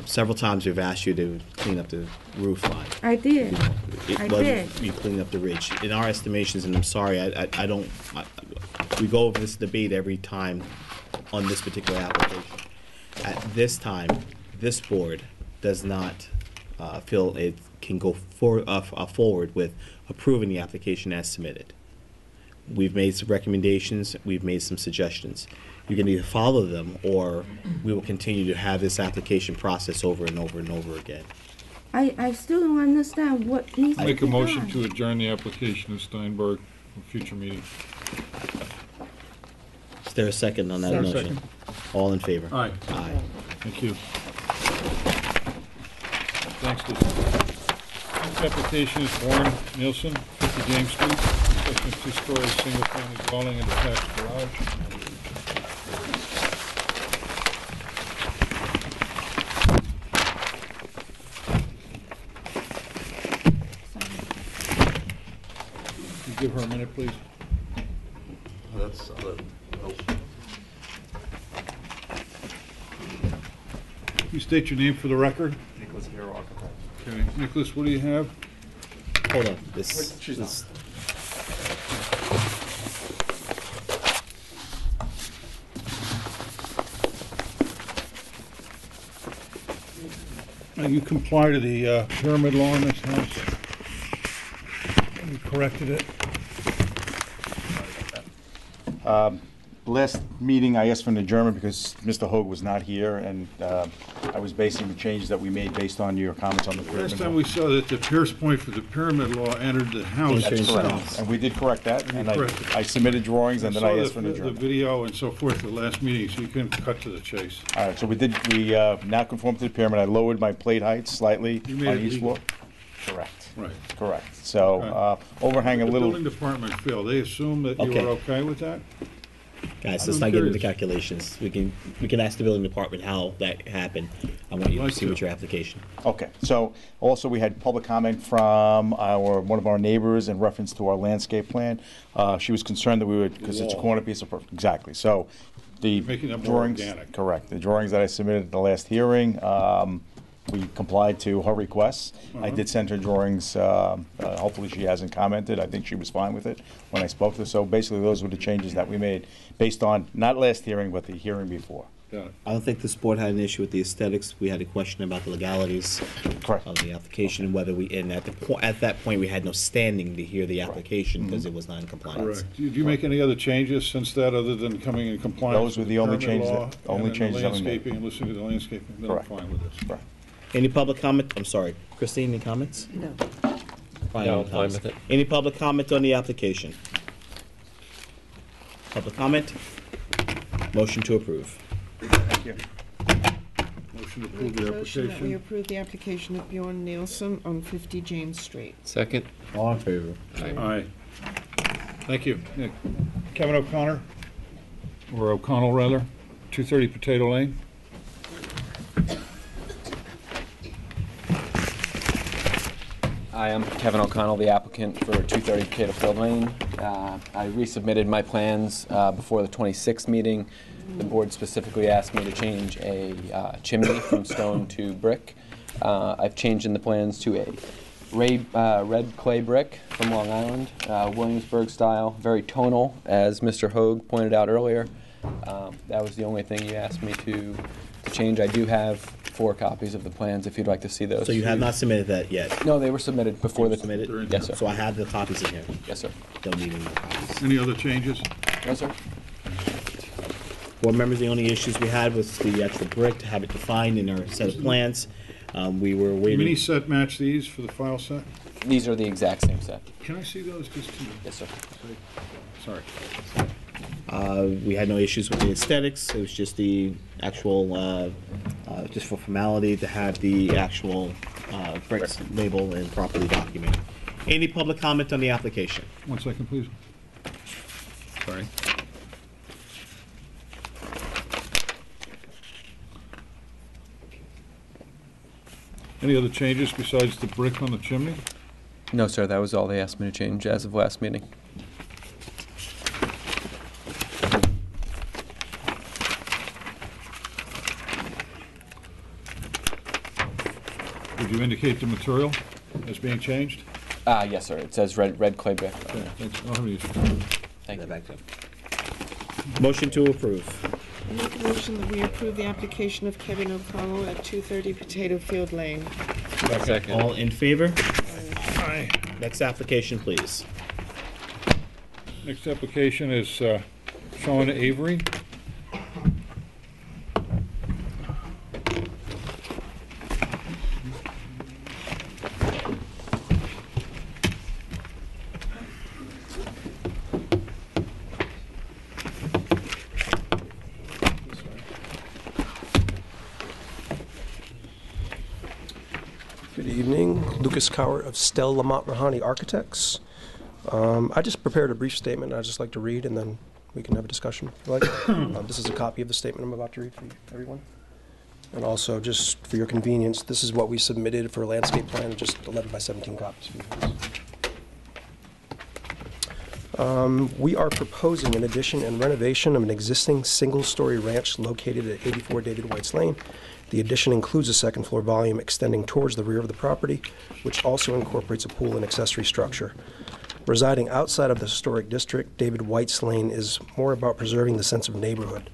Several times we've asked you to clean up the roof line. I did. It I wasn't did. you cleaning up the ridge. In our estimations, and I'm sorry, we go over this debate every time on this particular application. At this time, this board does not feel it can go forward with approving the application as submitted. We've made some recommendations, we've made some suggestions. You can either follow them, or we will continue to have this application process over and over and over again. I still don't understand what needs to be Make a motion done. to adjourn the application of Steinberg for future meeting. Is there a second on that Second. motion? All in favor? Aye. Aye. Thank you. Thanks, Lisa. Next application is Warren Nielsen, 50 James Street, construction of two-story, single-family dwelling and attached garage. Can you give her a minute, please? That's, You state your name for the record? Nicholas Hero, architect. Okay, Nicholas, what do you have? Hold on, this, She's this, You comply to the pyramid law in this house? You corrected it? Last meeting, I asked for an adjournment because Mr. Hoag was not here, and I was basing the changes that we made based on your comments on the pyramid. Last time we saw that the Pierce point for the pyramid law entered the house That's correct, itself. and we did correct that, You and corrected it. I submitted drawings, and then I asked for an the adjournment. video and so forth at the last meeting, so you couldn't cut to the chase. All right, so we now conform to the pyramid. I lowered my plate height slightly You made on it each legal. floor. Correct. Right. Correct. So, Okay. overhang a The little. building department failed. They assumed that you Okay. were okay with that? guys, I'm let's not get into curious. calculations. We can ask the building department how that happened. I want you to Like see what to. your application. Okay, so also we had public comment from one of our neighbors in reference to our landscape plan. She was concerned that we would, because it's a Wall. corner piece of, exactly, so the Making that more drawings. organic. Correct, the drawings that I submitted at the last hearing, we complied to her requests. I Uh-huh. did send her drawings, hopefully she hasn't commented, I think she was fine with it when I spoke to her. So basically, those were the changes that we made, based on, not last hearing, but the hearing before. Got it. I don't think this board had an issue with the aesthetics. We had a question about the legalities of the application and whether and at that point, we had no standing to hear the application because it was not in compliance. Correct. Did you make any other changes since that, other than coming in compliance? Those were with the only permit changes law that- only and changes that we made. landscaping and listening to the landscaping? Then I'm Correct. fine with this. Right. Any public comment? I'm sorry, Christine, any comments? No. Brian, No, any I'm fine comments? with it. Any public comment on the application? Public comment? Motion to approve. Thank you. Motion to Make approve a the motion that we application. approve the application of Bjorn Nielsen on 50 James Street. Second? All in favor? Aye. Thank you. Nick. Kevin O'Connor, or O'Connell rather, 230 Potato Lane. Hi, I'm Kevin O'Connell, the applicant for 230 Potato Field Lane. I resubmitted my plans before the 26th meeting. The board specifically asked me to change a chimney from stone to brick. I've changed in the plans to a red clay brick from Long Island, Williamsburg style, very tonal, as Mr. Hoag pointed out earlier. That was the only thing you asked me to change. I do have 4 copies of the plans if you'd like to see those. So you have not submitted that yet? No, they were submitted before the. Submitted? Yes, sir. So I have the copies in here. Yes, sir. Don't need any more copies. Any other changes? No, sir. Board members, the only issues we had was the actual brick, to have it defined in our set of plans. We were waiting. Mini set match these for the file set? These are the exact same set. Can I see those just to? Yes, sir. Sorry. We had no issues with the aesthetics. It was just the actual, just for formality, to have the actual bricks labeled and properly documented. Any public comment on the application? 1 second, please. Sorry. Any other changes besides the brick on the chimney? No, sir. That was all they asked me to change as of last meeting. Did you indicate the material as being changed? Yes, sir. It says red clay brick. Okay, thanks. I don't have any issues. Thank you. Motion to approve. I make a motion that we approve the application of Kevin O'Connell at 230 Potato Field Lane. Second. All in favor? Aye. Next application, please. Next application is Sean Avery. Good evening, Lucas Cowart of Stell Lamont Rahani Architects. I just prepared a brief statement I'd just like to read, and then we can have a discussion if you like. This is a copy of the statement I'm about to read for you, everyone. And also, just for your convenience, this is what we submitted for a landscape plan, just 11 by 17 copies for you. We are proposing an addition and renovation of an existing single-story ranch located at 84 David White's Lane. The addition includes a second-floor volume extending towards the rear of the property, which also incorporates a pool and accessory structure. Residing outside of the historic district, David White's Lane is more about preserving the sense of neighborhood.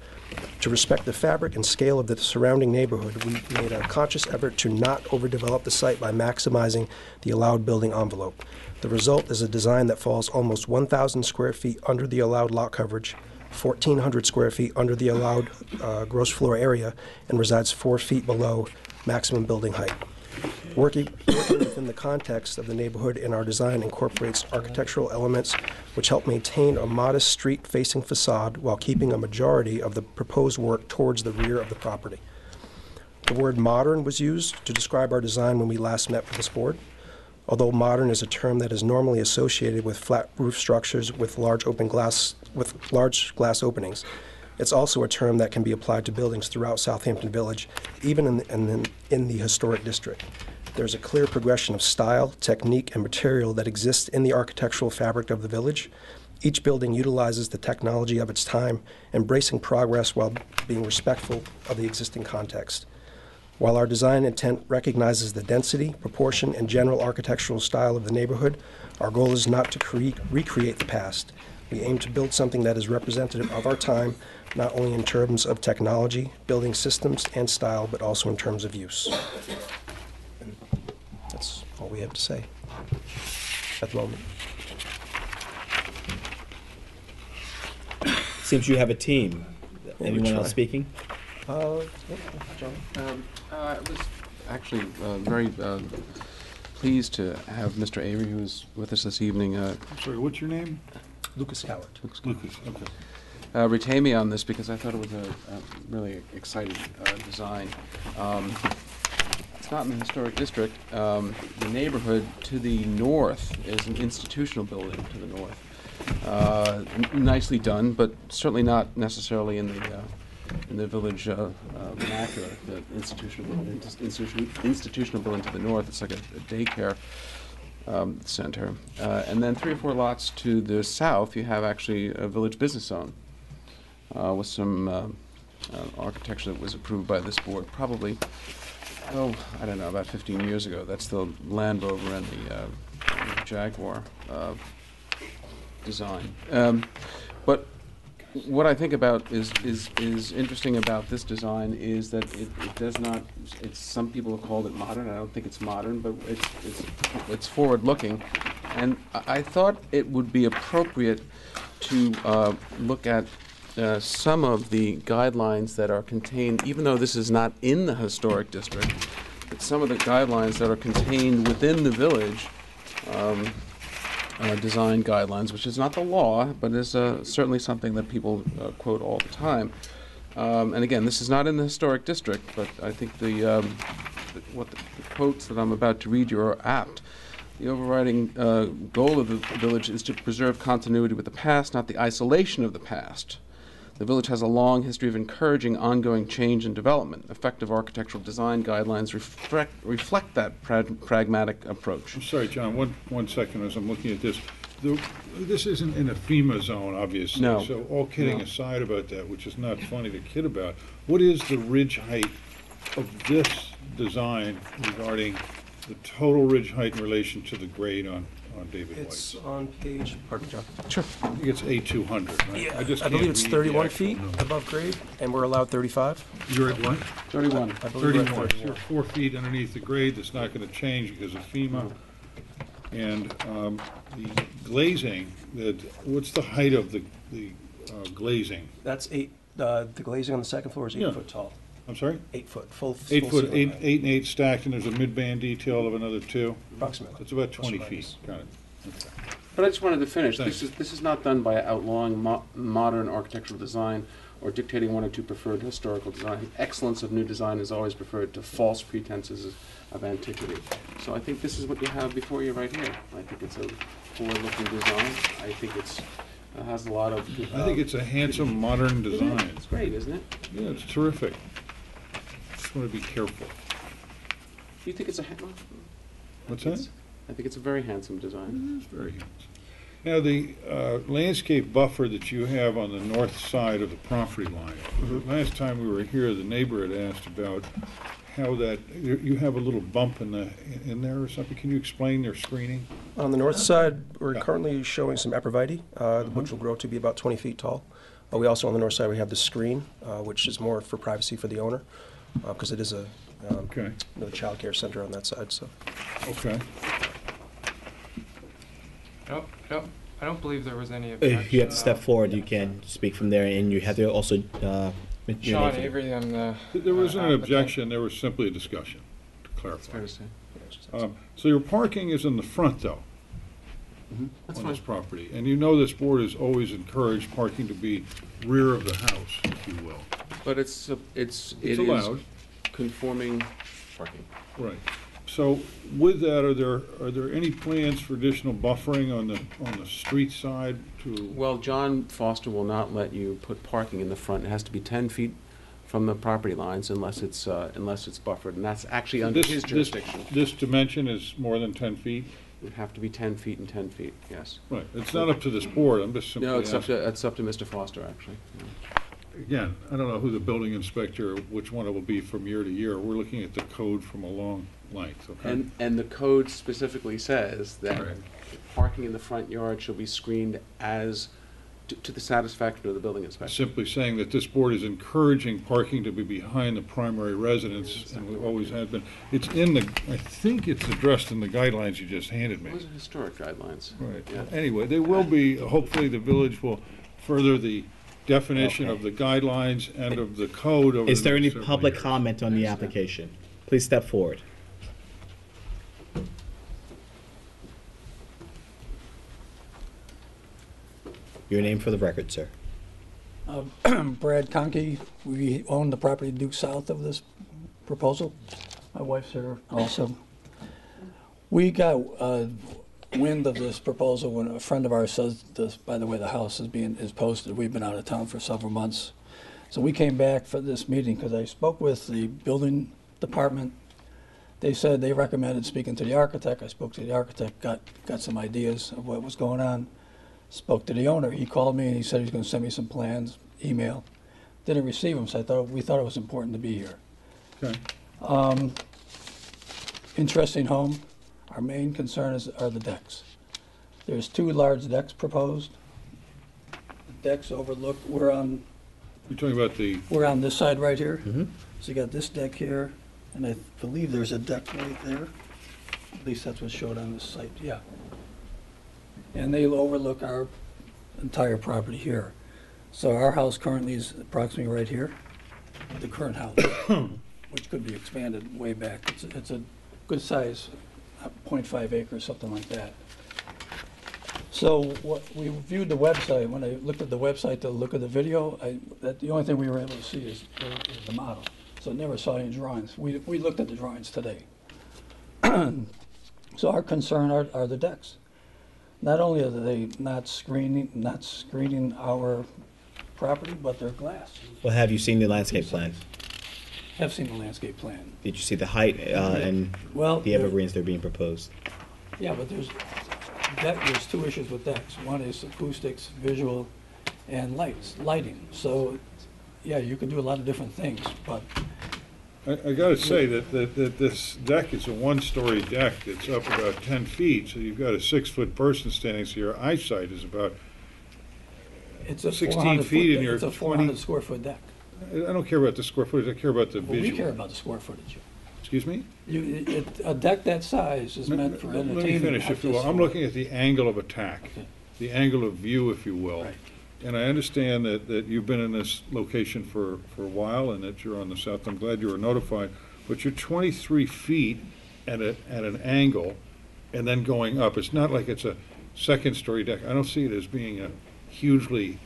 To respect the fabric and scale of the surrounding neighborhood, we made a conscious effort to not overdevelop the site by maximizing the allowed building envelope. The result is a design that falls almost 1,000 square feet under the allowed lot coverage, 1,400 square feet under the allowed gross floor area, and resides 4 feet below maximum building height. Working within the context of the neighborhood in our design incorporates architectural elements which help maintain a modest street-facing facade while keeping a majority of the proposed work towards the rear of the property. The word modern was used to describe our design when we last met with this board. Although modern is a term that is normally associated with flat roof structures with large glass openings, it's also a term that can be applied to buildings throughout Southampton Village, even in the historic district. There's a clear progression of style, technique, and material that exists in the architectural fabric of the village. Each building utilizes the technology of its time, embracing progress while being respectful of the existing context. While our design intent recognizes the density, proportion, and general architectural style of the neighborhood, our goal is not to recreate the past. We aim to build something that is representative of our time, not only in terms of technology, building systems, and style, but also in terms of use. And that's all we have to say at the moment. Seems you have a team. Anyone else speaking? John. I was actually very pleased to have Mr. Avery, who is with us this evening. I'm sorry, what's your name? Lucas Cowart. Lucas, okay. Retain me on this because I thought it was a really exciting design. It's not in the historic district. The neighborhood to the north is an institutional building to the north. Nicely done, but certainly not necessarily in the village vernacular. The institutional building to the north, it's like a daycare center. And then 3 or 4 lots to the south, you have actually a village business zone with some architecture that was approved by this board probably, I don't know, about 15 years ago. That's the Land Rover and the Jaguar design. But what I think about is interesting about this design is that it does not. It's some people have called it modern. I don't think it's modern, but it's forward-looking, and I thought it would be appropriate to look at some of the guidelines that are contained, even though this is not in the historic district, but some of the guidelines that are contained within the village. Design guidelines, which is not the law, but is certainly something that people quote all the time. And again, this is not in the historic district, but I think the quotes that I'm about to read you are apt. The overriding goal of the village is to preserve continuity with the past, not the isolation of the past. The village has a long history of encouraging ongoing change and development. Effective architectural design guidelines reflect that pragmatic approach. I'm sorry, John, one second as I'm looking at this. This isn't in a FEMA zone, obviously. No. So all kidding aside about that, which is not funny to kid about, what is the ridge height of this design regarding the total ridge height in relation to the grade on David White? It's on page, pardon me, John. Sure. I think it's A200, right? Yeah, I believe it's 31 feet above grade, and we're allowed 35. You're at what? 31. I believe we're at 31. You're 4 feet underneath the grade. That's not going to change because of FEMA. And the glazing, what's the height of the glazing? That's the glazing on the second floor is 8 Yeah. foot tall. I'm sorry? 8 foot, full. 8 full foot, ceiling height. 8 and 8 stacked, and there's a mid-band detail of another 2? Approximately. It's about Plus 20 or feet. minus. Got it. Okay. But I just wanted to finish. Thanks. This is not done by outlawing modern architectural design or dictating one or two preferred historical design. The excellence of new design is always preferred to false pretenses of antiquity. So I think this is what you have before you right here. I think it's a forward-looking design. I think it has a lot of. I think it's a handsome, modern design. It's great, isn't it? Yeah, it's terrific. Just want to be careful. You think it's a? What's that? I think it's a very handsome design. It's very handsome. Now, the landscape buffer that you have on the north side of the property line, last time we were here, the neighbor had asked about how that, you have a little bump in there or something. Can you explain their screening? On the north side, we're currently showing some arborvitae, which will grow to be about 20 feet tall. We also, on the north side, we have the screen, which is more for privacy for the owner, because it is a child care center on that side. So. Okay. I don't believe there was any If objection. you have to step forward, you can speak from there, and you have to also. Sean Avery, I'm the. There wasn't an applicant. objection, there was simply a discussion, to clarify. Fair to say. So your parking is in the front, though? That's on this fine. property. And you know this board has always encouraged parking to be rear of the house, if you will. But it is allowed. conforming parking. Right. So with that, are there any plans for additional buffering on the street side to? Well, John Foster will not let you put parking in the front. It has to be 10 feet from the property lines unless it's buffered, and that's actually under his jurisdiction. This dimension is more than 10 feet? It would have to be 10 feet and 10 feet, yes. Right. It's not up to this board, I'm just simply No, it's asking. up to Mr. Foster, actually. Again, I don't know who the building inspector, which one it will be from year to year. We're looking at the code from a long length, okay? And the code specifically says that parking in the front yard shall be screened as to the satisfaction of the building inspector. Simply saying that this board is encouraging parking to be behind the primary residence, and we always have been. It's in the, I think it's addressed in the guidelines you just handed me. Those are historic guidelines. Right. Yeah. Anyway, they will be, hopefully the village will further the definition of the guidelines and of the code over Is the there any next several public years. comment on the application? Please step forward. Your name for the record, sir. Brad Conkey. We own the property due south of this proposal. My wife's here also. We got wind of this proposal when a friend of ours says this, by the way, the house is posted. We've been out of town for several months. So we came back for this meeting because I spoke with the building department. They said they recommended speaking to the architect. I spoke to the architect, got some ideas of what was going on. Spoke to the owner. He called me and he said he was going to send me some plans, email. Didn't receive them, so we thought it was important to be here. Okay. Interesting home. Our main concern are the decks. There's 2 large decks proposed. The decks overlook. You're talking about the. We're on this side right here. So you got this deck here, and I believe there's a deck right there. At least that's what's showed on this site. Yeah. And they'll overlook our entire property here. So our house currently is approximately right here, the current house, which could be expanded way back. It's a good size, 0.5 acres, something like that. So what we viewed the website. When I looked at the website to look at the video, the only thing we were able to see is the model. So I never saw any drawings. We looked at the drawings today. So our concern are the decks. Not only are they not screening our property, but they're glass. Well, have you seen the landscape plan? Have seen the landscape plan. Did you see the height and the evergreens that are being proposed? Yeah, but there's 2 issues with decks. One is acoustics, visual, and lighting. So, yeah, you can do a lot of different things, but I gotta say that this deck is a 1-story deck. It's up about 10 feet, so you've got a 6-foot person standing, so your eyesight is about it's a 16 feet, and you're it's a 400 square foot deck. I don't care about the square footage, I care about the Well, visual. we care about the square footage. Excuse me? A deck that size is meant for entertainment. Let me finish, not if you will. just I'm for- looking at the angle of attack, the angle of view, if you will. And I understand that you've been in this location for a while and that you're on the south. I'm glad you were notified. But you're 23 feet at an angle and then going up. It's not like it's a second-story deck. I don't see it as being a hugely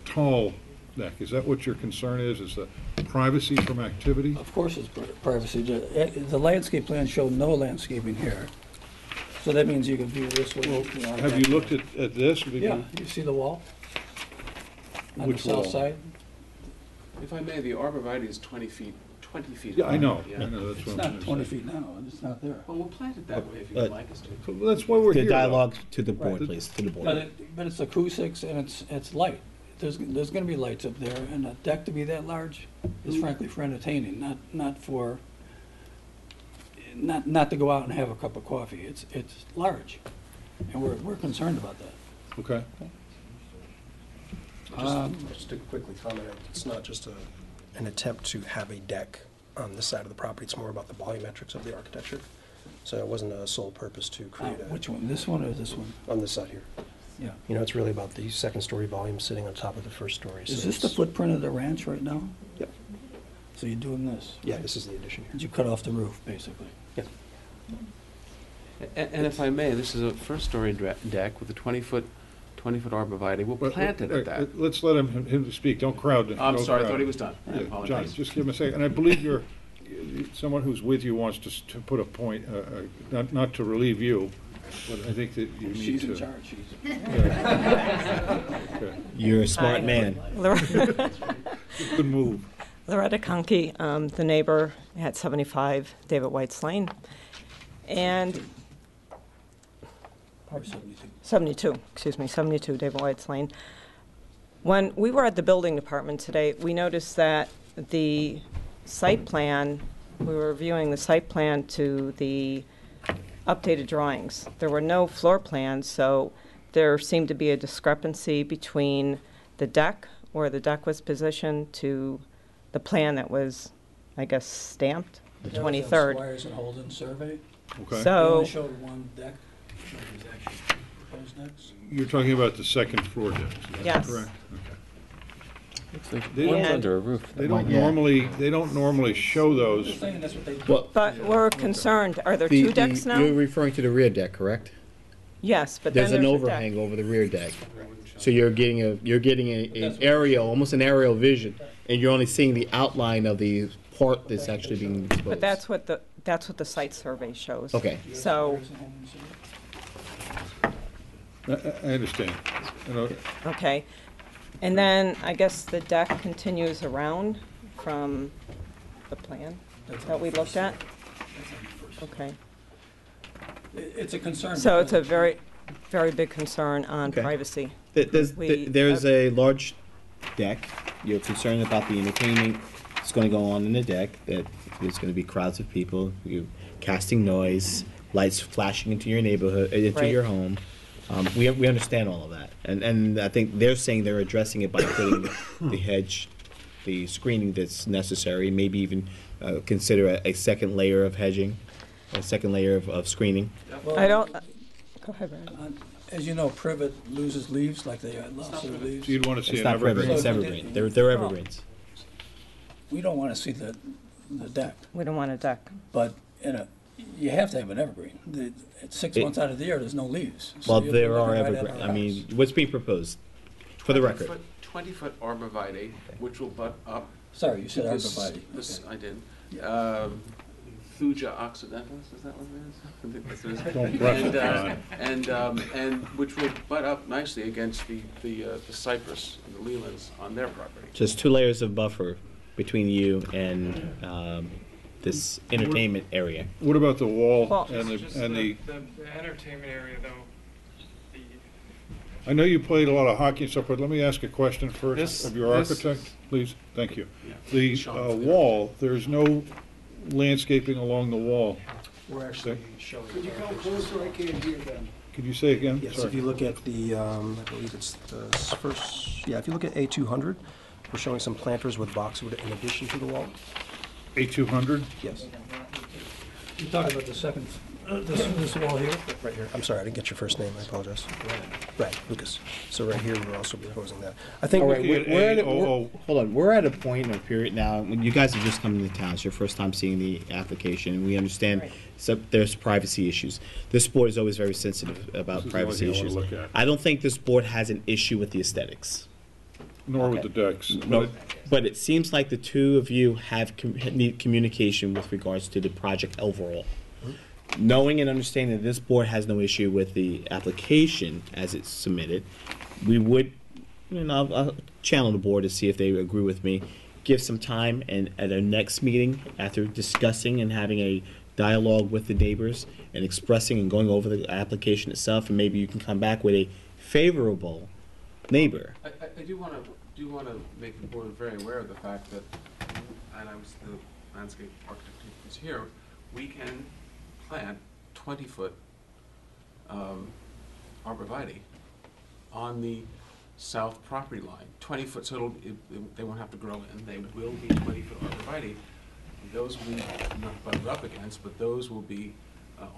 tall deck. Is that what your concern is the privacy from activity? Of course it's privacy. The landscape plan showed no landscaping here. So that means you can view this way. Have you looked at this? Yeah, you see the wall? On the Which south wall? side? If I may, the arborvitae is 20 feet Yeah, I know. Yeah. I know, that's It's what I'm not trying to 20 say. feet now, and it's not there. Well, we'll plant it that way if you'd like us to. So that's why we're The here. though. dialogue to the board, Right. please, to the board. But it's acoustics and it's light. There's gonna be lights up there, and a deck to be that large is frankly for entertaining, not to go out and have a cup of coffee. It's large, and we're concerned about that. Okay. Just to quickly comment, it's not just an attempt to have a deck on this side of the property, it's more about the volumetrics of the architecture. So it wasn't a sole purpose to create a... Which one, this one or this one? On this side here. Yeah. You know, it's really about the second-story volume sitting on top of the first story. Is so this the it's- footprint of the ranch right now? Yep. So you're doing this? Yeah, this is the addition here. Did you cut off the roof, basically? Yes. And if I may, this is a first-story deck with a 20-foot arborvitae. We'll plant it at that. Let's let him speak. Don't crowd. I'm don't sorry, I crowd. thought he was done. I Yeah, John, apologize. just give him a second. And I believe someone who's with you wants to put a point, not to relieve you, but I think that you need to. She's in charge, Okay. You're a smart man. Good move. Loretta Conkey, the neighbor at 75 David White's Lane. And 72, 72 David White's Lane. When we were at the building department today, we noticed that the site plan, we were reviewing the site plan to the updated drawings. There were no floor plans, so there seemed to be a discrepancy between the deck, where the deck was positioned, to the plan that was, I guess, stamped, the 23rd. Squires and Holden survey? Okay. They So, only showed one deck, but there's actually proposed decks. You're talking about the second floor decks, is that Yes. correct? It's like They one's don't- under a roof. They don't normally show those. Just saying that's what they do. Well, but we're concerned, are there the- two decks now? You're referring to the rear deck, correct? Yes, but then There's there's an a deck. overhang over the rear deck. So you're getting an aerial, almost an aerial vision, and you're only seeing the outline of the part that's actually being exposed. But that's what the site survey shows. Okay. So, I understand. You know, okay. And then I guess the deck continues around from the plan that we looked at? Okay. It's a concern. So it's a very, very big concern on Okay. privacy. There's a large deck. You're concerned about the entertainment that's going to go on in the deck, that there's going to be crowds of people, you casting noise, lights flashing into your neighborhood, into Right. your home. We understand all of that. And I think they're saying they're addressing it by putting the hedge, the screening that's necessary, maybe even consider a second layer of hedging, a second layer of screening. I don't, go ahead, Brian. As you know, privet loses leaves like they lost their leaves. So you'd want to see It's an not evergreen. privet, it's evergreen. They're evergreens. We don't want to see the deck, We don't want a deck. but you have to have an evergreen. It's 6 months out of the year, there's no leaves. So Well, you'll there be are looking right at evergreen, our I mean, house. what's being proposed, for the record? 20-foot arborvitae, which will butt up. Sorry, you said to this- arborvitae. this- Okay. I did. Thuja occidental, is that what it is? I think that's what it is. Don't brush it, And which will butt up nicely against the cypress and the lealands on their property. Just 2 layers of buffer between you and this entertainment area. What about the wall Well- and Just the? the entertainment area, though. I know you played a lot of hockey and stuff, but let me ask a question first This- of your this- architect, please. Thank you. Yeah. The Sean. wall, there's no landscaping along the wall. We're actually showing... Could you come closer? I can't hear them. Could you say again? Yes, Sorry. if you look at the, I believe it's the first, yeah, if you look at A200, we're showing some planters with boxwood in addition to the wall. A200? Yes. You're talking about the second, this wall here? Right here. I'm sorry, I didn't get your first name. I apologize. Brad Lucas. So right here, we're also proposing that. I think. All right, we're at a, AOO. hold on. We're at a point in a period now when you guys are just coming to town. It's your first time seeing the application, and we understand there's privacy issues. This board is always very sensitive about This is the only privacy thing I wanna issues. look at. I don't think this board has an issue with the aesthetics. Nor with the decks. No, but it seems like the two of you have need communication with regards to the project overall. Knowing and understanding that this board has no issue with the application as it's submitted, we would, I'll channel the board to see if they agree with me. Give some time, and at our next meeting, after discussing and having a dialogue with the neighbors and expressing and going over the application itself, and maybe you can come back with a favorable neighbor. I do want to make the board very aware of the fact that, and I was the landscape architect who's here, we can plant 20-foot arborvitae on the south property line. 20 foot, so they won't have to grow in. They will be 20-foot arborvitae. Those will be not butted up against, but those will be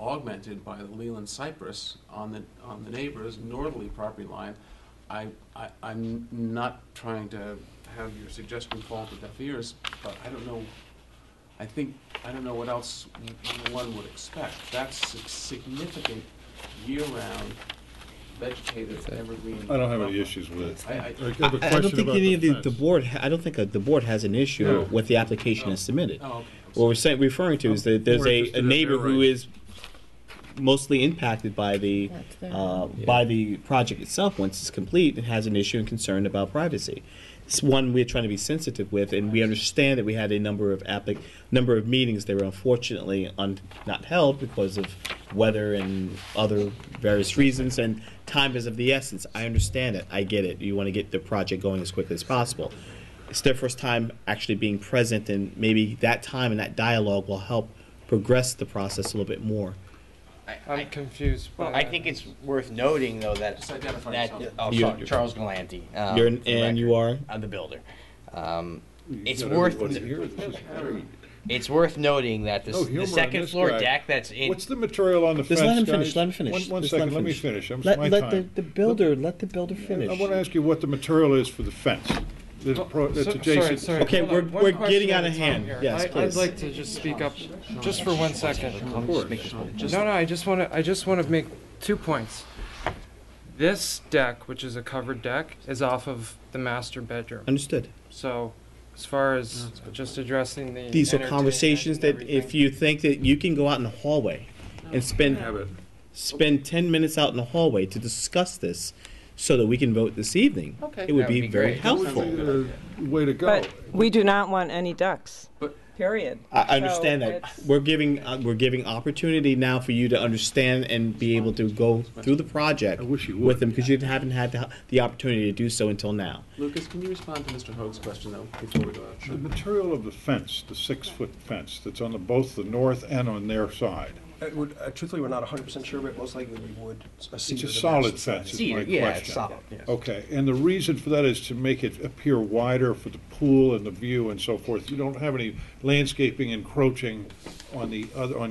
augmented by the Leland cypress on the neighbor's northerly property line. I'm not trying to have your suggestion fall to deaf ears, but I don't know. I don't know what else one would expect. That's a significant year-round vegetative evergreen. I don't have any issues with it. I don't think any of the board. I don't think the board has an issue with the application as submitted. Oh, okay. What we're referring to is that there's a neighbor who is mostly impacted by the project itself once it's complete and has an issue and concern about privacy. It's one we're trying to be sensitive with, and we understand that we had a number of meetings that were unfortunately not held because of weather and other various reasons, and time is of the essence. I understand it. I get it. You want to get the project going as quickly as possible. It's their first time actually being present, and maybe that time and that dialogue will help progress the process a little bit more. I'm confused. I think it's worth noting, though, that Charles Galante. You are? I'm the builder. It's worth noting that the second floor deck that's in. What's the material on the fence, Let him guys? finish. Let him finish. One second. Let me finish. Let my time. the builder finish. I want to ask you what the material is for the fence. That's adjacent. Sorry. Okay, Hold on. we're One getting question out at of a time hand. here. Yes, I'd please. like to just speak up just for 1 second. Of course. No, I just want to make 2 points. This deck, which is a covered deck, is off of the master bedroom. Understood. So, as far as just addressing the These are entertainment conversations and that everything. if you think that you can go out in the hallway and spend 10 minutes out in the hallway to discuss this so that we can vote this evening, Okay. it would That be very great. helpful. Way to go. But we do not want any ducks, period. I understand So that. it's- We're giving opportunity now for you to understand and be able to go through the project with them, because you haven't had the opportunity to do so until now. Lucas, can you respond to Mr. Hoag's question, though, before we go out? The material of the fence, the 6-foot fence that's on both the north and on their side. Truthfully, we're not 100% sure, but most likely we would. It's a solid fence, is my question. it's solid. Yes. Okay, and the reason for that is to make it appear wider for the pool and the view and so forth. You don't have any landscaping encroaching on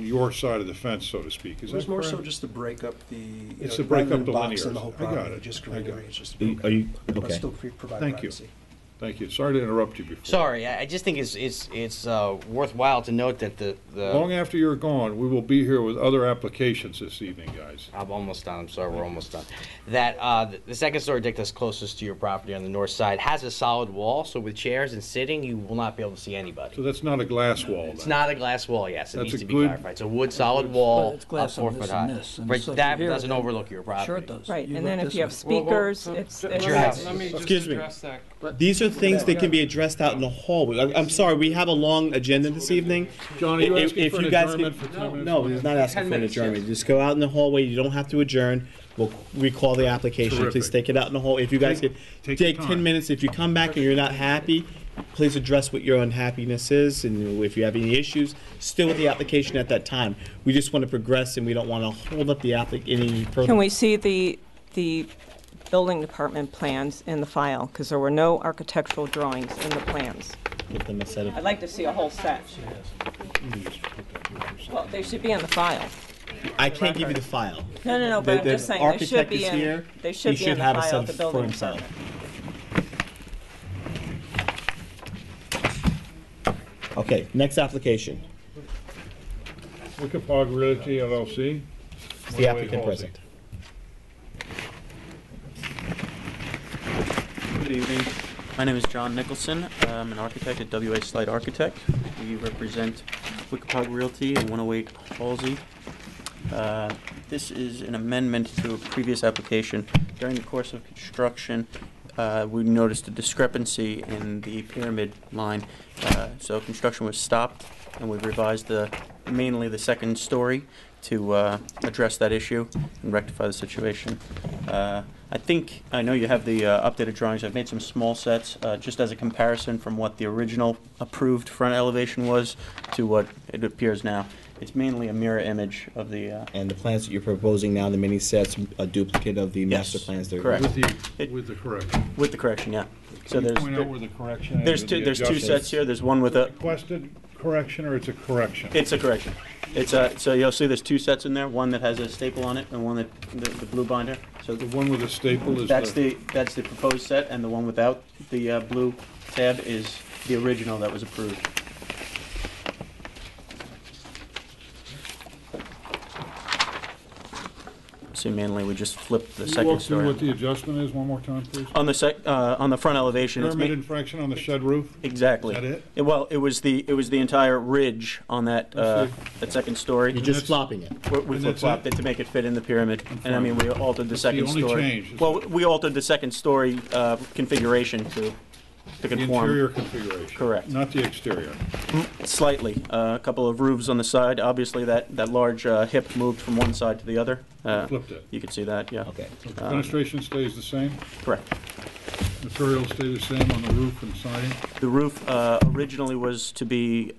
your side of the fence, so to speak. Is It was that more correct? so just to break up the. It's to break up the box linears. and the whole I got property, it. just I got greenery. it. It's just Are you but okay? still provide Thank privacy. you. Thank you. Sorry to interrupt you before. Sorry, I just think it's worthwhile to note that the Long after you're gone, we will be here with other applications this evening, guys. I'm almost done. I'm sorry, we're almost done. That the second story deck that's closest to your property on the north side has a solid wall, so with chairs and sitting, you will not be able to see anybody. So that's not a glass wall, It's then? not a glass wall, yes. It That's needs a to be good- clarified. It's a wood solid wall, it's glass 4 on foot this high. and this, and Right, so that here, doesn't then- overlook your property. Sure it does. Right, You and look then if this you have way. speakers, Well, it's let your me- house. Let me just Excuse me. address that. These are things that can be addressed out in the hallway. I'm sorry, we have a long agenda this evening. John, are you If- asking if for an you guys adjournment can- for 10 minutes? No, he's not asking for an adjournment. Just go out in the hallway. You don't have to adjourn. We'll recall the application. Terrific. Please take it out in the hall. If you guys could Take take your 10 time. minutes, if you come back and you're not happy, please address what your unhappiness is, and if you have any issues, still with the application at that time. We just want to progress, and we don't want to hold up the any further. Can we see the building department plans in the file? Because there were no architectural drawings in the plans. Give them a set of. I'd like to see a whole set. Well, they should be on the file. I can't give you the file. No, but I'm just saying, they should architect be is in, here. they should He be in the have a file set at the for building himself. department. Okay, next application. Wickapog Realty LLC. Is the applicant present? Good evening. My name is John Nicholson. I'm an architect at WA Slide Architect. We represent Wickapog Realty and 108 Halsey. This is an amendment to a previous application. During the course of construction, we noticed a discrepancy in the pyramid line. So construction was stopped, and we revised mainly the second story to address that issue and rectify the situation. I know you have the updated drawings. I've made some small sets just as a comparison from what the original approved front elevation was to what it appears now. It's mainly a mirror image of the... And the plans that you're proposing now, the mini sets, a duplicate of the master plans. Correct. With the correction. With the correction, yeah. Can you point out where the correction is? There's two sets here. There's one with a... Requested correction, or it's a correction? It's a correction. So you'll see there's two sets in there, one that has a staple on it and one that the blue binder. So the one with a staple is that's the proposed set, and the one without the blue tab is the original that was approved. See, mainly we just flipped the Can you second walk through story. what the adjustment is one more time, please? On the front elevation, it's Pyramid infraction on the shed roof? exactly. Is that it? Well, it was the entire ridge on that that second story. You're just flopping it. We And that's flip-flopped it to make it fit in the pyramid, and I mean we altered the That's second the only story. change, Well, we altered the second story configuration to The conform. interior configuration? Correct. Not the exterior? Slightly. A couple of roofs on the side. Obviously, that large hip moved from one side to the other. Flipped it? You can see that, yeah. Okay. Fenestration stays the same? Correct. Materials stay the same on the roof and siding? The roof originally was to be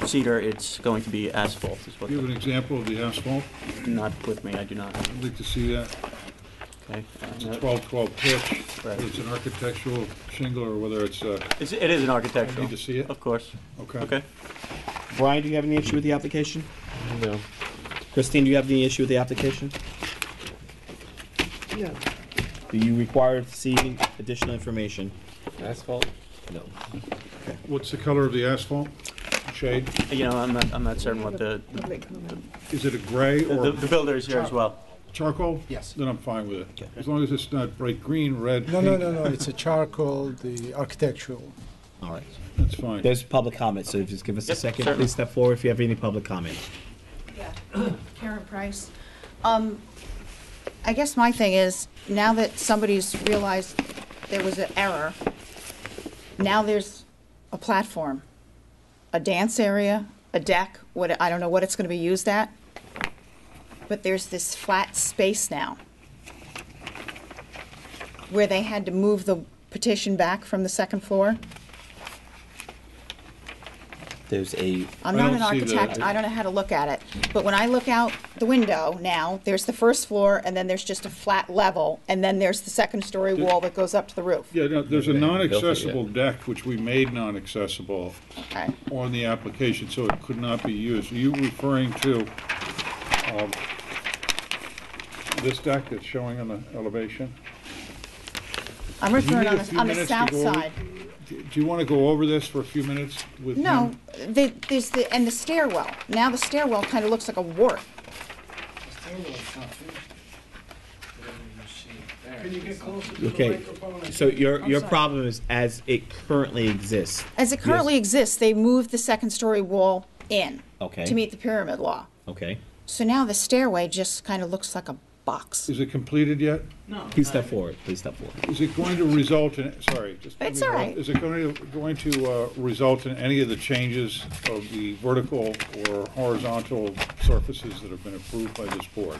cedar. It's going to be asphalt. Is what Do you have an example of the asphalt? Not with me. I do not. I'd like to see that. Okay. It's a 12-12 pitch. Whether it's an architectural shingle or whether it's... It is an architectural. I need to see it? Of course. Okay. Okay. Brian, do you have any issue with the application? No. Christine, do you have any issue with the application? No. Do you require to see additional information? Asphalt? No. Okay. What's the color of the asphalt? Shade? I'm not certain what the Is it a gray or... the builder is here as well. Charcoal? Yes. Then I'm fine with it. As long as it's not bright green, red, No, pink. no, it's a charcoal, the architectural. All right. That's fine. There's public comment, so just give us a Yep, second. certainly. Please step forward if you have any public comment. Karen Price. I guess my thing is, now that somebody's realized there was an error, now there's a platform, a dance area, a deck, I don't know what it's gonna be used at, but there's this flat space now where they had to move the petition back from the second floor. There's a... I'm not an architect, I don't know how to look at it, but when I look out the window now, there's the first floor, and then there's just a flat level, and then there's the second story wall that goes up to the roof. Yeah, no, there's a non-accessible deck which we made non-accessible Okay. on the application, so it could not be used. Are you referring to this deck that's showing on the elevation? I'm Do you referring need on a few the minutes to south go over- side. Do you want to go over this for a few minutes with No, him? there's and the stairwell. Now the stairwell kind of looks like a wart. Can you get closer to the Okay, microphone? so your Outside. problem is as it currently exists. As it currently exists, they moved the second story wall in Okay. to meet the pyramid law. Okay. So now the stairway just kind of looks like a box. Is it completed yet? No. Please step forward. Please step forward. Is it going to result in, sorry, just... let It's me all know. right. Is it going to result in any of the changes of the vertical or horizontal surfaces that have been approved by this board?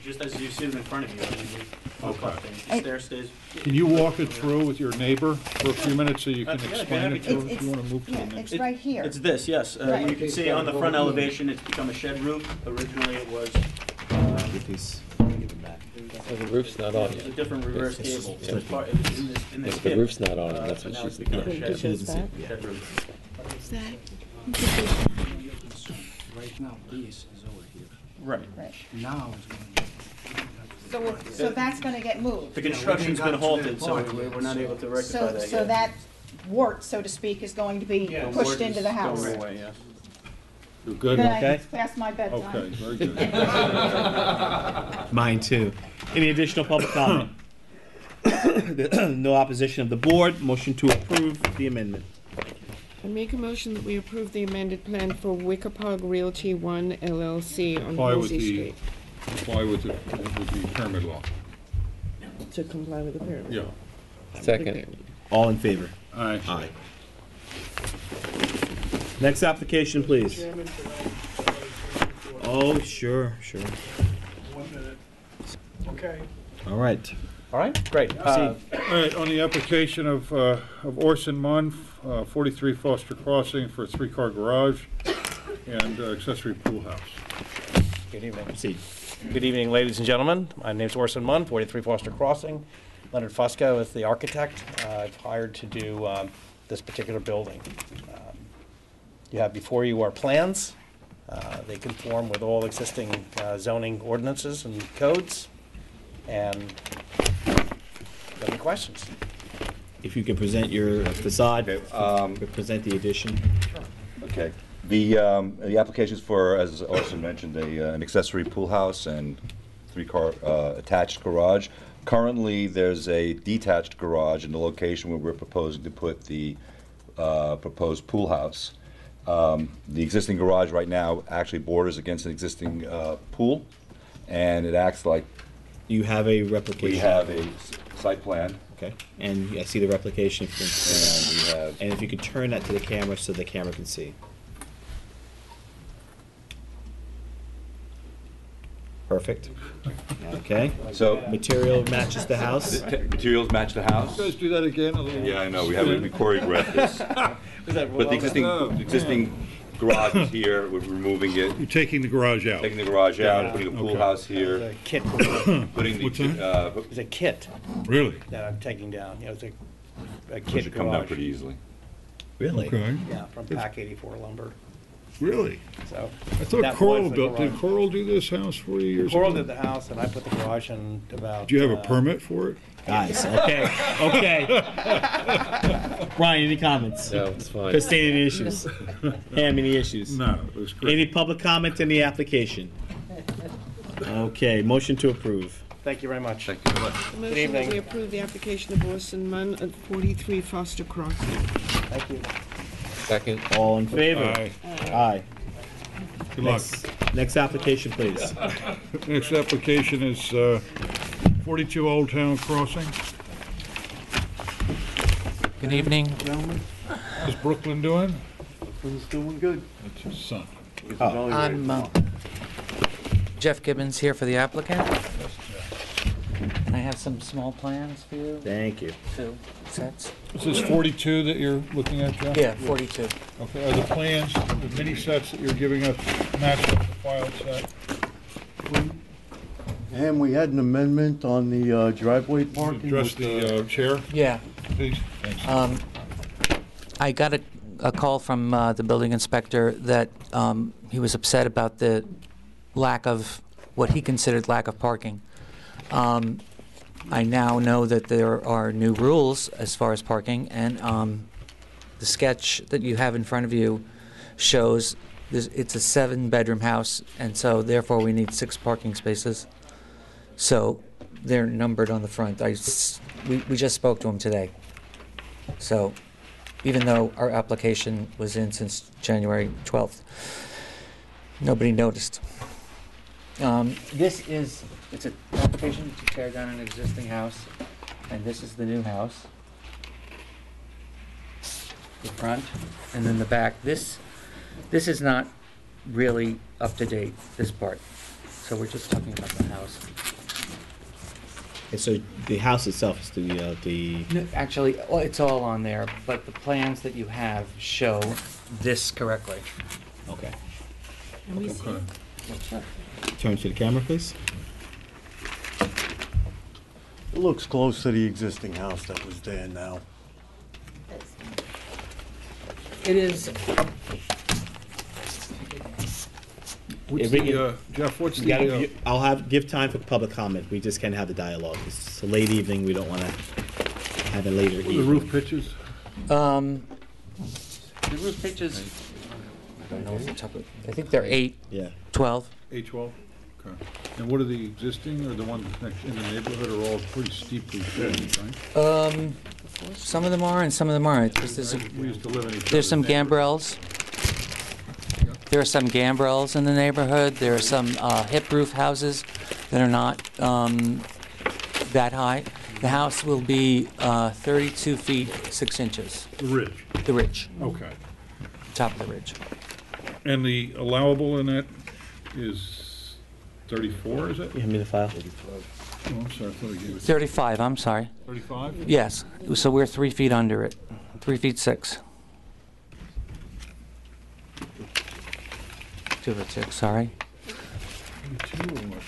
Just as you see them in front of you. I mean, we Okay. The stair stays. Can you walk it through with your neighbor for a few minutes so you can Yeah, explain it to him? It's- If you want to move to the yeah, next... it's right here. It's this, yes. Right. You can see on the front elevation, it's become a shed roof. Originally, it was Give these. Give them back. Oh, the roof's not on a yet. different reverse It's- cable. it's- It was part- it was in this If the kit. roof's not on, that's but what now she's it's become a looking shed at. She doesn't see it. shed roof. Is that? Right now, this is over here. Right. Now it's going to. So that's gonna get moved. The construction's been halted, so we're not able to rectify that yet. So that wart, so to speak, is going to be pushed into the house. Going away, yes. You're good? Good night. Okay. It's past my bedtime. Okay, very good. Mine too. Any additional public comment? No opposition of the board. Motion to approve the amendment. I make a motion that we approve the amended plan for Wickapog Realty One LLC on Halsey Street. Comply with the pyramid law. To comply with the pyramid. Yeah. Second. All in favor? Aye. Aye. Next application, please. Oh, sure. Okay. All right. All right, great. All right, on the application of Orson Munn, 43 Foster Crossing for a 3-car garage and accessory pool house. Good evening. Proceed. Good evening, ladies and gentlemen. My name's Orson Munn, 43 Foster Crossing. Leonard Fusco is the architect I've hired to do this particular building. You have before you our plans. They conform with all existing zoning ordinances and codes. And any questions? If you can present your facade, present the addition. Okay. The application is for, as Orson mentioned, an accessory pool house and 3-car attached garage. Currently, there's a detached garage in the location where we're proposing to put the proposed pool house. The existing garage right now actually borders against an existing pool, and it acts like you have a replication. We have a site plan. Okay, and I see the replication. And we have. And if you could turn that to the camera so the camera can see. Perfect. Okay. So material matches the house. Materials match the house. You guys do that again? A little Yeah, I know. We choreographed this. But the existing garage is here. We're removing it. You're taking the garage out? Taking the garage out, putting a pool house here. There's a kit. Putting What's the, There's a kit. Really? That I'm taking down. You know, it's a which kit should come down garage. pretty easily. Really? Okay. Yeah, from Pack 84 lumber. Really? So. I thought that Coral was the built, did garage. Coral do this house 40 years ago? Coral did the house, and I put the garage in about. Do you have a permit for it? Guys, okay. Brian, any comments? No, it's fine. Christine, any issues? Ham, any issues? No, it was great. Any public comment in the application? Okay, motion to approve. Thank you very much. Thank you very much. A motion that evening. we approve the application of Orson Munn at 43 Foster Crossing. Thank you. Second. All in favor? Aye. Aye. Good luck. Next application, please. Next application is 42 Old Town Crossing. Good evening. How's Brooklyn doing? Brooklyn's doing good. That's his son. I'm Jeff Gibbons here for the applicant. And I have some small plans for you. Thank you. 2 sets. Is this 42 that you're looking at, Jeff? Yeah, 42. Okay, are the plans, the mini sets that you're giving us match up the file set? And we had an amendment on the driveway parking. Address the chair, Yeah. please. Thanks. I got a call from the building inspector that he was upset about the lack of, what he considered lack of parking. I now know that there are new rules as far as parking, and the sketch that you have in front of you shows it's a 7-bedroom house, and so therefore we need 6 parking spaces. So they're numbered on the front. We just spoke to him today. So even though our application was in since January 12th, nobody noticed. It's an application to tear down an existing house, and this is the new house. The front, and then the back. This is not really up to date, this part. So we're just talking about the house. And so the house itself is the No, actually, it's all on there, but the plans that you have show this correctly. Okay. Can we see? Turn to the camera, please. It looks close to the existing house that was there now. It is. What's If we the, can- Jeff, what's we the, gotta- I'll give time for public comment. We just can't have the dialogue. It's a late evening. We don't want to have a later the evening. roof pitches? The roof pitches, I don't know off the top of, I think they're 8, Yeah. 12. A12? Okay. And what are the existing, or the ones next in the neighborhood are all pretty steeply pitched, right? Some of them are and some of them aren't. We used to live in each There's some other's neighborhoods. gambrels. There are some gambrels in the neighborhood. There are some hip roof houses that are not that high. The house will be 32 feet 6 inches. The ridge? The ridge. Okay. Top of the ridge. And the allowable in that is 34, is it? You hand me the file. Oh, I'm sorry, I thought I gave it. 35, I'm sorry. 35? Yes, so we're 3 feet under it. 3 feet 6. 2 foot 6, sorry. 32 or what?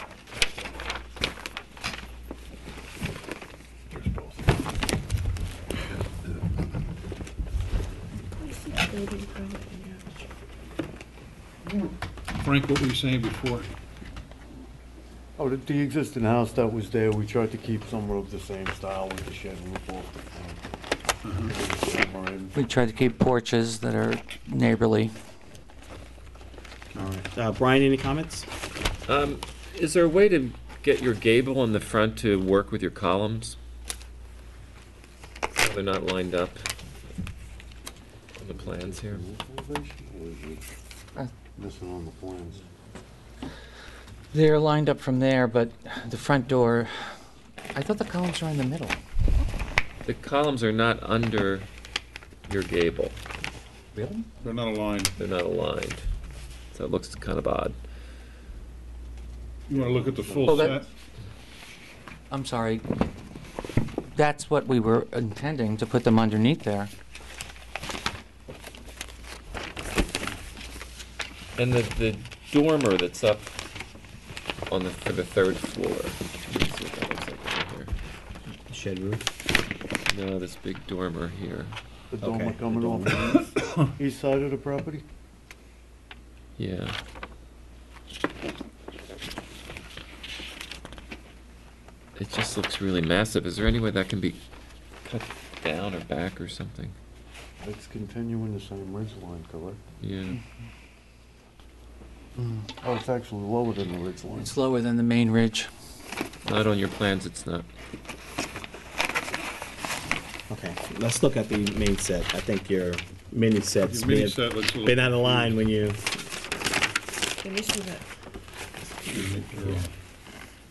Frank, what were you saying before? Oh, the existing house that was there, we tried to keep somewhat of the same style with the shed roof off the front. We try to keep porches that are neighborly. All right. Brian, any comments? Is there a way to get your gable in the front to work with your columns? So they're not lined up on the plans here. Missing on the plans. They're lined up from there, but the front door, I thought the columns were in the middle. The columns are not under your gable. Really? They're not aligned. They're not aligned. So it looks kind of odd. You want to look at the full Well, set? I'm sorry. That's what we were intending, to put them underneath there. And the dormer that's up on for the 3rd floor. Let's see what that looks like right here. Shed roof? No, this big dormer here. The dormer coming off the east side of the property? Yeah. It just looks really massive. Is there any way that can be cut down or back or something? It's continuing the same ridge line, correct? Yeah. Oh, it's actually lower than the ridge line. It's lower than the main ridge. Not on your plans, it's not. Okay, let's look at the main set. I think your mini sets Your mini may have set looks a little been out of line when you. Let me see that.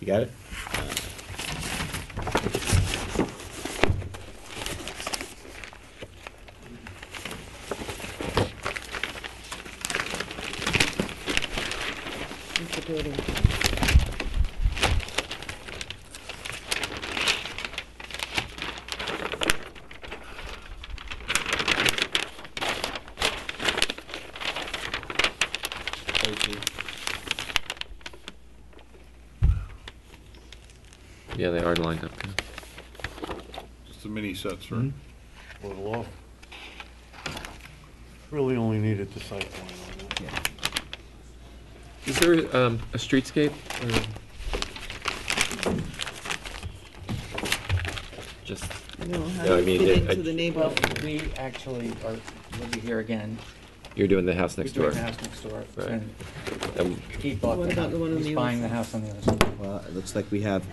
You got it? What's the building? Yeah, they are lined up. Just the mini sets, right? A little off. Really only needed the site plan on that. Is there a streetscape? Just. No, how No, I do mean, you fit I- into the neighborhood? Well, we actually are, we'll be here again. You're doing the house next door. We're doing the house next door. Right. And he bought What the about house. the one on He's the buying other the side? house on the other side. Well, it looks like we have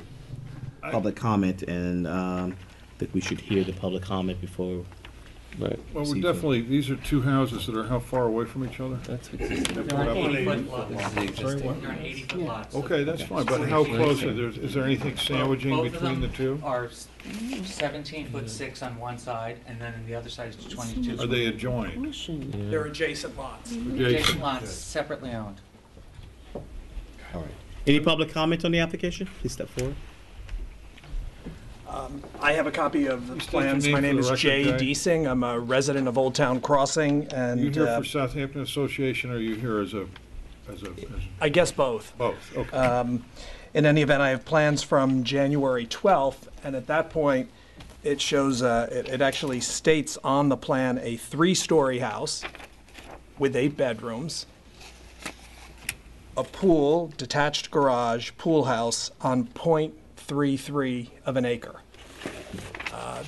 public comment, and I think we should hear the public comment before. Right. Well, we're definitely, these are two houses that are how far away from each other? That's existing. They're on 80-foot lots. This is the Sorry, existing. what? They're on 80-foot lots. Okay, that's fine, but how close are there, is there anything sandwiching Both of between the them two? are 17'6" on one side, and then the other side is 22. Are they adjoined? They're adjacent lots. Adjacent lots, separately owned. All right. Any public comment on the application? Please step forward. I have a copy of the state your plans. name My for name the is record, Jay Jay. Deasing. I'm a resident of Old Town Crossing, Are you and here for Southampton Association, or are you here as a? I guess both. Both, okay. In any event, I have plans from January 12th, and at that point, it shows, it actually states on the plan a 3-story house with 8 bedrooms, a pool, detached garage, pool house on .33 of an acre.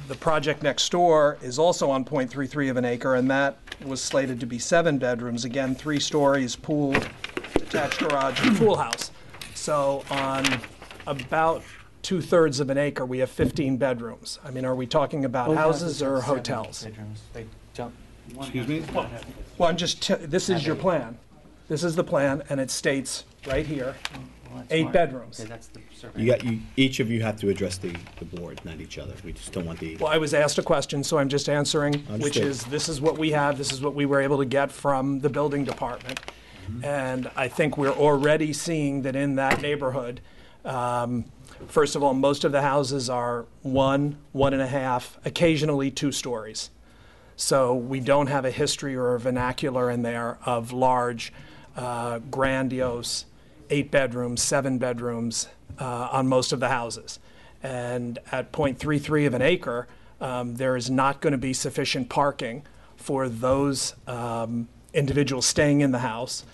The project next door is also on .33 of an acre, and that was slated to be 7 bedrooms. Again, 3 stories, pool, detached garage, and pool house. So on about 2/3 of an acre, we have 15 bedrooms. I mean, are we talking about houses or hotels? Excuse me? Well, I'm just, this is your plan. This is the plan, and it states right here, 8 bedrooms. Each of you have to address the board, not each other. We just don't want the. Well, I was asked a question, so I'm just answering, which Understood. is, this is what we have, this is what we were able to get from the building department. And I think we're already seeing that in that neighborhood, first of all, most of the houses are 1, 1.5, occasionally 2 stories. So we don't have a history or a vernacular in there of large, grandiose 8 bedrooms, 7 bedrooms on most of the houses. And at .33 of an acre, there is not going to be sufficient parking for those individuals staying in the house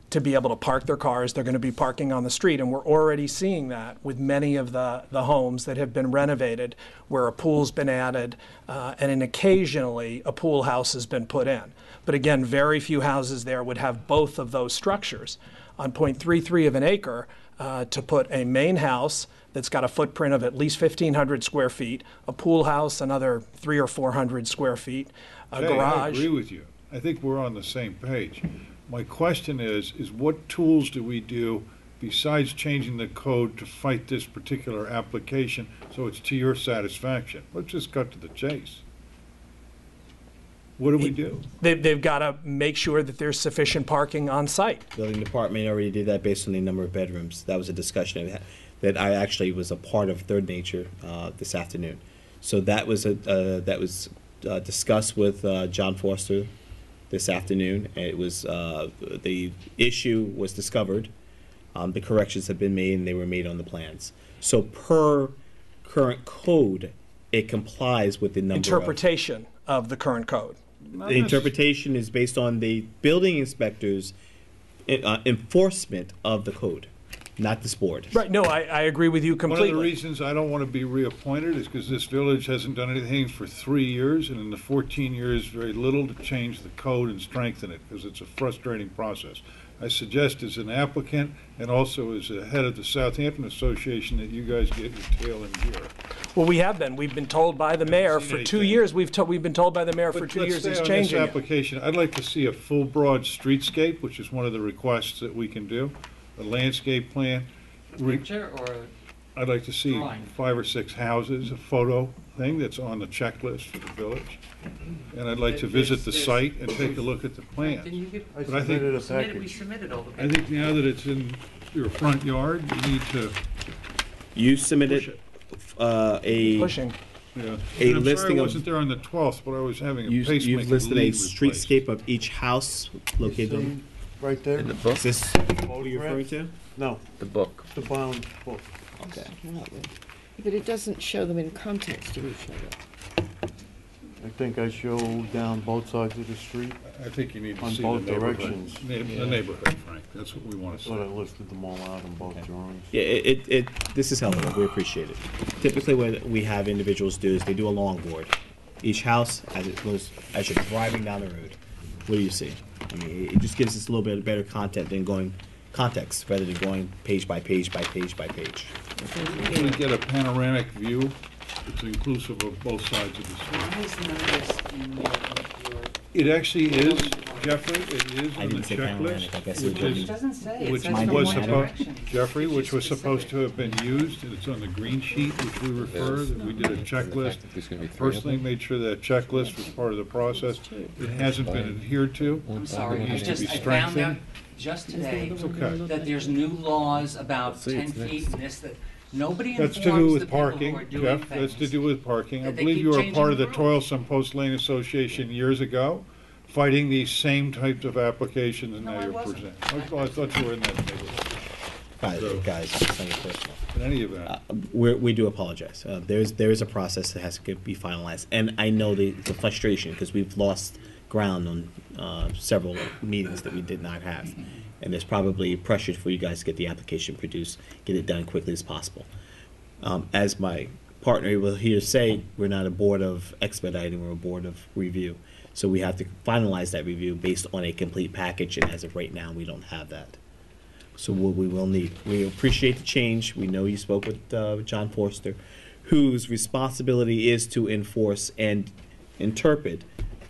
to be able to park their cars. They're going to be parking on the street, and we're already seeing that with many of the homes that have been renovated where a pool's been added, and then occasionally a pool house has been put in. But again, very few houses there would have both of those structures. On .33 of an acre, to put a main house that's got a footprint of at least 1,500 square feet, a pool house another 300 or 400 square feet, a Jay, garage. I agree with you. I think we're on the same page. My question is what tools do we do besides changing the code to fight this particular application so it's to your satisfaction? Let's just cut to the chase. What do we do? They've got to make sure that there's sufficient parking on site. Building department already did that based on the number of bedrooms. That was a discussion that I actually was a part of Third Nature this afternoon. So that was discussed with John Foster this afternoon. And it was the issue was discovered. The corrections have been made, and they were made on the plans. So per current code, it complies with the number Interpretation of the current code. The interpretation is based on the building inspector's enforcement of the code, not this board. Right, no, I agree with you completely. One of the reasons I don't want to be reappointed is because this village hasn't done anything for 3 years, and in the 14 years, very little to change the code and strengthen it, because it's a frustrating process. I suggest as an applicant and also as a head of the Southampton Association that you guys get your tail in gear. Well, we have been. We've been told by the mayor for 2 years. We've been told by the mayor for 2 years he's changing This it. application, I'd like to see a full broad streetscape, which is one of the requests that we can do, a landscape plan. Picture or I'd like to see drawing? 5 or 6 houses, a photo thing that's on the checklist for the village. And I'd like to visit the site and take a look at the plans. But I think, We submitted all the I think now that it's in your front yard, you need to You submitted Pushing. Yeah. a And I'm sorry listing I of. wasn't there on the 12th, but I was having a You've pacemaker listed a lead replaced. streetscape of each house located. Right there? In the book? Is this photo you're referring to? No, The book. the bound book. Okay. But it doesn't show them in context of each other. I think I showed down both sides of the street. I think you need to On see the both neighborhood. directions. The neighborhood, Frank, that's what we want to see. Thought I listed them all out on both drawings. Yeah, this is helpful. We appreciate it. Typically, what we have individuals do is they do a longboard. Each house, as you're driving down the road, what do you see? I mean, it just gives us a little bit better context rather than going page by page by page by page. We get a panoramic view that's inclusive of both sides of the street. It actually is, Jeffrey, it is I on the didn't say panoramic, I guess it checklist, would which be- is, It doesn't say. It which says was from one supposed, direction. Jeffrey, which was supposed to have been used, and it's on the green sheet, which we refer, that we did a checklist. Personally made sure that checklist was part of the process. It hasn't been adhered to. I'm sorry, It I needs to be just, I found out strengthened. just today It's okay. that there's new laws about See, 10 it's feet next. and this, that, nobody That's to do informs the with people who are parking, doing Jeff, that's things. to do with parking. I that they believe keep you were changing part of the the Toilsome Post Lane Association years ago, fighting these same types of applications, and now you're presenting. I thought you were in that neighborhood. Guys, it's not personal. In any event. We do apologize. There is a process that has to be finalized, and I know the frustration because we've lost ground on several meetings that we did not have, and there's probably pressure for you guys to get the application produced, get it done quickly as possible. As my partner will here say, we're not a board of expediting, we're a board of review. So we have to finalize that review based on a complete package, and as of right now, we don't have that. So what we will need, we appreciate the change. We know you spoke with John Forster, whose responsibility is to enforce and interpret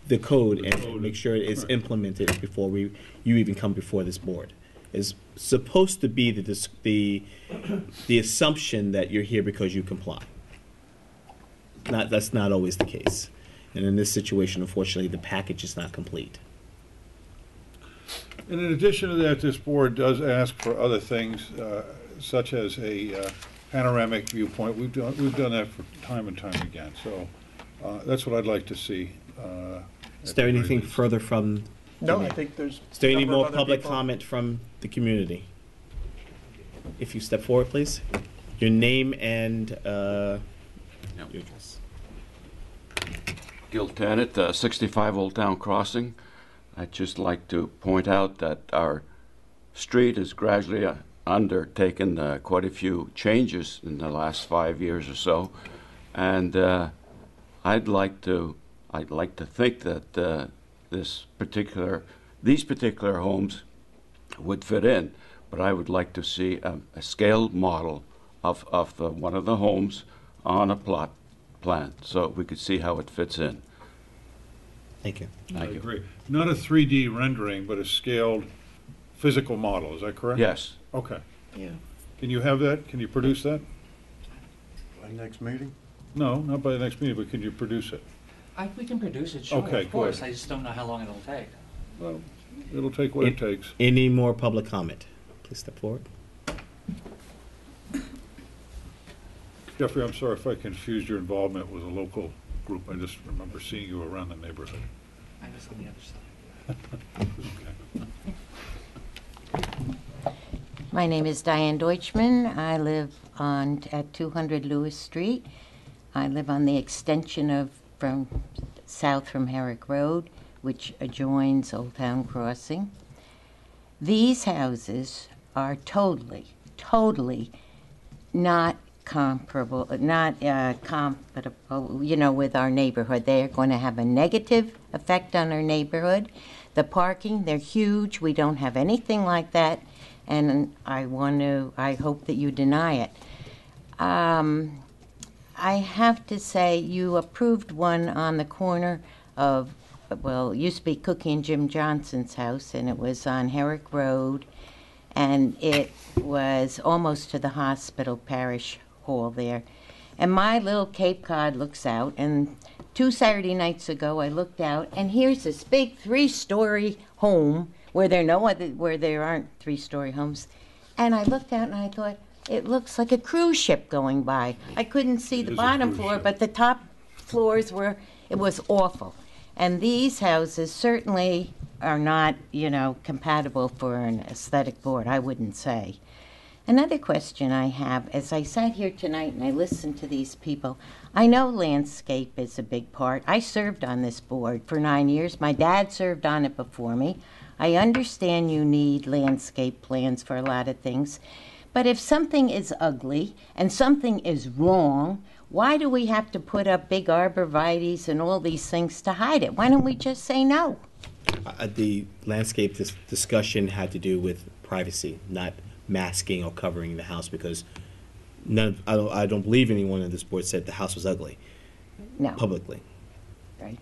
the code and make sure it's implemented before you even come before this board. It's supposed to be the assumption that you're here because you comply. That's not always the case. And in this situation, unfortunately, the package is not complete. And in addition to that, this board does ask for other things, such as a panoramic viewpoint. We've done that for time and time again. So that's what I'd like to see. Is there anything further from? No, I think there's. Is there any a number of more other public people. comment from the community? If you step forward, please. Your name and your address. Gil Tannen, 65 Old Town Crossing. I'd just like to point out that our street has gradually undertaken quite a few changes in the last 5 years or so, and I'd like to think that these particular homes would fit in, but I would like to see a scaled model of one of the homes on a plot plan so we could see how it fits in. Thank you. I agree. Not a 3D rendering, but a scaled physical model. Is that correct? Yes. Okay. Yeah. Can you have that? Can you produce that? By next meeting? No, not by the next meeting, but can you produce it? We can produce it, sure, Okay, of course. good. I just don't know how long it'll take. Well, it'll take what it takes. Any more public comment? Please step forward. Jeffrey, I'm sorry if I confused your involvement with a local group. I just remember seeing you around the neighborhood. I was on the other side. My name is Diane Deutschman. I live at 200 Lewis Street. I live on the extension south from Herrick Road, which adjoins Old Town Crossing. These houses are totally not compatible, with our neighborhood. They are going to have a negative effect on our neighborhood. The parking, they're huge. We don't have anything like that, and I hope that you deny it. I have to say, you approved one on the corner of, well, it used to be Cookie and Jim Johnson's house, and it was on Herrick Road, and it was almost to the hospital parish hall there. And my little Cape Cod looks out, and 2 Saturday nights ago I looked out, and here's this big 3-story home where there aren't 3-story homes. And I looked out and I thought, it looks like a cruise ship going by. I couldn't see the bottom floor, but the top floors it was awful. And these houses certainly are not, compatible for an aesthetic board, I wouldn't say. Another question I have, as I sat here tonight and I listened to these people, I know landscape is a big part. I served on this board for 9 years. My dad served on it before me. I understand you need landscape plans for a lot of things. But if something is ugly and something is wrong, why do we have to put up big arborvitaes and all these things to hide it? Why don't we just say no? The landscape discussion had to do with privacy, not masking or covering the house, because I don't believe anyone on this board said the house was ugly. No. Publicly. Right.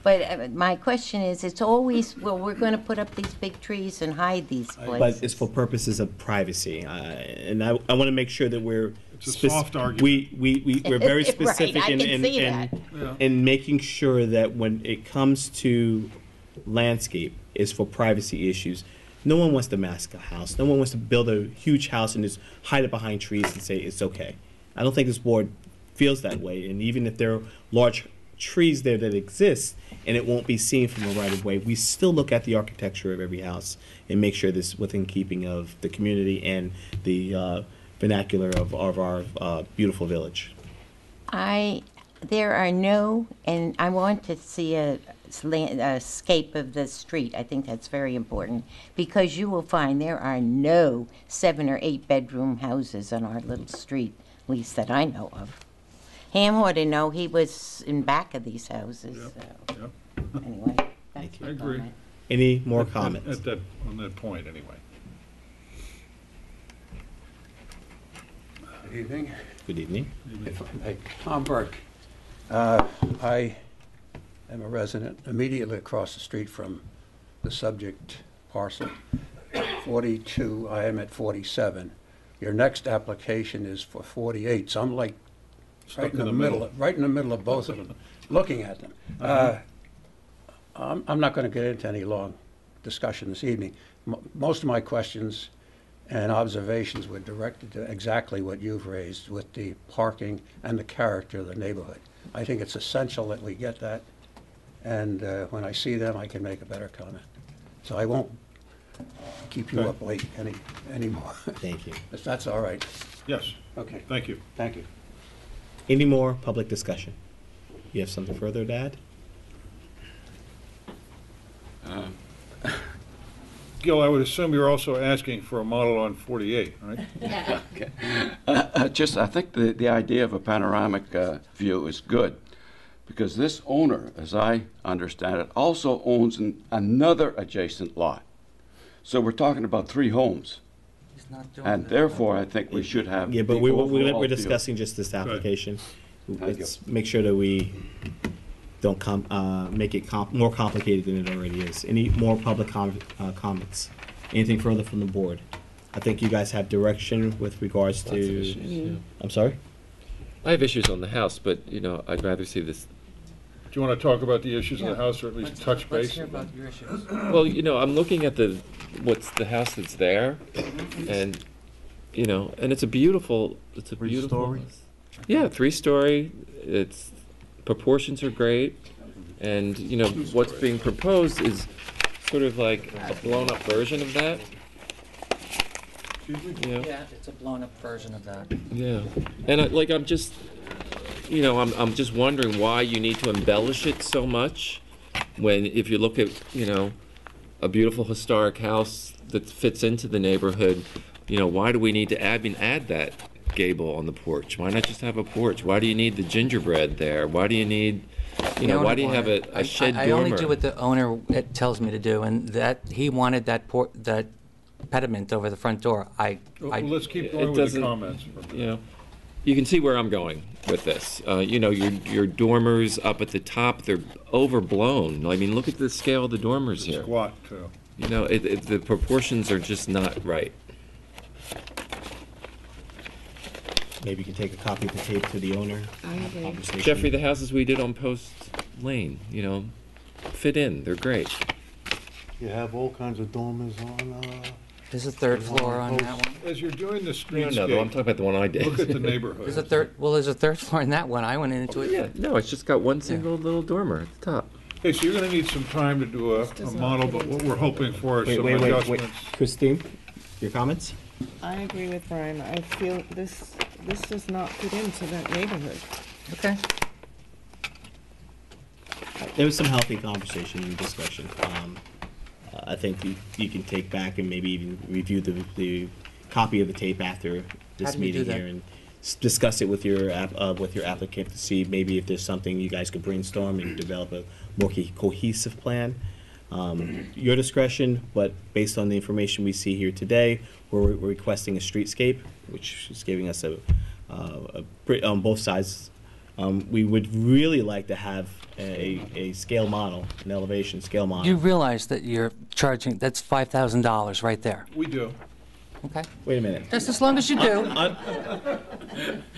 But my question is, it's always, well, we're going to put up these big trees and hide these places. But it's for purposes of privacy, and I want to make sure that we're. It's a soft argument. We're very specific Right, I can see that. in making sure that when it comes to landscape, it's for privacy issues. No one wants to mask a house. No one wants to build a huge house and just hide it behind trees and say it's okay. I don't think this board feels that way. And even if there are large trees there that exist and it won't be seen from a right of way, we still look at the architecture of every house and make sure this is within keeping of the community and the vernacular of our beautiful village. There are no, and I want to see scape of the street. I think that's very important because you will find there are no 7 or 8 bedroom houses on our little street, at least that I know of. Ham ought to know, he was in back of these houses. So. Anyway, that's I my agree. comment. Any more comments? On that point, anyway. Good evening. Good evening. If I may. Tom Burke. I am a resident immediately across the street from the subject parcel. 42, I am at 47. Your next application is for 48, so I'm like right in the middle, right in the middle of both of them, looking at them. I'm not going to get into any long discussion this evening. Most of my questions and observations were directed to exactly what you've raised with the parking and the character of the neighborhood. I think it's essential that we get that, and when I see them, I can make a better comment. So I won't keep you up late anymore. Thank you. If that's all right. Yes. Okay. Thank you. Thank you. Any more public discussion? You have something further to add? Gil, I would assume you're also asking for a model on 48, right? Okay. I think the idea of a panoramic view is good, because this owner, as I understand it, also owns another adjacent lot. So we're talking about 3 homes. And therefore, I think we should have. Yeah, but the overall we're view. discussing just this application. Thank Let's make sure that we don't make it more complicated than it already is. Any more public comments? Anything further from the board? I think you guys have direction with regards to. Issues, I'm sorry? I have issues on the house, but, you know, I'd rather see this. Do you want to talk about the issues of the house, or at least touch base? Well, you know, I'm looking at the house that's there, and, you know, and it's a beautiful. Three-story? Yeah, 3-story. Its proportions are great, and, you know, what's being proposed is sort of like a blown-up version of that. Yeah, it's a blown-up version of that. Yeah, and I'm just, you know, I'm just wondering why you need to embellish it so much, when if you look at, you know, a beautiful historic house that fits into the neighborhood, you know, why do we need to add that gable on the porch? Why not just have a porch? Why do you need the gingerbread there? Why do you need, you know, why do you have a shed dormer? I only do what the owner tells me to do, and that he wanted that pediment over the front door. Well, let's keep going with the comments. You know, you can see where I'm going with this. You know, your dormers up at the top, they're overblown. I mean, look at the scale of the dormers here. Squat, too. You know, the proportions are just not right. Maybe you can take a copy of the tape to the owner. Jeffrey, the houses we did on Post Lane, you know, fit in. They're great. You have all kinds of dormers on. There's a 3rd floor on that one. As you're doing the streetscape, No, I'm talking about the one I did. look at the neighborhood. There's a 3rd floor in that one. I went into it. Yeah, no, it's just got one single little dormer at the top. Hey, so you're going to need some time to do a model, but what we're hoping for is some adjustments. Christine, your comments? I agree with Brian. I feel this does not fit into that neighborhood. Okay. There was some healthy conversation and discussion. I think you can take back and maybe even review the copy of the tape after this meeting here and discuss it with your applicant to see maybe if there's something you guys could brainstorm and develop a more cohesive plan. Your discretion, but based on the information we see here today, we're requesting a streetscape, which is giving us on both sides. We would really like to have a scale model, an elevation scale model. You realize that you're charging, that's $5,000 right there. We do. Okay. Wait a minute. Just as long as you do.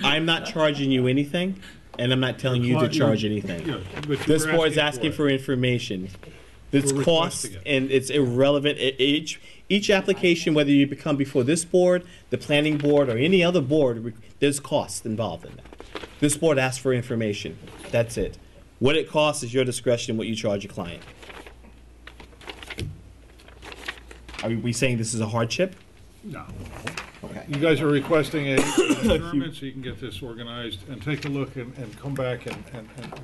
I'm not charging you anything, and I'm not telling you to charge anything. Yeah, but This we're board's asking asking for for information. It's We're cost, requesting and it's irrelevant. Each application, whether you become before this board, the planning board, or any other board, there's cost involved in that. This board asks for information. That's it. What it costs is your discretion, what you charge your client. Are we saying this is a hardship? No. Okay. You guys are requesting a adjournment so you can get this organized and take a look and come back and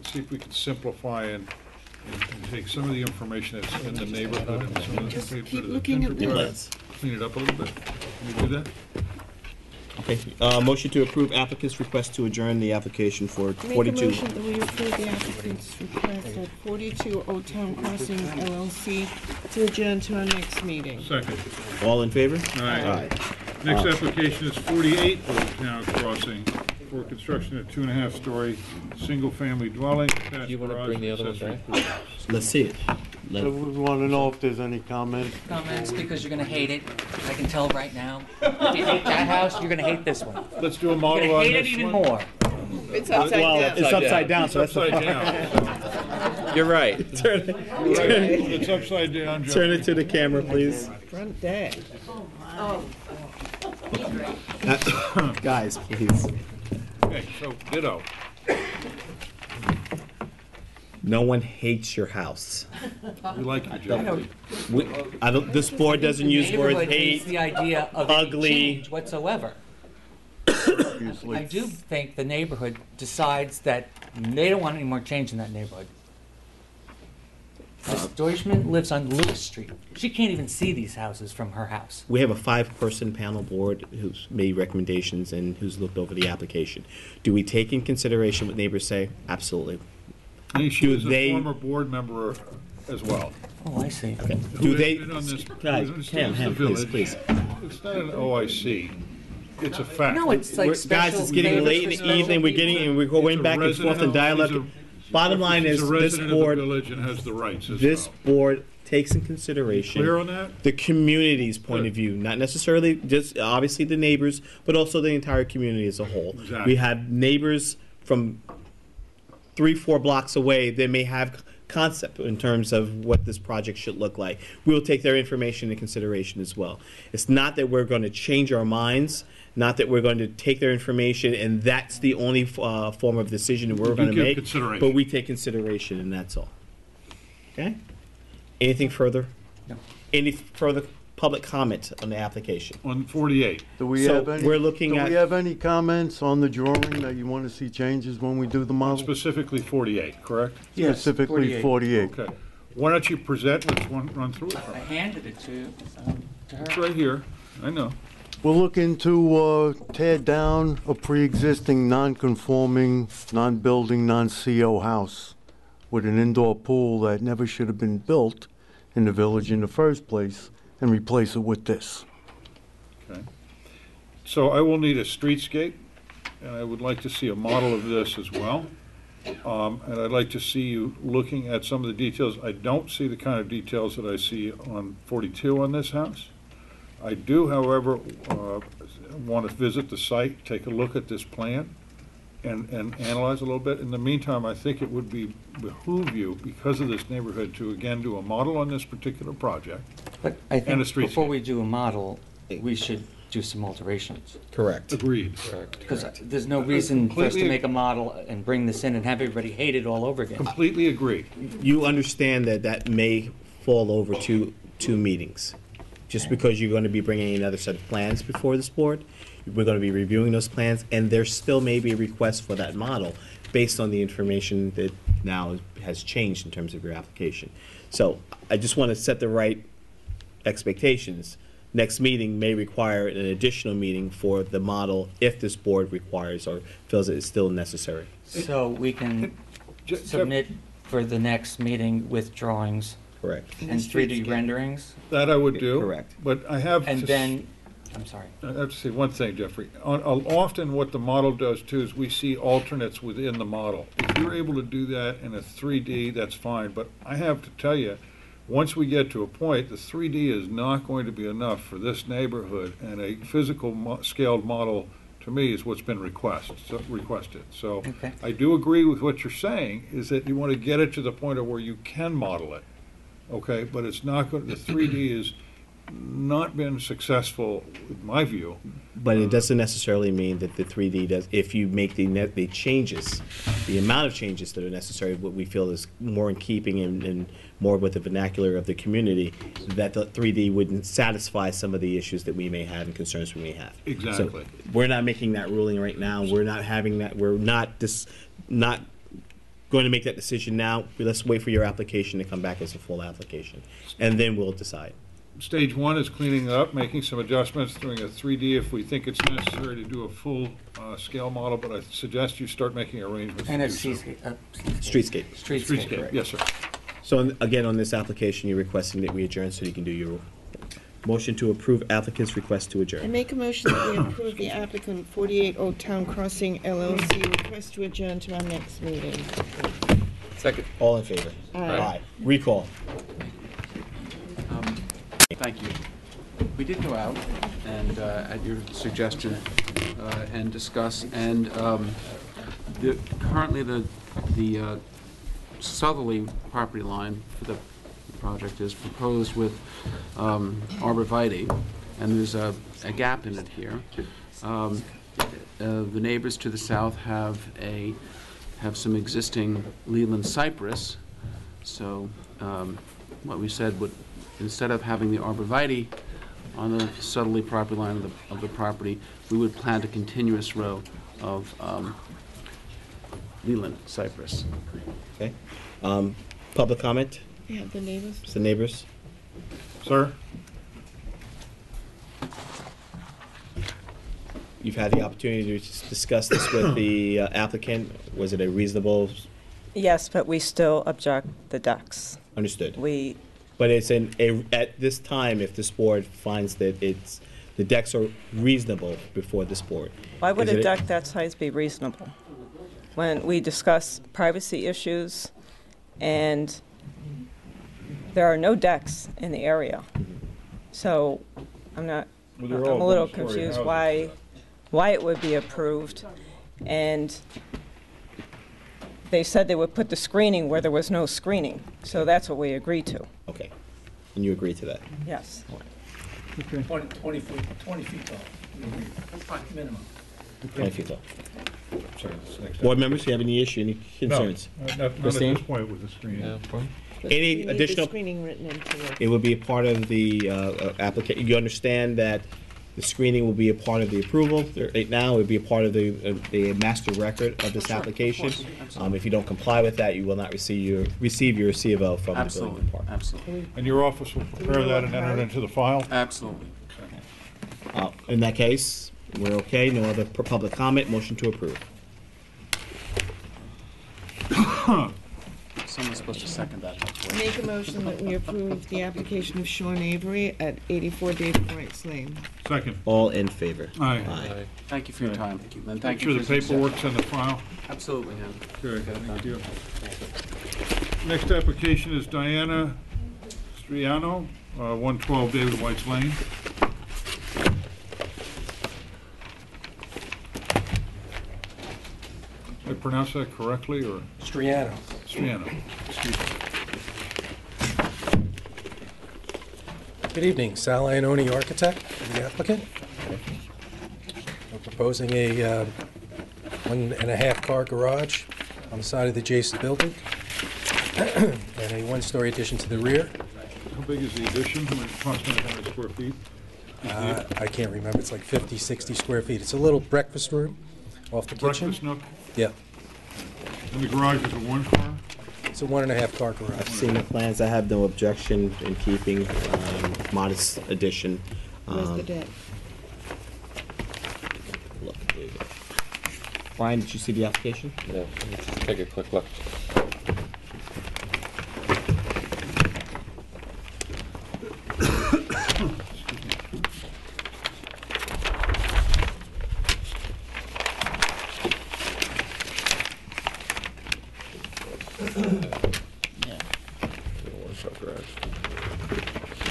see if we can simplify and and take some of the information that's in the neighborhood and some of the Just things keep that are looking at the- plans, clean it up a little bit. Can you do that? Okay, motion to approve applicant's request to adjourn the application for Make a 42. motion that we approve the applicant's request at 42 Old Town Crossing LLC to adjourn to our next meeting. Second. All in favor? Aye. Next application is 48 Old Town Crossing for construction of 2.5-story, single-family dwelling. You want to bring the other one back? Let's see it. So we want to know if there's any comments. Comments, because you're gonna hate it. I can tell right now. If you hate that house, you're gonna hate this one. Let's do a You're model gonna on hate it this even one. more. It's upside down. It's upside down, so that's Upside the down. You're right. Turn It's upside down, Jeff. it to the camera, please. Front deck. Guys, please. Okay, so ditto. No one hates your house. We like you, Jeff. This board doesn't use the word Neighborhood hates hate. the idea of any ugly. change whatsoever. I do think the neighborhood decides that they don't want any more change in that neighborhood. Ms. Deutschman lives on Lewis Street. She can't even see these houses from her house. We have a 5-person panel board who's made recommendations and who's looked over the application. Do we take in consideration what neighbors say? Absolutely. And she is they- a former board member as well. Oh, I see. Okay. Who Do has they? been on this- Guys, who understands Ham, the Ham, please, village. please. It's not an OIC. It's a fact. No, it's like Guys, special it's getting favors late for in the special evening. We're people. getting and we're going He's a back and resident forth in of- dialogue. he's a- Bottom line he's is a this resident of board. the village and has the rights as This well. board takes in consideration Clear on that? the community's point of view, not necessarily just obviously the neighbors, but also the entire community as a whole. Exactly. We have neighbors from 3-4 blocks away that may have concept in terms of what this project should look like. We will take their information into consideration as well. It's not that we're going to change our minds, not that we're going to take their information and that's the only form of decision that we're You going to give make, consideration. but we take consideration and that's all. Okay? Anything further? No. Any further public comment on the application? On 48. Do we So have any? we're looking Do at- we have any comments on the drawing that you want to see changes when we do the model? Specifically 48, correct? Yes, specifically 48. Okay. Why don't you present, let's run through it. I handed it to her. It's right here. I know. We're looking to tear down a pre-existing non-conforming, non-building, non-CO house with an indoor pool that never should have been built in the village in the first place and replace it with this. Okay. So I will need a streetscape, and I would like to see a model of this as well. And I'd like to see you looking at some of the details. I don't see the kind of details that I see on 42 on this house. I do, however, want to visit the site, take a look at this plan, and analyze a little bit. In the meantime, I think it would behoove you, because of this neighborhood, to again do a model on this particular project. But I And a think streetscape. before we do a model, we should do some alterations. Correct. Agreed. Because there's no reason for us to Completely- make a model and bring this in and have everybody hate it all over again. Completely agree. You understand that that may fall over two meetings. Just because you're going to be bringing another set of plans before this board, we're going to be reviewing those plans, and there still may be a request for that model based on the information that now has changed in terms of your application. So I just want to set the right expectations. Next meeting may require an additional meeting for the model if this board requires or feels it is still necessary. So we can submit for the next meeting with drawings. Correct. And 3D renderings. That I would do. Correct. But I have And to then, I'm sorry. I have to say one thing, Jeffrey. Often what the model does too is we see alternates within the model. If you're able to do that in a 3D, that's fine. But I have to tell you, once we get to a point, the 3D is not going to be enough for this neighborhood, and a physical scaled model, to me, is what's been requested. So Okay. I do agree with what you're saying, is that you want to get it to the point of where you can model it. Okay, but it's not going, the 3D has not been successful, in my view. But it doesn't necessarily mean that the 3D does, if you make the changes, the amount of changes that are necessary, what we feel is more in keeping and more with the vernacular of the community, that the 3D wouldn't satisfy some of the issues that we may have and concerns we may have. Exactly. So we're not making that ruling right now. We're not having that, we're not going to make that decision now. Let's wait for your application to come back as a full application, and then we'll decide. Stage one is cleaning it up, making some adjustments, doing a 3D if we think it's necessary to do a full scale model, but I suggest you start making arrangements. And to it's do so. Streetscape. Streetscape, yes, sir. So again, on this application, you're requesting that we adjourn so you can do your motion to approve applicant's request to I adjourn. make a motion that we approve the applicant 48 Old Town Crossing LLC request to adjourn to our next meeting. Second. All in favor? Aye. Recall. Thank you. We did go out and, at your suggestion, and discuss, and currently the southerly property line for the project is proposed with arborvitae, and there's a gap in it here. The neighbors to the south have some existing Leland cypress, so what we said would, instead of having the arborvitae on the southerly property line of the property, we would plant a continuous row of Leland cypress. Okay. Public comment? Yeah, the neighbors. The neighbors? Sir? You've had the opportunity to discuss this with the applicant. Was it a reasonable? Yes, but we still object the decks. Understood. We, But it's at this time, if this board finds that the decks are reasonable before this board. why would is a it- deck that size be reasonable? When we discuss privacy issues and there are no decks in the area. So I'm not, Well, they're I'm all a little one-story confused houses, why it would be approved. And they said they would put the screening where there was no screening. So that's what we agreed to. Okay. And you agree to that? Yes. 20 feet tall. Minimum. 20 feet tall. Sorry, this next Board members, you have any issue, any concerns? Not at Christine? this point with the screening. Any We need the additional? screening written into it. It would be a part of the application. You understand that the screening will be a part of the approval. Right now, it would be a part of the master record of this application. If you don't comply with that, you will not receive your C of O from the building department. Absolutely. And your office will prepare that and enter it into the file? Absolutely. In that case, we're okay. No other public comment. Motion to approve. Someone's supposed to second that. Make a motion that we approve the application of Sean Avery at 84 David Wrights Lane. Second. All in favor? Aye. Thank you for your time. And thank Make sure you the for your paperwork's in the file. Absolutely, yeah. Good, thank you. Next application is Diana Striano, 112 David White's Lane. Did I pronounce that correctly, or? Striano. Striano. Excuse me. Good evening, Sal Iannone, architect, for the applicant. We're proposing a 1.5 car garage on the side of the adjacent building and a one-story addition to the rear. How big is the addition? Approximately how many square feet? I can't remember, it's like 50, 60 square feet. It's a little breakfast room off the kitchen. Breakfast nook? Yeah, And the garage is a one car? it's a 1.5 car garage. I've seen the plans. I have no objection in keeping modest addition. Where's the deck? Look, there you go. Brian, did you see the application? Yeah, let's just take a quick look. Workshop garage.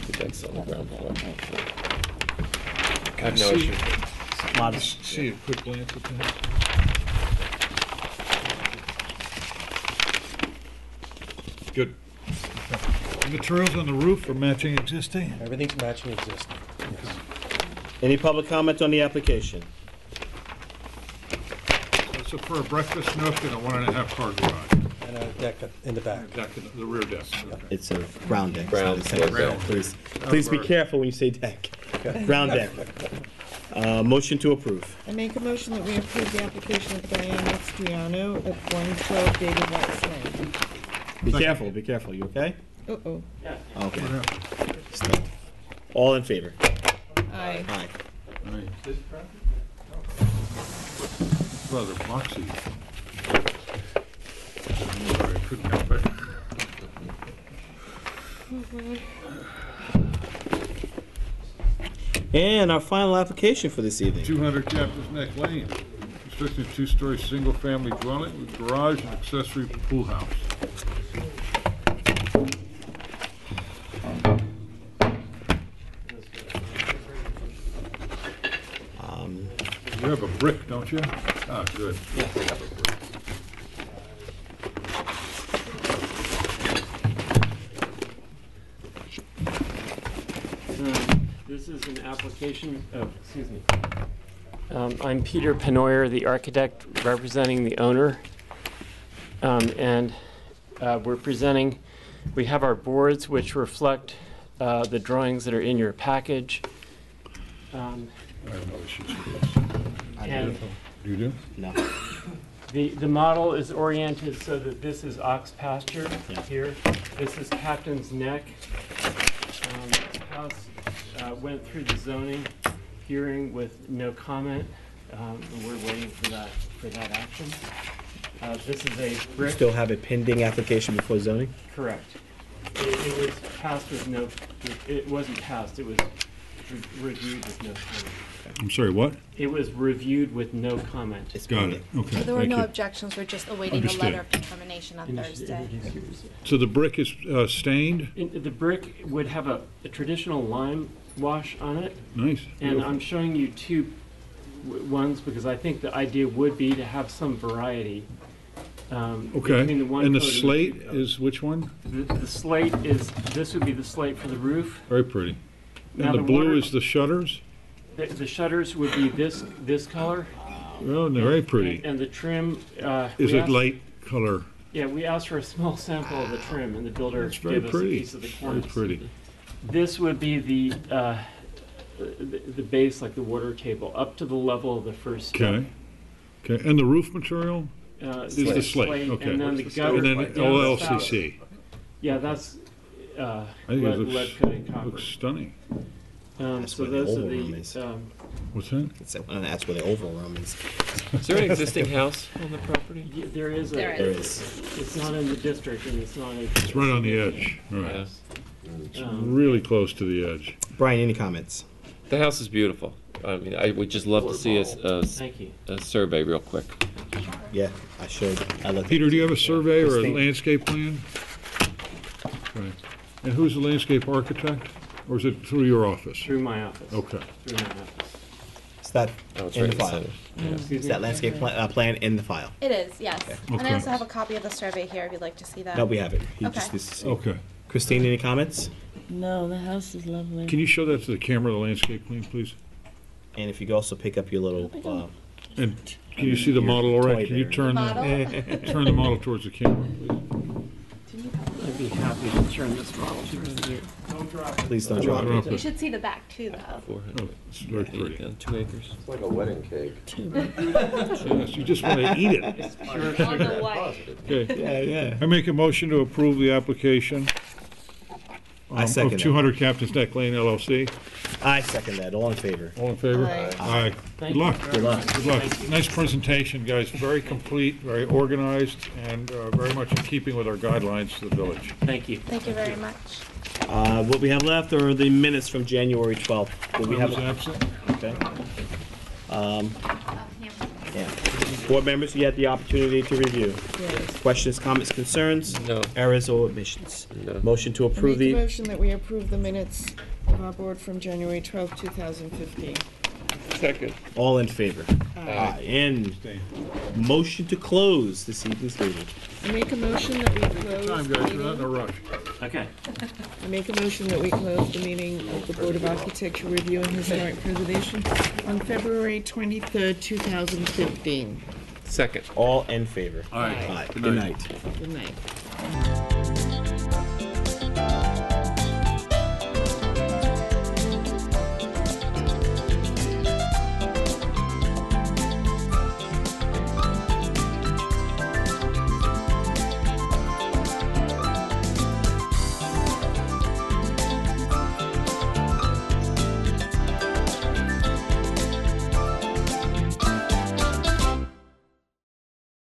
The deck's on the ground floor. I have no issue. Modest. See a quick glance at that. Good. The materials on the roof are matching existing? Everything's matching existing. Any public comment on the application? So for a breakfast nook and a 1.5 car garage? And a deck in the back. Deck, the rear deck. Okay. It's a ground deck. Ground It's not a floor second deck. Please be careful when you say deck. Ground deck. Motion to approve. I make a motion that we approve the application of Diane Mastriano at 112 David White's Lane. Be careful, you okay? Uh-oh. Okay. All in favor? Aye. Aye. Rather boxy. Sorry, I couldn't help it. And our final application for this evening. 200 Captain's Neck Lane. Constructing a two-story single-family dwelling with garage and accessory pool house. You have a brick, don't you? Ah, good. Yes, I have a brick. This is an application, excuse me. I'm Peter Penoyer, the architect representing the owner. We have our boards which reflect the drawings that are in your package. I have no issues with this. And You do? No. the model is oriented so that this is ox pasture here. This is Captain's Neck. The house went through the zoning hearing with no comment. And we're waiting for that action. This is a brick. Still have a pending application before zoning? Correct. It was passed with no. It wasn't passed. It was reviewed with no comment. I'm sorry, what? It was reviewed with no comment. Got it, okay. So there were thank no you. objections, we're just awaiting Understood. a letter of determination on Thursday. So the brick is stained? The brick would have a traditional lime wash on it. Nice. And Beautiful. I'm showing you two ones because I think the idea would be to have some variety. Okay, between the one and the coat slate is which one? The slate is, this would be the slate for the roof. Very pretty. Now And the the blue water- is the shutters? The shutters would be this color. Oh, they're very pretty. And the trim. Is we it asked- light color? Yeah, we asked for a small sample of the trim, and the builder It's very gave us a pretty. piece of the Very cornice. pretty. This would be the base, like the water table, up to the level of the first step. Okay. Okay, and the roof material? Is the Slate, slate, okay. And then the gutter. And then down the spout. OLCC. Yeah, that's I think it lead coated copper. looks stunning. That's So where the those are oval room is. the. What's that? That's where the oval room is. Is there an existing house on the property? Yeah, there is. There is. It's not in the district, and it's not. It's right on the edge, right. It's Um, really close to the edge. Brian, any comments? The house is beautiful. I mean, I would just love to see Thank you. a survey real quick. Yeah, I should. I looked. Peter, do you have a survey or a Christine. landscape plan? Okay. And who's the landscape architect? Or is it through your office? Through my office. Okay. Through my office. Is that Oh, it's in right the in the file? center. Yeah. Is that landscape plan in the file? It is, yes. And Okay. I also have a copy of the survey here if you'd like to see that. No, we have it. He Okay. just needs to see. Okay. Christine, any comments? No, the house is lovely. Can you show that to the camera, the landscape plan, please? And if you could also pick up your little. And can you see the model all right? Can you turn Model? turn the model towards the camera, please? I'd be happy to turn this model to you. Don't drop it. Please don't drop it. You should see the back too, though. 400. Oh, it's very pretty. 2 acres. It's like a wedding cake. Yes, you just want to eat it. It's pure On sugar. the white. Okay. Yeah. I make a motion to approve the application I second of that. 200 Captain's Neck Lane LLC. I second that. All in favor? All in favor? Aye. Aye. Thank Good luck. you very Good luck. much. Good luck. Thank you. Nice presentation, guys. Very complete, very organized, and very much in keeping with our guidelines to the village. Thank you. Thank you very much. What we have left are the minutes from January 12th. Will we have? Who's absent? Okay. Yeah. Board members, you had the opportunity to review. Yes. Questions, comments, concerns? No. Errors or omissions? No. Motion to I approve make a the. motion that we approve the minutes of our board from January 12th, 2015. Second. All in favor? Aye. And motion to close this evening's meeting. I make a motion that we close Time, the guys. We're not in a meeting. rush. Okay. I make a motion that we close the meeting of the Board of Architecture Review and Historic Preservation on February 23rd, 2015. Second. All in favor? Aye. Aye. Good Good night. night. Good night.